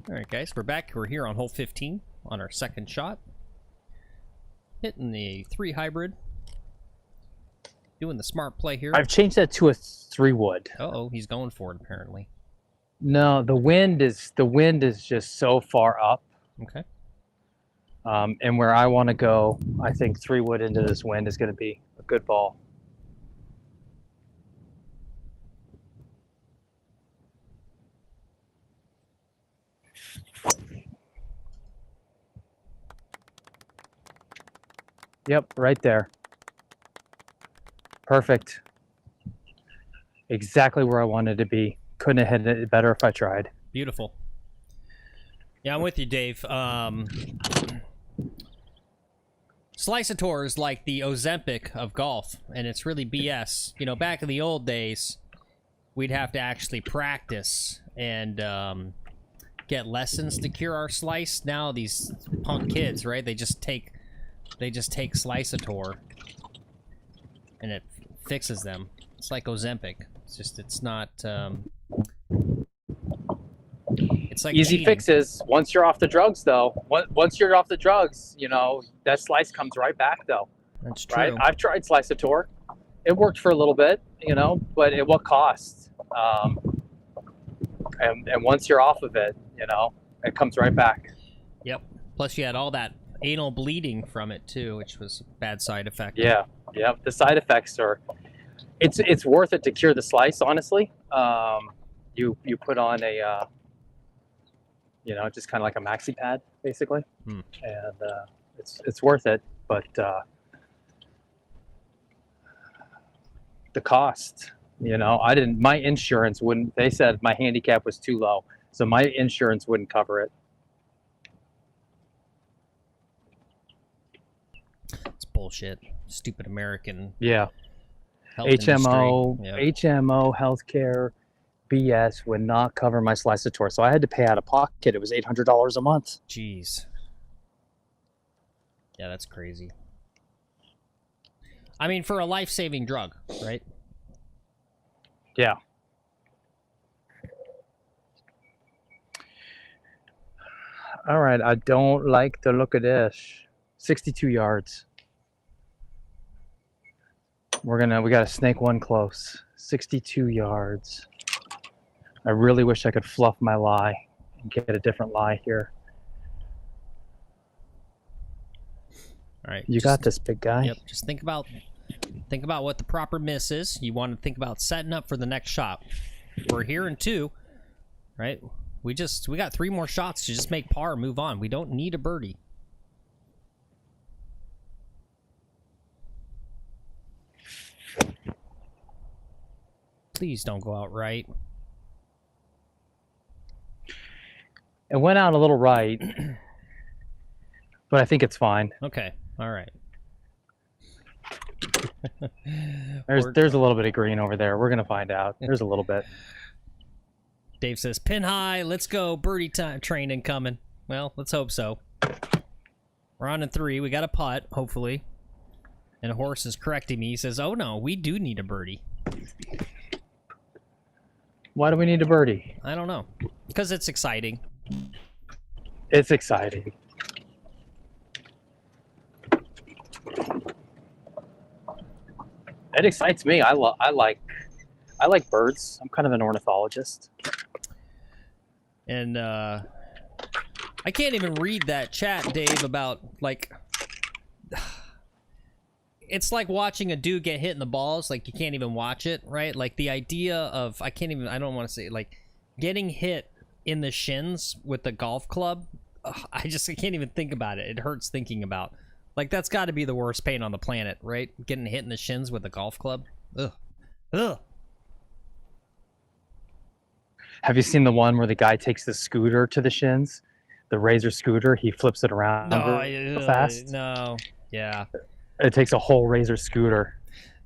Alright guys, we're back. We're here on hole 15 on our second shot. Hitting the 3 hybrid. Doing the smart play here. I've changed that to a 3-wood. Uh-oh, he's going for it apparently. No, the wind is just so far up. Okay. And where I want to go, I think 3-wood into this wind is going to be a good ball. Yep, right there. Perfect. Exactly where I wanted to be. Couldn't have hit it better if I tried. Beautiful. Yeah, I'm with you, Dave. Slice-A-Tour is like the Ozempic of golf, and it's really BS. You know, back in the old days, we'd have to actually practice and get lessons to cure our slice. Now these punk kids, right? They just take Slice-A-Tour, and it fixes them. It's like Ozempic. It's just, it's not. It's like easy cheating. fixes. Once you're off the drugs, though, once you're off the drugs, you know that slice comes right back, though. That's true. Right? I've tried Slice-A-Tour. It worked for a little bit, you know, but at what cost? And once you're off of it, you know, it comes right back. Yep. Plus, you had all that anal bleeding from it too, which was a bad side effect. Yeah. The side effects are. It's worth it to cure the slice, honestly. You put on a. You know, just kind of like a maxi pad, basically, and it's worth it. But the cost, you know, my insurance wouldn't. They said my handicap was too low, so my insurance wouldn't cover it. It's bullshit. Stupid American. Yeah. HMO, HMO healthcare. BS would not cover my Slice-A-Tour, so I had to pay out of pocket. It was $800 a month. Jeez. Yeah, that's crazy. I mean, for a life-saving drug, right? Yeah. All right, I don't like the look of this. 62 yards. We got to snake one close. 62 yards. I really wish I could fluff my lie and get a different lie here. All right. You got this, big guy. Yep. Just think about what the proper miss is. You want to think about setting up for the next shot. We're here in 2, right? We got 3 more shots to just make par and move on. We don't need a birdie. Please don't go out right. It went out a little right, but I think it's fine. Okay. All right. There's a little bit of green over there. We're gonna find out. There's a little bit. Dave says, pin high, let's go, birdie time train incoming. Well, let's hope so. We're on in 3, we got a putt, hopefully. And a horse is correcting me, he says, oh no, we do need a birdie. Why do we need a birdie? I don't know. Because it's exciting. It's exciting. It excites me. I like birds. I'm kind of an ornithologist. And I can't even read that chat, Dave, about like it's like watching a dude get hit in the balls. Like you can't even watch it, right? Like the idea of I don't want to say like getting hit in the shins with the golf club. I can't even think about it. It hurts thinking about. Like, that's got to be the worst pain on the planet, right? Getting hit in the shins with a golf club. Ugh. Ugh. Have you seen the one where the guy takes the scooter to the shins? The Razor scooter, he flips it around real fast. No. Yeah. It takes a whole Razor scooter.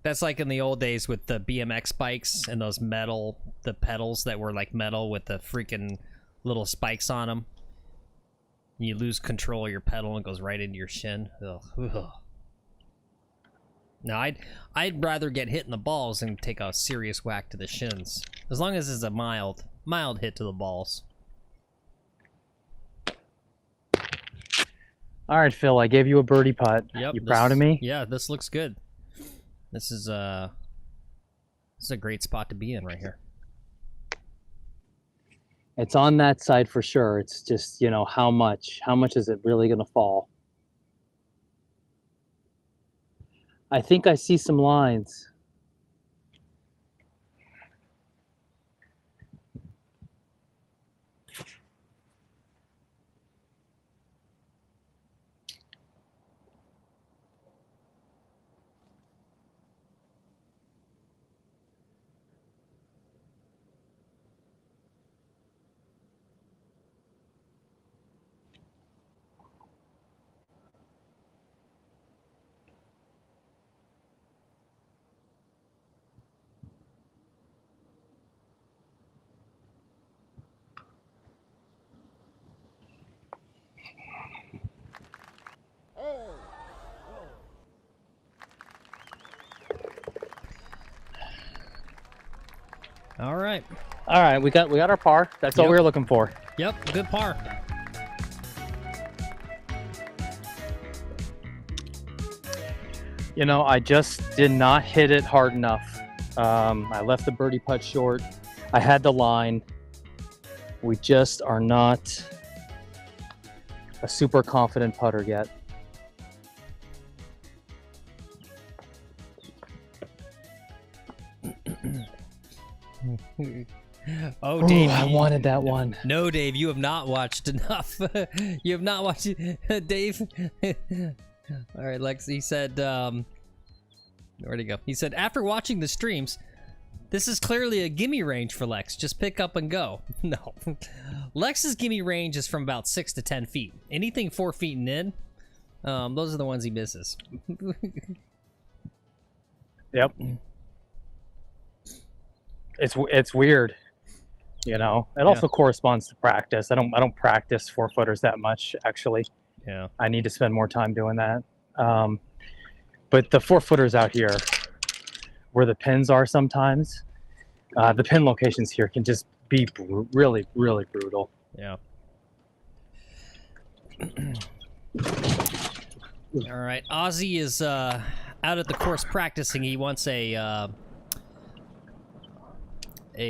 That's like in the old days with the BMX bikes and those the pedals that were like metal with the freaking little spikes on them. You lose control of your pedal and it goes right into your shin. Ugh. Ugh. No, I'd rather get hit in the balls than take a serious whack to the shins. As long as it's a mild hit to the balls. All right, Phil, I gave you a birdie putt. Yep, You proud of me? Yeah, this looks good. This is a great spot to be in right here. It's on that side for sure. It's just, you know, how much is it really going to fall? I think I see some lines. All right. All right, we got our par. That's all we were looking for. Yep, good par. You know, I just did not hit it hard enough. I left the birdie putt short. I had the line. We just are not a super confident putter yet. Oh, Dave. Ooh, I wanted that one. No, Dave, you have not watched enough. You have not watched Dave. All right, Lex, he said, where'd he go? He said, after watching the streams, this is clearly a gimme range for Lex. Just pick up and go. No. Lex's gimme range is from about 6 to 10 feet. Anything 4 feet and in, those are the ones he misses. Yep. It's weird, you know. It also corresponds to practice. I don't practice 4-footers that much, actually. Yeah. I need to spend more time doing that. But the 4-footers out here, where the pins are sometimes, the pin locations here can just be really, really brutal. Yeah. All right, Ozzy is out at the course practicing. He wants a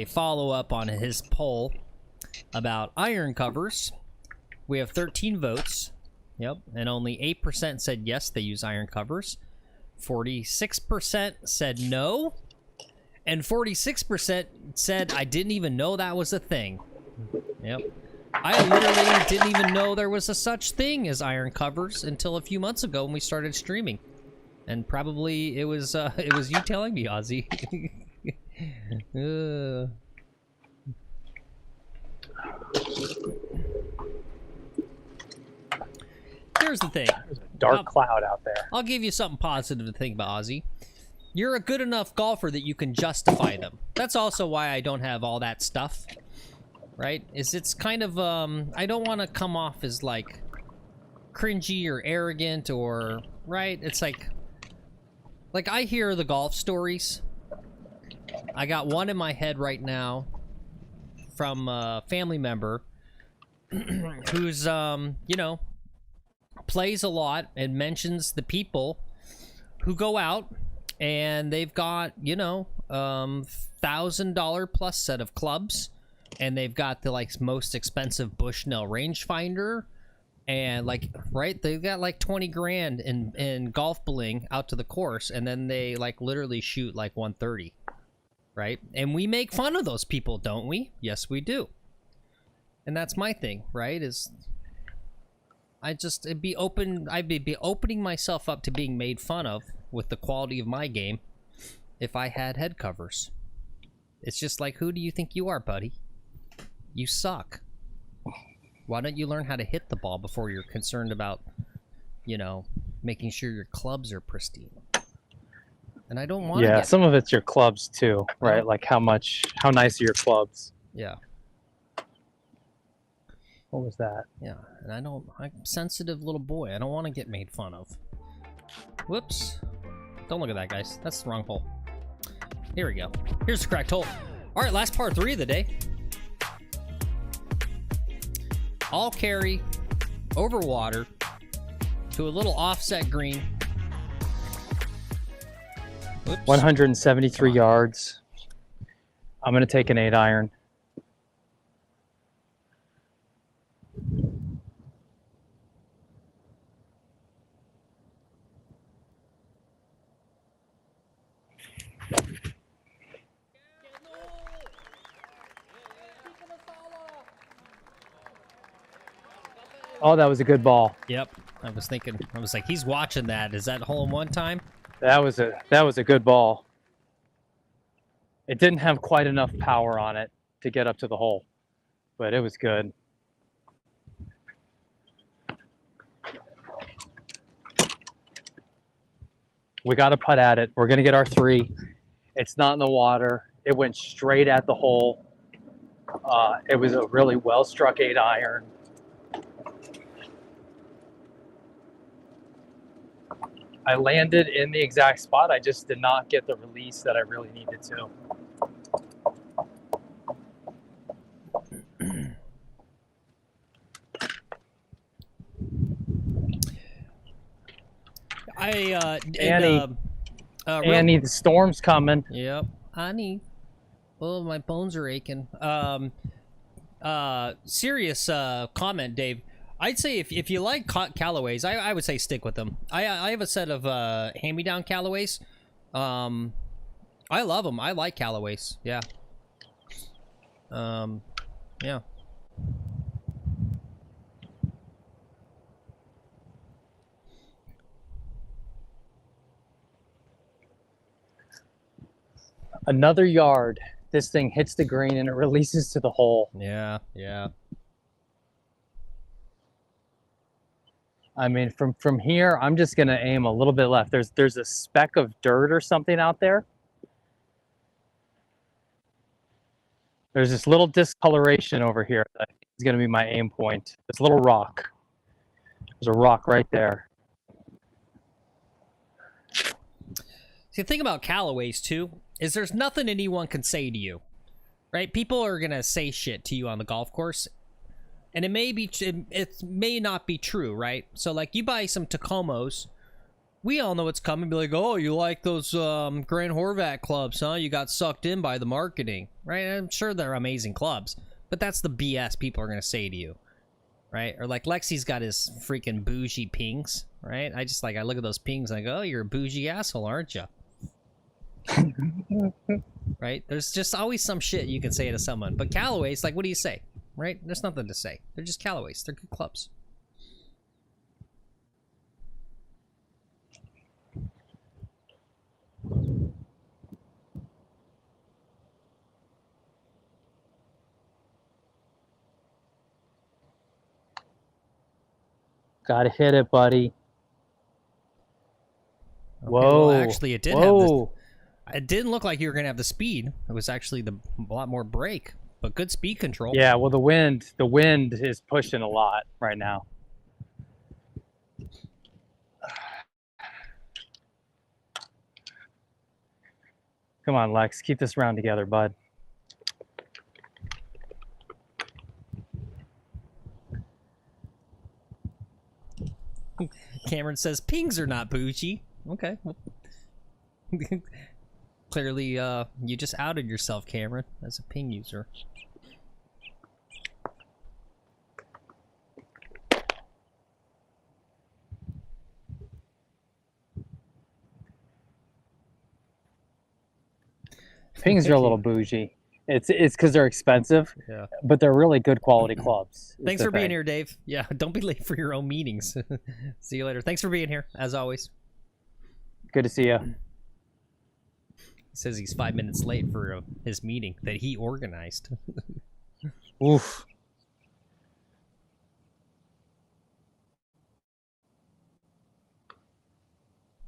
follow-up on his poll about iron covers. We have 13 votes. Yep, and only 8% said yes, they use iron covers. 46% said no. And 46% said, I didn't even know that was a thing. Yep. I literally didn't even know there was a such thing as iron covers until a few months ago when we started streaming. And probably it was you telling me, Ozzy. Here's the thing. There's a dark cloud out there. I'll give you something positive to think about, Ozzy. You're a good enough golfer that you can justify them. That's also why I don't have all that stuff. right? Is it's kind of I don't want to come off as like cringy or arrogant or right. It's like I hear the golf stories. I got one in my head right now from a family member who's you know, plays a lot and mentions the people who go out and they've got, you know, $1,000 plus set of clubs, and they've got the like most expensive Bushnell rangefinder, and like right, they've got like 20 grand in golf bling out to the course, and then they like literally shoot like 130, right? And we make fun of those people, don't we? Yes, we do. And that's my thing, right? Is I'd be opening myself up to being made fun of with the quality of my game if I had head covers. It's just like, who do you think you are, buddy? You suck. Why don't you learn how to hit the ball before you're concerned about, you know, making sure your clubs are pristine? And I don't want to Yeah, some of it's your clubs too, right? Like how nice are your clubs? Yeah. What was that? Yeah, and I'm a sensitive little boy. I don't want to get made fun of. Whoops. Don't look at that, guys. That's the wrong hole. Here we go. Here's the cracked hole. All right, last par 3 of the day. All carry over water to a little offset green. Whoops. 173 yards. I'm going to take an 8-iron. Oh, that was a good ball. Yep. I was like, he's watching that. Is that hole in one time? That was a good ball. It didn't have quite enough power on it to get up to the hole, but it was good. We got to putt at it. We're going to get our 3. It's not in the water. It went straight at the hole. It was a really well-struck 8-iron. I landed in the exact spot. I just did not get the release that I really needed to. Annie, the storm's coming. Yep. Annie. Oh, my bones are aching. Serious comment, Dave. I'd say if you like Callaways, I would say stick with them. I have a set of hand-me-down Callaways. I love them. I like Callaways. Yeah. Yeah. Another yard. This thing hits the green and it releases to the hole. Yeah, yeah. I mean, from here, I'm just gonna aim a little bit left. There's a speck of dirt or something out there. There's this little discoloration over here that is gonna be my aim point. This little rock. There's a rock right there. See, the thing about Callaways too is there's nothing anyone can say to you, right? People are gonna say shit to you on the golf course. And it may not be true, right? So, like, you buy some Tacomos, we all know what's coming. Be like, oh, you like those Grand Horvat clubs, huh? You got sucked in by the marketing, right? I'm sure they're amazing clubs, but that's the BS people are going to say to you, right? Or, like, Lexi's got his freaking bougie pings, right? I look at those pings and I go, oh, you're a bougie asshole, aren't you? Right? There's just always some shit you can say to someone. But Callaways, like, what do you say? Right? There's nothing to say. They're just Callaways. They're good clubs. Gotta hit it, buddy. Okay, Whoa. Well, actually, it did have this. It didn't look like you were going to have the speed. It was actually a lot more break. but good speed control. Yeah, well, the wind is pushing a lot right now. Come on, Lex, keep this round together, bud. Cameron says pings are not bougie. Okay. Clearly, you just outed yourself, Cameron, as a ping user. Pings are a little bougie. It's because they're expensive, Yeah. but they're really good quality clubs. Thanks for being here, Dave. Yeah, don't be late for your own meetings. See you later. Thanks for being here, as always. Good to see you. He says he's 5 minutes late for his meeting that he organized. Oof.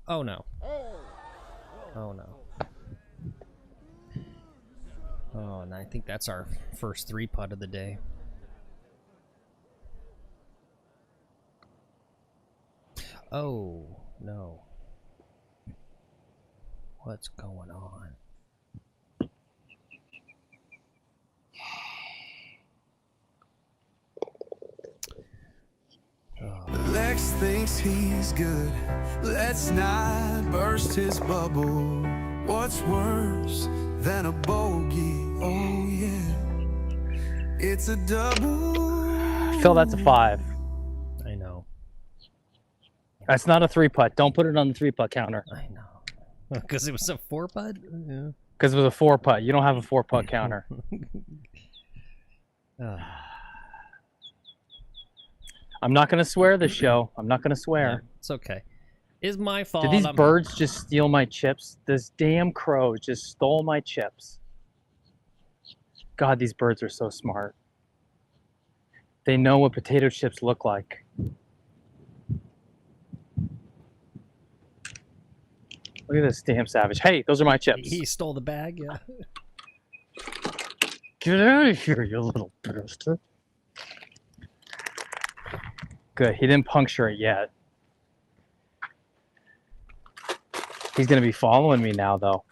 Oh, no. Oh, no. Oh, and I think that's our first 3-putt of the day. Oh, no. What's going on? Lex thinks he's good. Let's not burst his bubble. What's worse than a bogey? Oh yeah, it's a double. Phil, that's a 5. I know. That's not a 3-putt. Don't put it on the 3-putt counter. I know. Because it was a 4-putt? Yeah. Because it was a 4-putt. You don't have a 4-putt counter. I'm not going to swear this show. I'm not going to swear. Yeah, it's okay. It's my fault. Did these birds just steal my chips? This damn crow just stole my chips. God, these birds are so smart. They know what potato chips look like. Look at this damn savage. Hey, those are my chips. He stole the bag, yeah. Get out of here, you little bastard. Good, he didn't puncture it yet. He's gonna be following me now, though.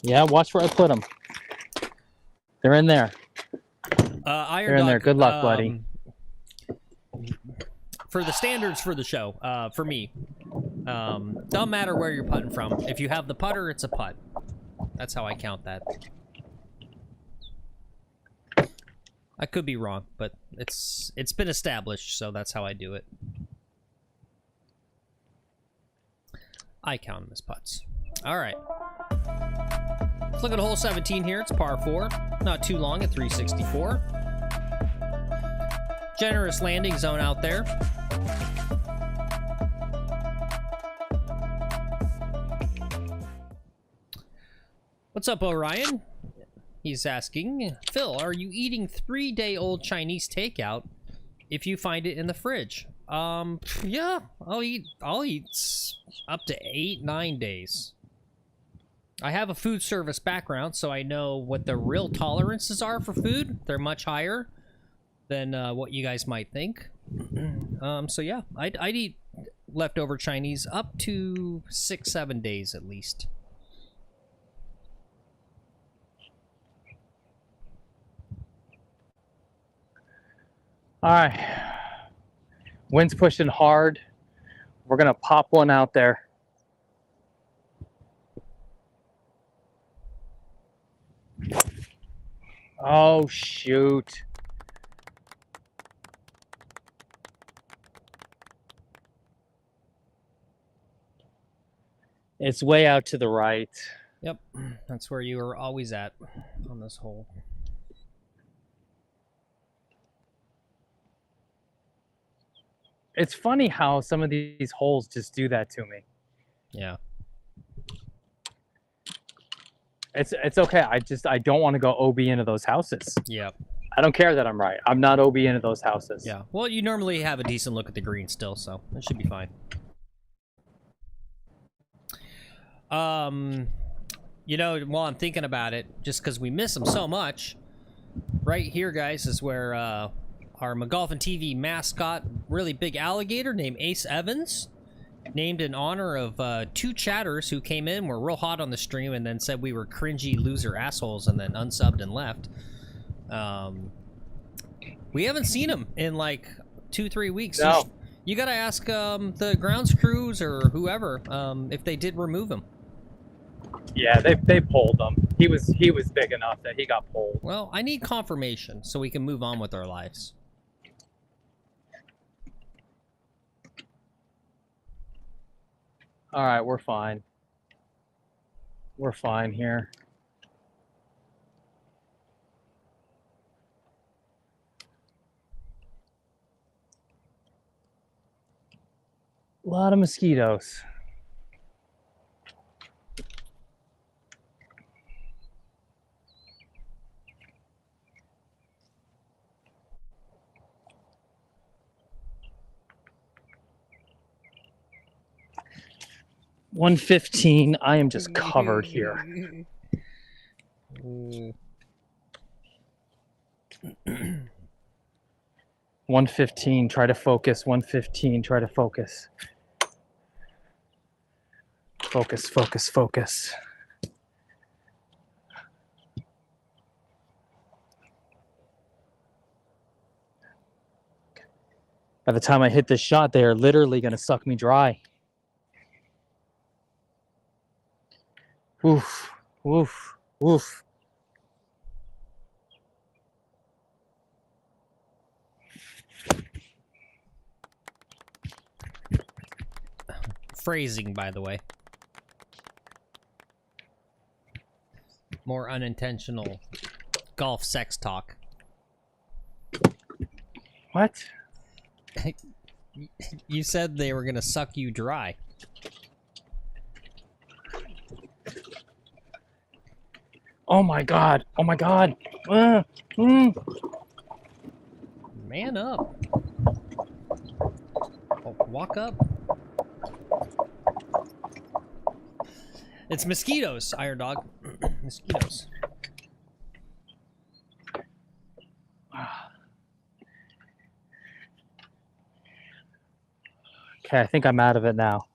Yeah, watch where I put them. They're in there. Iron They're in there. Dog, Good luck, buddy. For the standards for the show, for me, don't matter where you're putting from. If you have the putter, it's a putt. That's how I count that. I could be wrong, but it's been established, so that's how I do it. I count them as putts. All right. Let's look at hole 17 here. It's par 4. Not too long at 364. Generous landing zone out there. What's up, Orion? He's asking, Phil, are you eating 3-day-old Chinese takeout if you find it in the fridge? Yeah, I'll eat up to 8-9 days. I have a food service background, so I know what the real tolerances are for food. They're much higher than what you guys might think. So yeah, I'd eat leftover Chinese up to 6-7 days at least. All right. Wind's pushing hard. We're going to pop one out there. Oh, shoot. It's way out to the right. Yep, that's where you are always at on this hole. It's funny how some of these holes just do that to me. Yeah. It's okay. I don't want to go OB into those houses. Yeah. I don't care that I'm right. I'm not OB into those houses. Yeah. Well, you normally have a decent look at the green still, so it should be fine. You know, while I'm thinking about it, just because we miss him so much, right here, guys, is where our McGolfin TV mascot, really big alligator named Ace Evans, named in honor of 2 chatters who came in, were real hot on the stream, and then said we were cringy loser assholes, and then unsubbed and left. We haven't seen him in like 2-3 weeks. No. You gotta ask the grounds crews or whoever if they did remove him. Yeah, they pulled him. He was big enough that he got pulled. Well, I need confirmation so we can move on with our lives. All right, we're fine. We're fine here. A lot of mosquitoes. $115. I am just covered here. 115. Try to focus. 115. Try to focus. Focus, focus, focus. By the time I hit this shot, they are literally going to suck me dry. Woof, woof, woof. Phrasing, by the way. More unintentional golf sex talk. What? You said they were gonna suck you dry. Oh my god. Oh my god. Man up. Oh, walk up. It's mosquitoes, Iron Dog. Mosquitoes. Okay, I think I'm out of it now.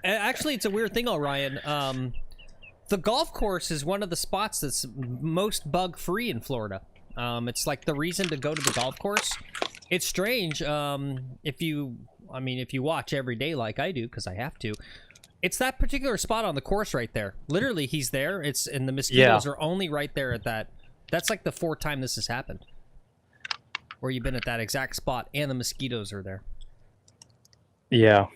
Actually, it's a weird thing, Orion. The golf course is one of the spots that's most bug-free in Florida. It's like the reason to go to the golf course. It's strange. If you watch every day like I do, because I have to, it's that particular spot on the course right there. Literally, he's there. And the mosquitoes are only right there at that. That's like the 4th time this has happened, where you've been at that exact spot, and the mosquitoes are there. Yeah.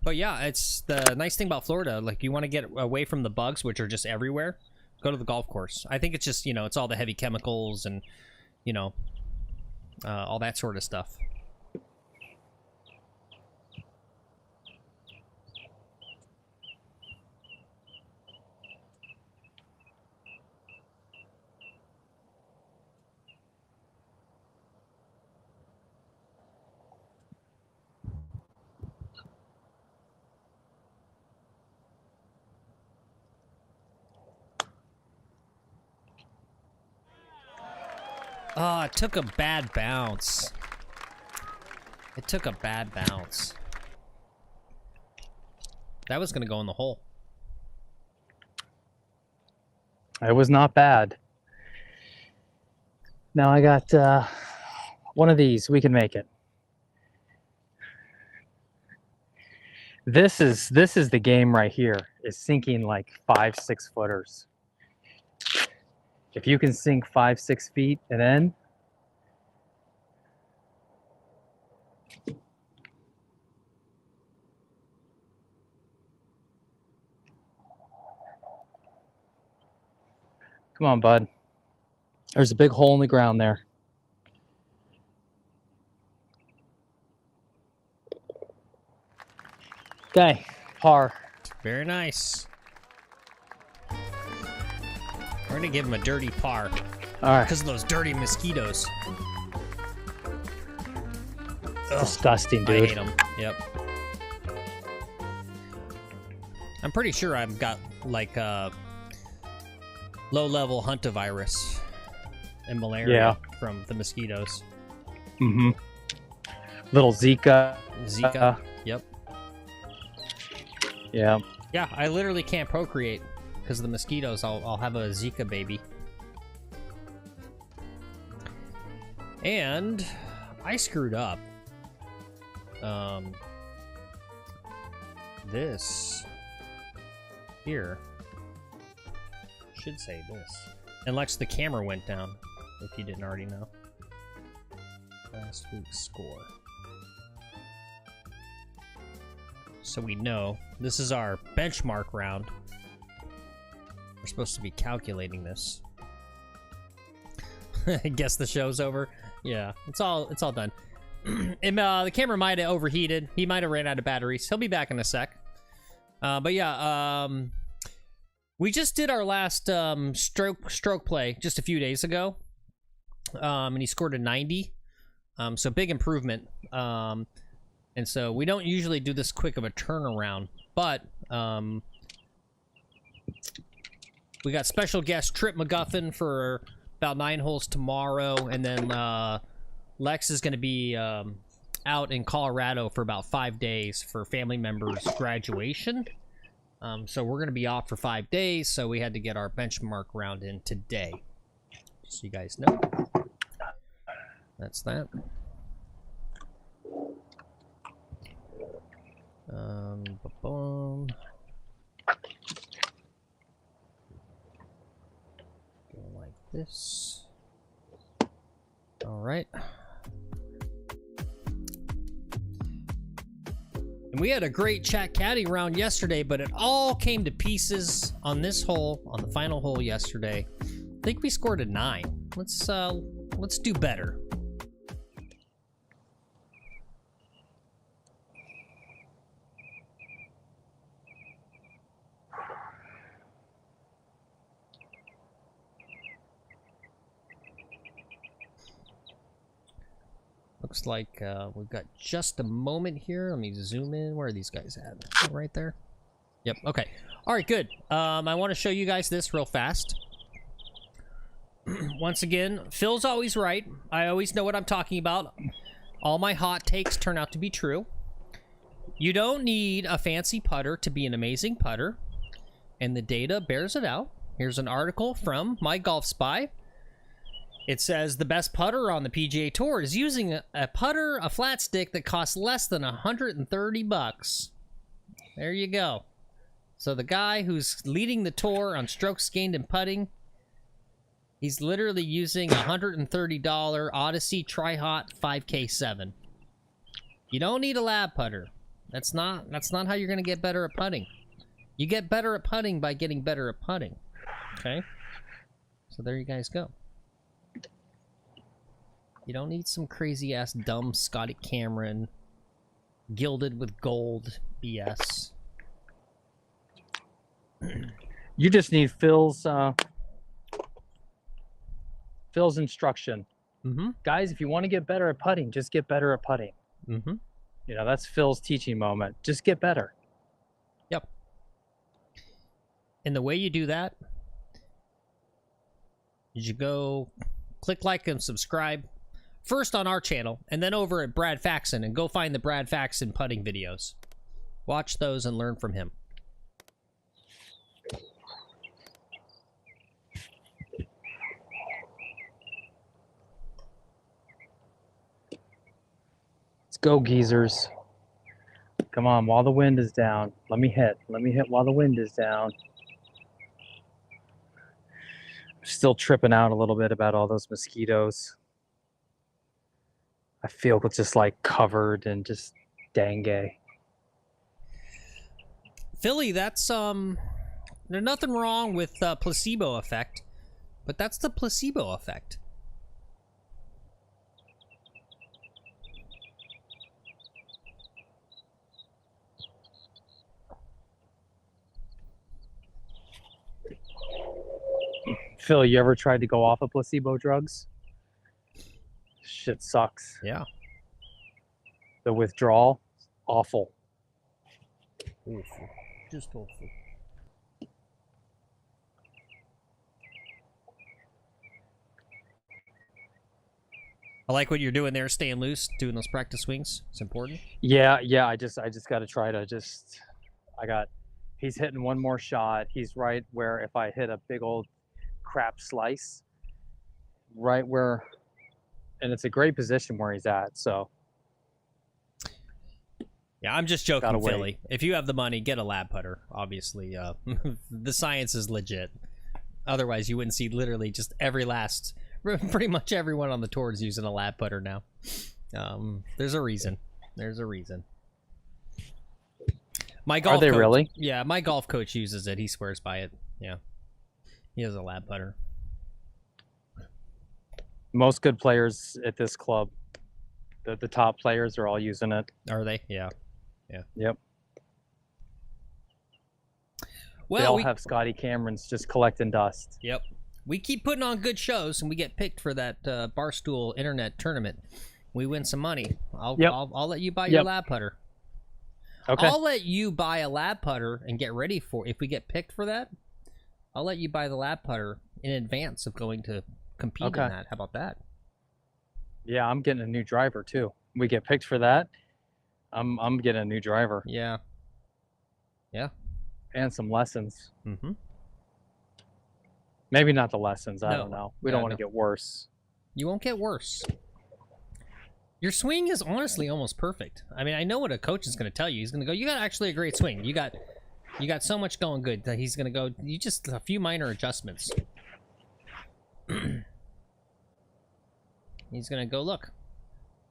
But yeah, it's the nice thing about Florida. Like, you want to get away from the bugs, which are just everywhere, go to the golf course. I think it's just, it's all the heavy chemicals and, all that sort of stuff. Oh, it took a bad bounce. It took a bad bounce. That was going to go in the hole. It was not bad. Now I got one of these. We can make it. This is the game right here. Is sinking like 5-6 footers. If you can sink 5-6 feet and then come on, bud. There's a big hole in the ground there. Okay, par. Very nice. We're gonna give him a dirty par. All right. Because of those dirty mosquitoes. Disgusting, dude. I hate them. Yep. I'm pretty sure I've got like low-level hantavirus and malaria from the mosquitoes. Mm-hmm. Little Zika. Zika. Yep. Yeah. Yeah, I literally can't procreate because of the mosquitoes. I'll have a Zika baby. And I screwed up. This here should say this. And Lex, the camera went down, if you didn't already know. Last week's score. So we know this is our benchmark round. We're supposed to be calculating this. Guess the show's over. Yeah, it's all done. And, the camera might have overheated. He might have ran out of batteries. He'll be back in a sec. But yeah, we just did our last stroke play just a few days ago, and he scored a 90. So big improvement. And so we don't usually do this quick of a turnaround, but we got special guest Trip McGuffin for about 9 holes tomorrow, and then Lex is going to be out in Colorado for about 5 days for family members' graduation. So we're going to be off for 5 days, so we had to get our benchmark round in today. Just so you guys know. That's that. Boom. Go like this. All right. And we had a great chat caddy round yesterday, but it all came to pieces on this hole, on the final hole yesterday. I think we scored a 9. Let's do better. Looks like we've got just a moment here. Let me zoom in. Where are these guys at? Right there? Yep, okay. All right, good. I want to show you guys this real fast. Once again, Phil's always right. I always know what I'm talking about. All my hot takes turn out to be true. You don't need a fancy putter to be an amazing putter, and the data bears it out. Here's an article from My Golf Spy. It says the best putter on the PGA Tour is using a putter, a flat stick that costs less than $130. There you go. So the guy who's leading the tour on strokes gained and putting, he's literally using a $130 Odyssey Tri-Hot 5K7. You don't need a lab putter. That's not how you're going to get better at putting. You get better at putting by getting better at putting. Okay? So there you guys go. You don't need some crazy-ass dumb Scotty Cameron gilded with gold BS. You just need Phil's instruction. Mm-hmm. Guys, if you want to get better at putting, just get better at putting. Mm-hmm. You know, that's Phil's teaching moment. Just get better. Yep. And the way you do that is you go click like and subscribe. First on our channel, and then over at Brad Faxon, and go find the Brad Faxon putting videos. Watch those and learn from him. Let's go, geezers. Come on, while the wind is down. Let me hit. Let me hit while the wind is down. I'm still tripping out a little bit about all those mosquitoes. I feel just like covered and just dengue. Philly, that's there's nothing wrong with placebo effect, but that's the placebo effect. Phil, you ever tried to go off of placebo drugs? Shit sucks. Yeah. The withdrawal, awful. Awful. Just awful. I like what you're doing there, staying loose, doing those practice swings. It's important. Yeah. I just got to try to just. He's hitting one more shot. He's right where if I hit a big old crap slice, right where, and it's a great position where he's at. So. Yeah, I'm just joking, Gotta Philly. wait. If you have the money, get a lab putter. Obviously, the science is legit. Otherwise, you wouldn't see literally just pretty much everyone on the tour is using a lab putter now. There's a reason. There's a reason. My golf Are they coach, really? Yeah, my golf coach uses it. He swears by it. Yeah, he has a lab putter. Most good players at this club, the top players are all using it. Are they? Yeah. Yep. Well, they all have Scotty Camerons just collecting dust. Yep. We keep putting on good shows, and we get picked for that Barstool Internet tournament. We win some money. I'll let you buy your lab putter. Okay. I'll let you buy a lab putter and get ready for if we get picked for that. I'll let you buy the lab putter in advance of going to compete in that. How about that? Yeah, I'm getting a new driver too. We get picked for that. I'm getting a new driver. Yeah. And some lessons. Mm-hmm. Maybe not the lessons. I don't know. We don't want to get worse. You won't get worse. Your swing is honestly almost perfect. I mean, I know what a coach is going to tell you. He's going to go, you got actually a great swing. You got so much going good that he's going to go, you just a few minor adjustments. He's going to go, look,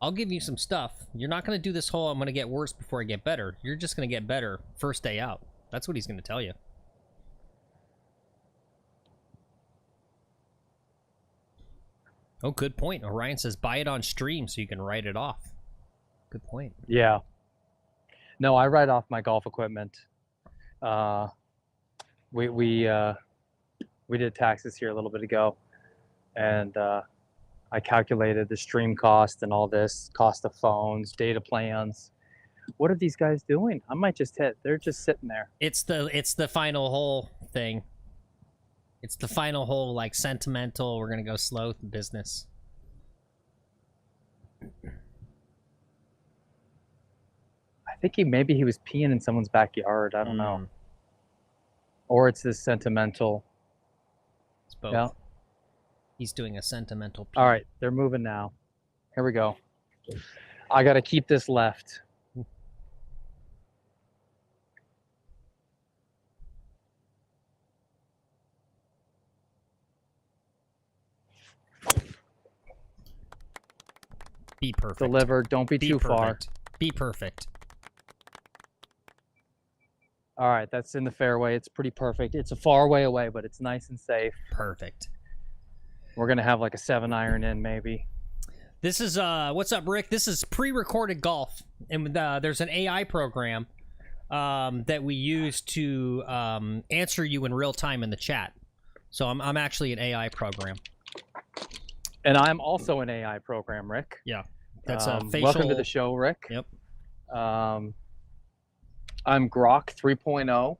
I'll give you some stuff. You're not going to do this whole, I'm going to get worse before I get better. You're just going to get better first day out. That's what he's going to tell you. Oh, good point. Orion says buy it on stream so you can write it off. Good point. Yeah. No, I write off my golf equipment. We did taxes here a little bit ago, and I calculated the stream cost and all this, cost of phones, data plans. What are these guys doing? I might just hit. They're just sitting there. It's the final hole thing. It's the final hole, like sentimental. We're gonna go slow business. I think maybe he was peeing in someone's backyard. I don't know. Or it's this sentimental. It's both. Yeah. He's doing a sentimental pee. All right, they're moving now. Here we go. I got to keep this left. Be perfect. Deliver. Don't be too far. Be perfect. All right, that's in the fairway. It's pretty perfect. It's a far way away, but it's nice and safe. Perfect. We're going to have like a 7-iron in maybe. This is, what's up, Rick? This is pre-recorded golf. And there's an AI program that we use to answer you in real time in the chat. So I'm actually an AI program. And I'm also an AI program, Rick. Yeah. That's a facial... Welcome to the show, Rick. Yep. I'm Grok 3.0.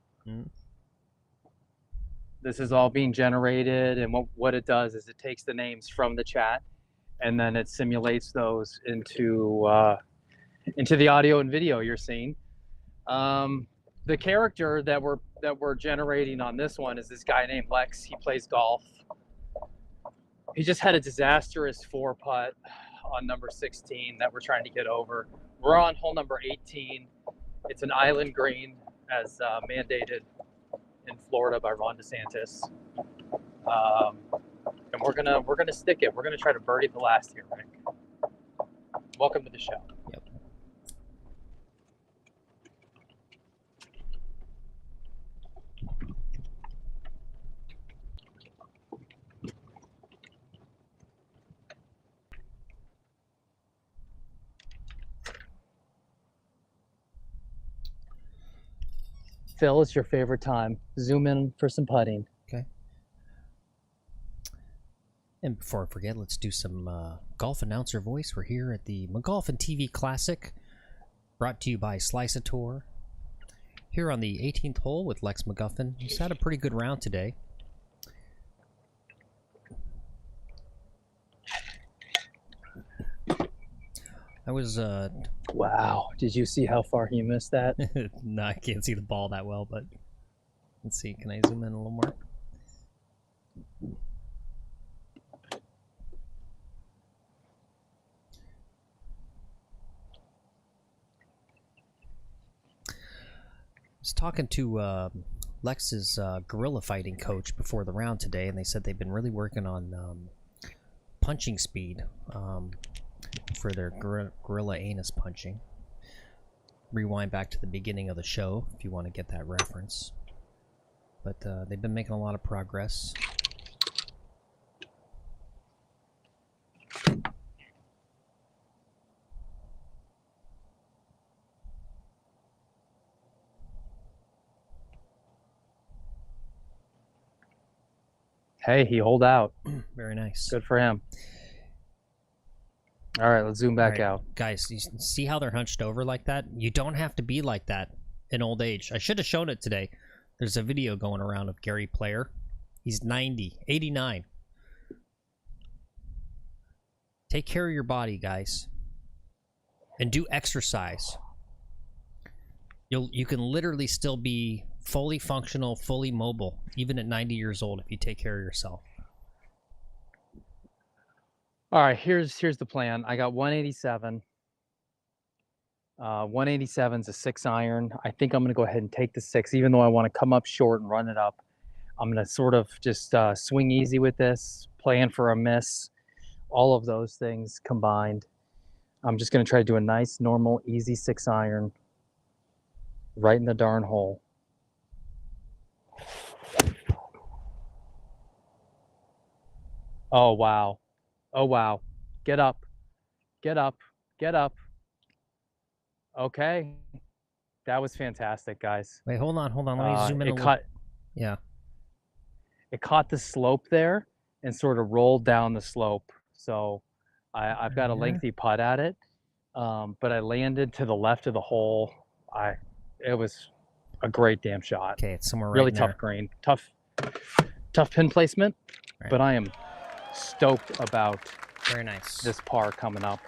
This is all being generated, and what it does is it takes the names from the chat, and then it simulates those into the audio and video you're seeing. The character that we're generating on this one is this guy named Lex. He plays golf. He just had a disastrous 4-putt on number 16 that we're trying to get over. We're on hole number 18. It's an island green, as mandated in Florida by Ron DeSantis, and we're gonna stick it. We're gonna try to birdie the last here, Rick. Welcome to the show. Yep. Phil, it's your favorite time. Zoom in for some putting. Okay. And before I forget, let's do some golf announcer voice. We're here at the McGolfin TV Classic, brought to you by Slice-A-Tour. Here on the 18th hole with Lex McGuffin. He's had a pretty good round today. I was Wow. Did you see how far he missed that? no, I can't see the ball that well, but let's see. Can I zoom in a little more? I was talking to Lex's gorilla fighting coach before the round today, and they said they've been really working on punching speed for their gorilla anus punching. Rewind back to the beginning of the show if you want to get that reference. But they've been making a lot of progress. Hey, he holed out. Very nice. Good for him. All right, let's zoom back All right, out. Guys, you see how they're hunched over like that? You don't have to be like that in old age. I should have shown it today. There's a video going around of Gary Player. He's 90, 89. Take care of your body, guys. And do exercise. You can literally still be fully functional, fully mobile, even at 90 years old if you take care of yourself. All right, here's the plan. I got 187. 187's a 6 iron. I think I'm going to go ahead and take the 6, even though I want to come up short and run it up. I'm going to sort of just swing easy with this, plan for a miss, all of those things combined. I'm just going to try to do a nice, normal, easy 6 iron right in the darn hole. Oh, wow. Oh, wow. Get up. Get up. Get up. Okay. That was fantastic, guys. Wait, hold on. Let me zoom in a little. Yeah. It caught the slope there and sort of rolled down the slope. So I've got a lengthy putt at it, but I landed to the left of the hole. It was a great damn shot. Okay, it's somewhere right really in tough there. green, tough pin placement, right. But I am stoked about Very nice. this par coming up.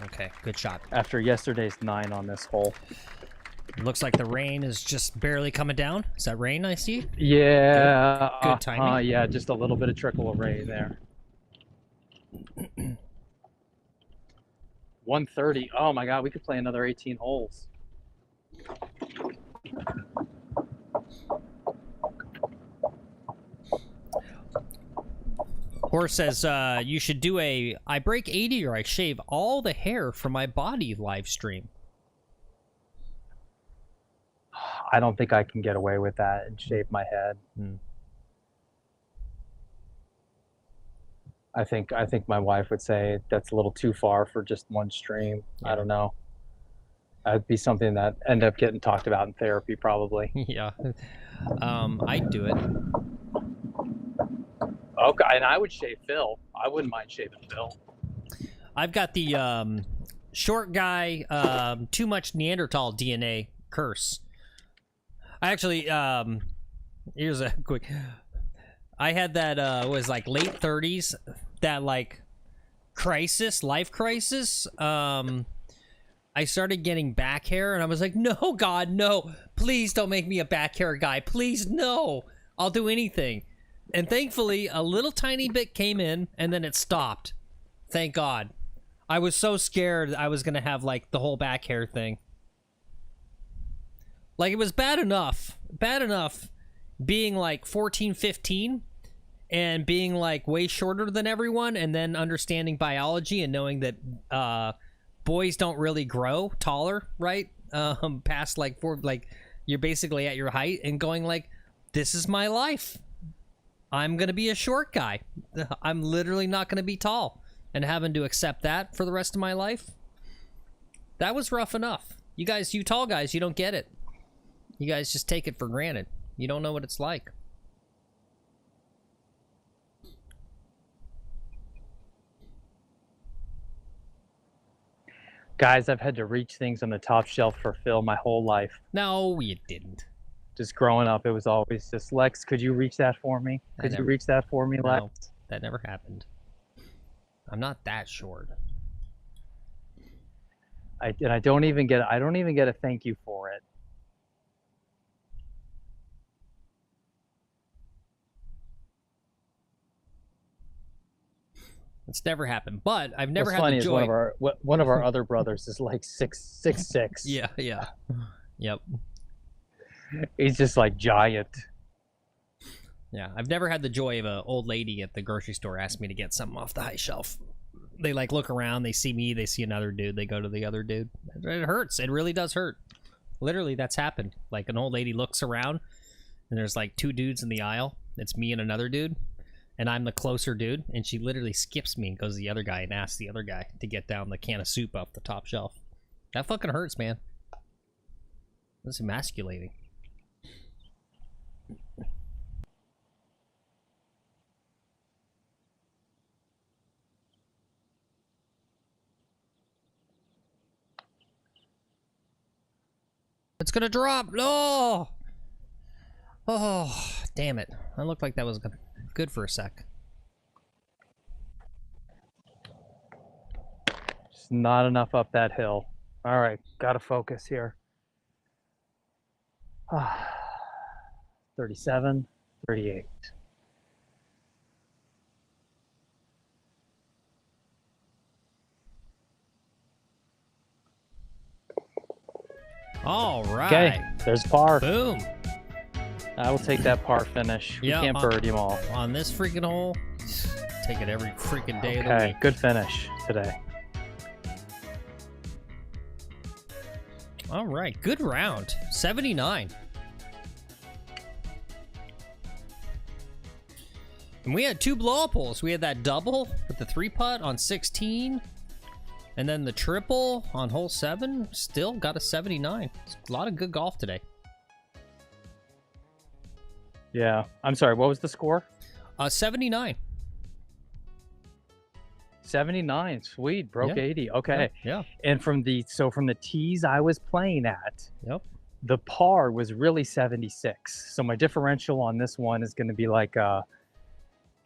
Okay, good shot. After yesterday's 9 on this hole. Looks like the rain is just barely coming down. Is that rain I see? Yeah. Good timing. Yeah, just a little bit of trickle of rain there. 130. Oh my God, we could play another 18 holes. Horse says, you should do a I break 80 or I shave all the hair from my body live stream. I don't think I can get away with that and shave my head. I think my wife would say that's a little too far for just one stream. I don't know. That'd be something that end up getting talked about in therapy probably. Yeah. I'd do it. Okay, and I would shave Phil. I wouldn't mind shaving Phil. I've got the short guy, too much Neanderthal DNA curse. I actually, here's a quick. I had that was like late 30s, that like life crisis. I started getting back hair, and I was like, no, God, no, please don't make me a back hair guy, please, no, I'll do anything. And thankfully, a little tiny bit came in, and then it stopped. Thank God. I was so scared I was gonna have like the whole back hair thing. Like, it was bad enough being like 14, 15 and being like way shorter than everyone, and then understanding biology and knowing that boys don't really grow taller, right? Past like you're basically at your height, and going like, this is my life. I'm going to be a short guy. I'm literally not going to be tall, and having to accept that for the rest of my life. That was rough enough. You guys, you tall guys, you don't get it. You guys just take it for granted. You don't know what it's like. Guys, I've had to reach things on the top shelf for Phil my whole life. No, you didn't. Just growing up, it was always just, Lex, could you reach that for me? Could you reach that for me, Lex? No, that never happened. I'm not that short. I don't even get a thank you for it. It's never happened, but I've never What's had funny the is joy. one of our other brothers is like 6'6". Yeah. Yep. He's just like giant. Yeah, I've never had the joy of an old lady at the grocery store ask me to get something off the high shelf. They like look around, they see me, they see another dude, they go to the other dude. It hurts. It really does hurt. Literally, that's happened. Like an old lady looks around, and there's like 2 dudes in the aisle. It's me and another dude, and I'm the closer dude, and she literally skips me and goes to the other guy and asks the other guy to get down the can of soup off the top shelf. That fucking hurts, man. That's emasculating. It's gonna drop. No. Oh, damn it. That looked like that was good for a sec. Just not enough up that hill. All right, gotta focus here. 37, 38. All right. Okay, there's par. Boom. I will take that par finish. We can't birdie them all. On this freaking hole, take it every freaking day of the Okay, week. good finish today. All right, good round. 79. And we had 2 blow-up holes. We had that double with the 3-putt on 16. And then the triple on hole 7. Still got a 79. It's a lot of good golf today. Yeah. I'm sorry, what was the score? 79. 79. Sweet. Broke 80. Okay. Yeah. And from the tees I was playing at, Yep. the par was really 76. So my differential on this one is going to be like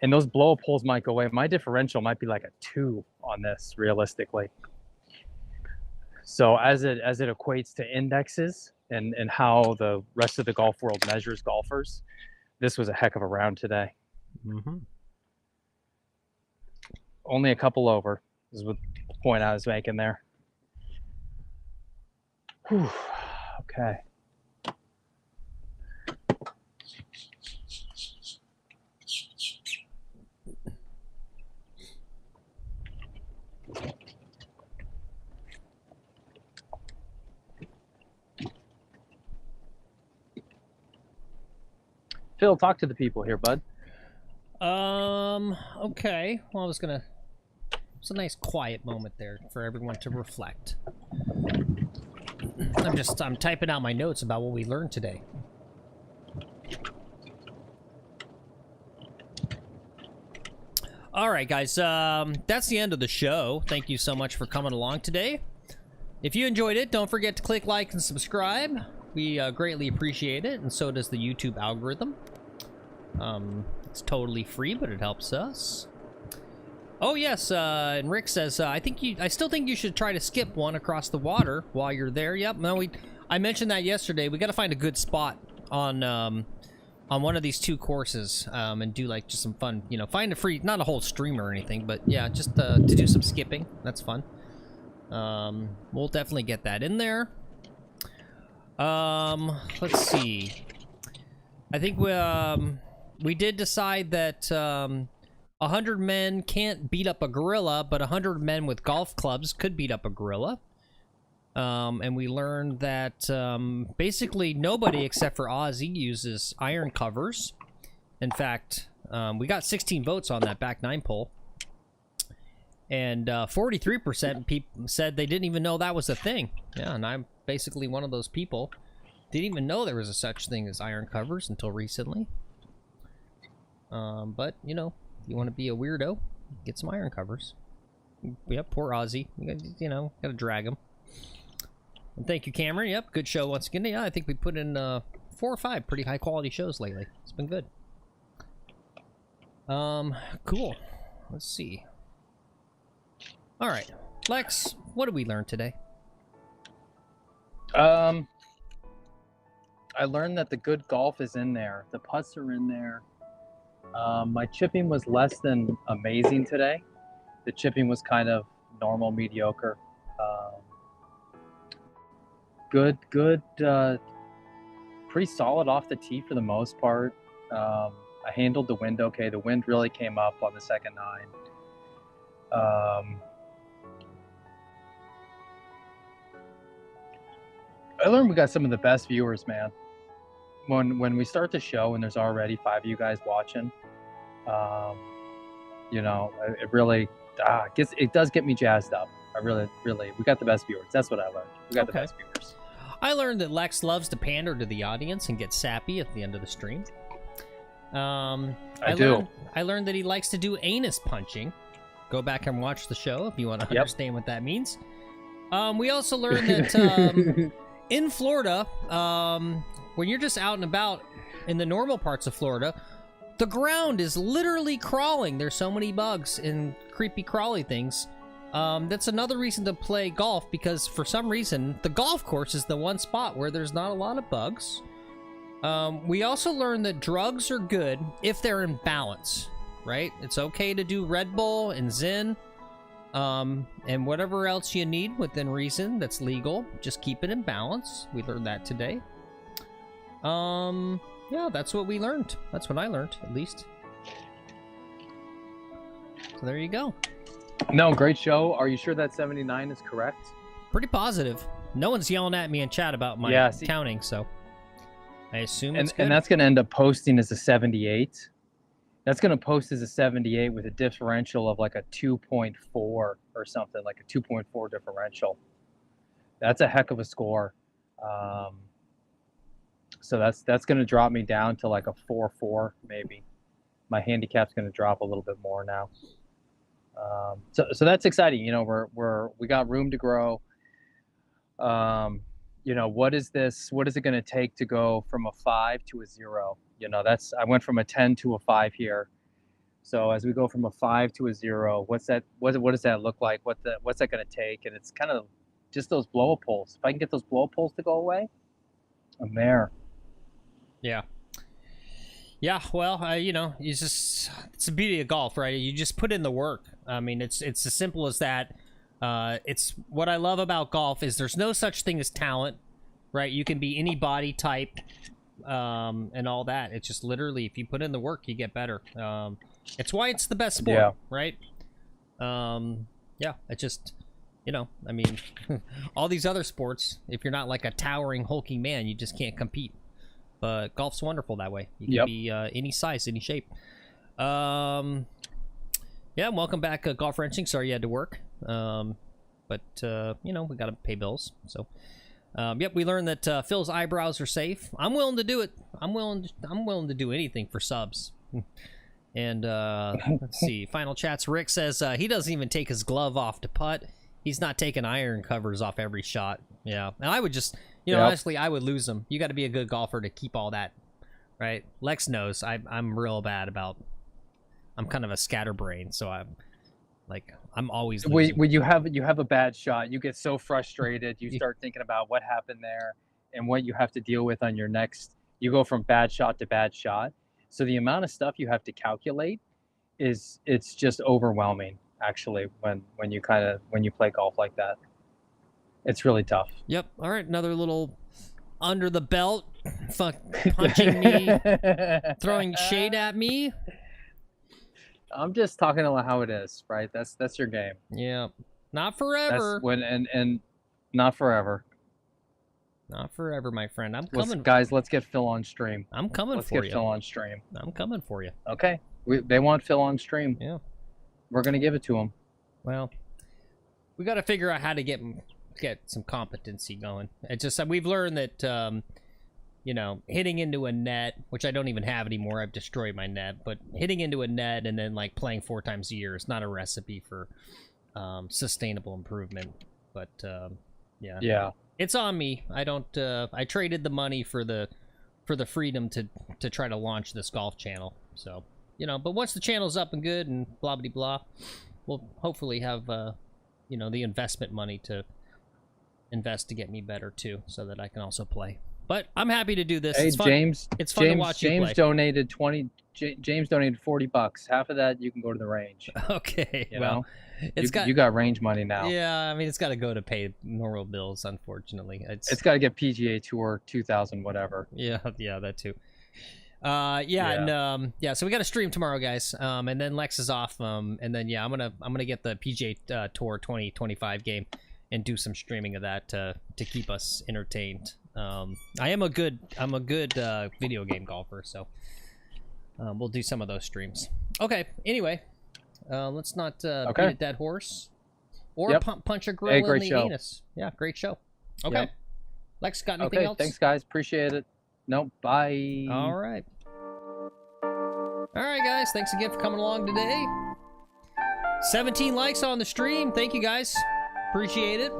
and those blow up holes might go away. My differential might be like a 2 on this realistically. So as it equates to indexes and how the rest of the golf world measures golfers, this was a heck of a round today. Mm-hmm. Only a couple over is what the point I was making there. Whew. Okay. Phil, talk to the people here, bud. Okay. Well, it's a nice quiet moment there for everyone to reflect. I'm typing out my notes about what we learned today. All right, guys. That's the end of the show. Thank you so much for coming along today. If you enjoyed it, don't forget to click like and subscribe. We greatly appreciate it, and so does the YouTube algorithm. It's totally free, but it helps us. Oh yes, and Rick says I still think you should try to skip one across the water while you're there. Yep. No, I mentioned that yesterday. We got to find a good spot on one of these 2 courses and do like just some fun. You know, find a free, not a whole stream or anything, but yeah, just to do some skipping. That's fun. We'll definitely get that in there. Let's see. I think we did decide that 100 men can't beat up a gorilla, but 100 men with golf clubs could beat up a gorilla. And we learned that basically nobody except for Ozzy uses iron covers. In fact, we got 16 votes on that back 9 poll. And 43% people said they didn't even know that was a thing. Yeah, and I'm basically one of those people. Didn't even know there was a such thing as iron covers until recently. But, you know, if you want to be a weirdo, get some iron covers. Yep, poor Ozzy. You know, gotta drag him. And thank you, Cameron. Yep, good show once again. Yeah, I think we put in 4 or 5 pretty high quality shows lately. It's been good. Cool. Let's see. All right, Lex, what did we learn today? I learned that the good golf is in there. The putts are in there. My chipping was less than amazing today. The chipping was kind of normal, mediocre. Good, pretty solid off the tee for the most part. I handled the wind okay. The wind really came up on the second nine. I learned we got some of the best viewers, man. When we start the show and there's already 5 of you guys watching, you know, it really it does get me jazzed up. I really, we got the best viewers. That's what I learned. We got the best viewers. I learned that Lex loves to pander to the audience and get sappy at the end of the stream. I learned that he likes to do anus punching. Go back and watch the show if you want to understand what that means. We also learned that in Florida, when you're just out and about in the normal parts of Florida, the ground is literally crawling. There's so many bugs and creepy crawly things. That's another reason to play golf, because for some reason, the golf course is the one spot where there's not a lot of bugs. We also learned that drugs are good if they're in balance, right? It's okay to do Red Bull and Zyn, and whatever else you need within reason that's legal. Just keep it in balance. We learned that today. Yeah, that's what we learned. That's what I learned, at least. So there you go. No, great show. Are you sure that 79 is correct? Pretty positive. No one's yelling at me in chat about my counting, so I assume it's good. And that's going to end up posting as a 78. That's going to post as a 78 with a differential of like a 2.4 or something, like a 2.4 differential. That's a heck of a score. So that's going to drop me down to like a 4.4 maybe. My handicap's going to drop a little bit more now. So that's exciting. You know, we got room to grow. You know, what is it going to take to go from a 5 to a 0? You know, I went from a 10 to a 5 here. So as we go from a 5 to a 0, what does that look like? What's that going to take? And it's kind of just those blow poles. If I can get those blow poles to go away, I'm there. Yeah. Yeah, well, you know, it's the beauty of golf, right? You just put in the work. I mean, it's as simple as that. It's what I love about golf is there's no such thing as talent, right? You can be any body type, and all that. It's just literally, if you put in the work, you get better. It's why it's the best sport, right? Yeah, it just, you know, I mean, all these other sports, if you're not like a towering, hulking man, you just can't compete. But golf's wonderful that way. You can be any size, any shape. Yeah, welcome back, Golf Wrenching. Sorry you had to work. But, you know, we got to pay bills. So, yep, we learned that Phil's eyebrows are safe. I'm willing to do it. I'm willing to do anything for subs. And let's see. Final chats. Rick says he doesn't even take his glove off to putt. He's not taking iron covers off every shot. Yeah, and I would just, you know, honestly, I would lose them. You got to be a good golfer to keep all that, right? Lex knows I'm real bad about. I'm kind of a scatterbrain, so I'm always losing. When you have a bad shot, you get so frustrated. You start thinking about what happened there and what you have to deal with on your next. You go from bad shot to bad shot. So the amount of stuff you have to calculate it's just overwhelming. Actually, when you play golf like that, it's really tough. Yep. All right, another little under the belt, punching me, throwing shade at me. I'm just talking about how it is, right? That's your game. Yeah. Not forever. That's when and not forever. Not forever, my friend. I'm coming. Guys, let's get Phil on stream. I'm coming let's for you. Let's get Phil on stream. I'm coming for you. Okay. They want Phil on stream. Yeah. We're going to give it to him. Well, we got to figure out how to get some competency going. It's just we've learned that, you know, hitting into a net, which I don't even have anymore. I've destroyed my net. But hitting into a net and then, like, playing 4 times a year is not a recipe for sustainable improvement. But, yeah. Yeah. It's on me. I don't. I traded the money for the freedom to try to launch this golf channel. So, you know, but once the channel's up and good and blah blah blah, we'll hopefully have you know, the investment money to invest to get me better too, so that I can also play. But I'm happy to do this. Hey, it's fun. James. It's fun to watch James you play. donated James donated $40. Half of that you can go to the range. Okay. You well, know? it's you got range money now. Yeah, I mean, it's got to go to pay normal bills. Unfortunately, it's got to get PGA Tour 2000 whatever. Yeah, that too. And so we got a stream tomorrow, guys. And then Lex is off. And then I'm gonna get the PGA Tour 2025 game and do some streaming of that to keep us entertained. I'm a good video game golfer, so we'll do some of those streams. Okay. Anyway, let's not beat a dead horse or punch a gorilla in the anus. Yeah, great show. Okay. Yep. Lex, got anything else? Thanks, guys. Appreciate it. Nope. Bye. All right. All right, guys. Thanks again for coming along today. 17 likes on the stream. Thank you, guys. Appreciate it.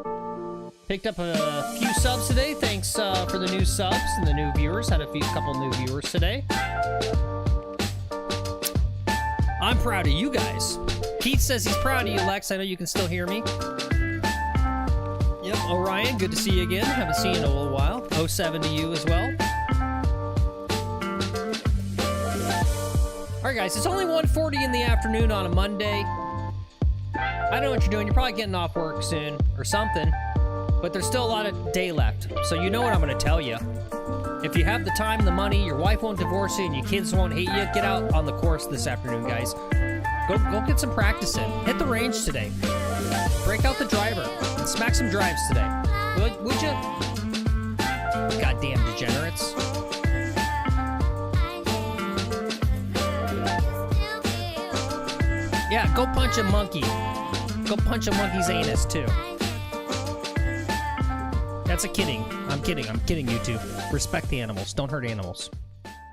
Picked up a few subs today. Thanks for the new subs and the new viewers. Had a couple new viewers today. I'm proud of you guys. Keith says he's proud of you, Lex. I know you can still hear me. Yep. Orion, good to see you again. Haven't seen you in a little while. 07 to you as well. All right, guys. It's only 1:40 in the afternoon on a Monday. I don't know what you're doing. You're probably getting off work soon or something. But there's still a lot of day left. So you know what I'm going to tell you. If you have the time and the money, your wife won't divorce you and your kids won't hate you, get out on the course this afternoon, guys. Go get some practice in. Hit the range today. Break out the driver and smack some drives today. Would you? Goddamn degenerates. Yeah, go punch a monkey. Go punch a monkey's anus, too. That's a kidding. I'm kidding, you two. Respect the animals. Don't hurt animals.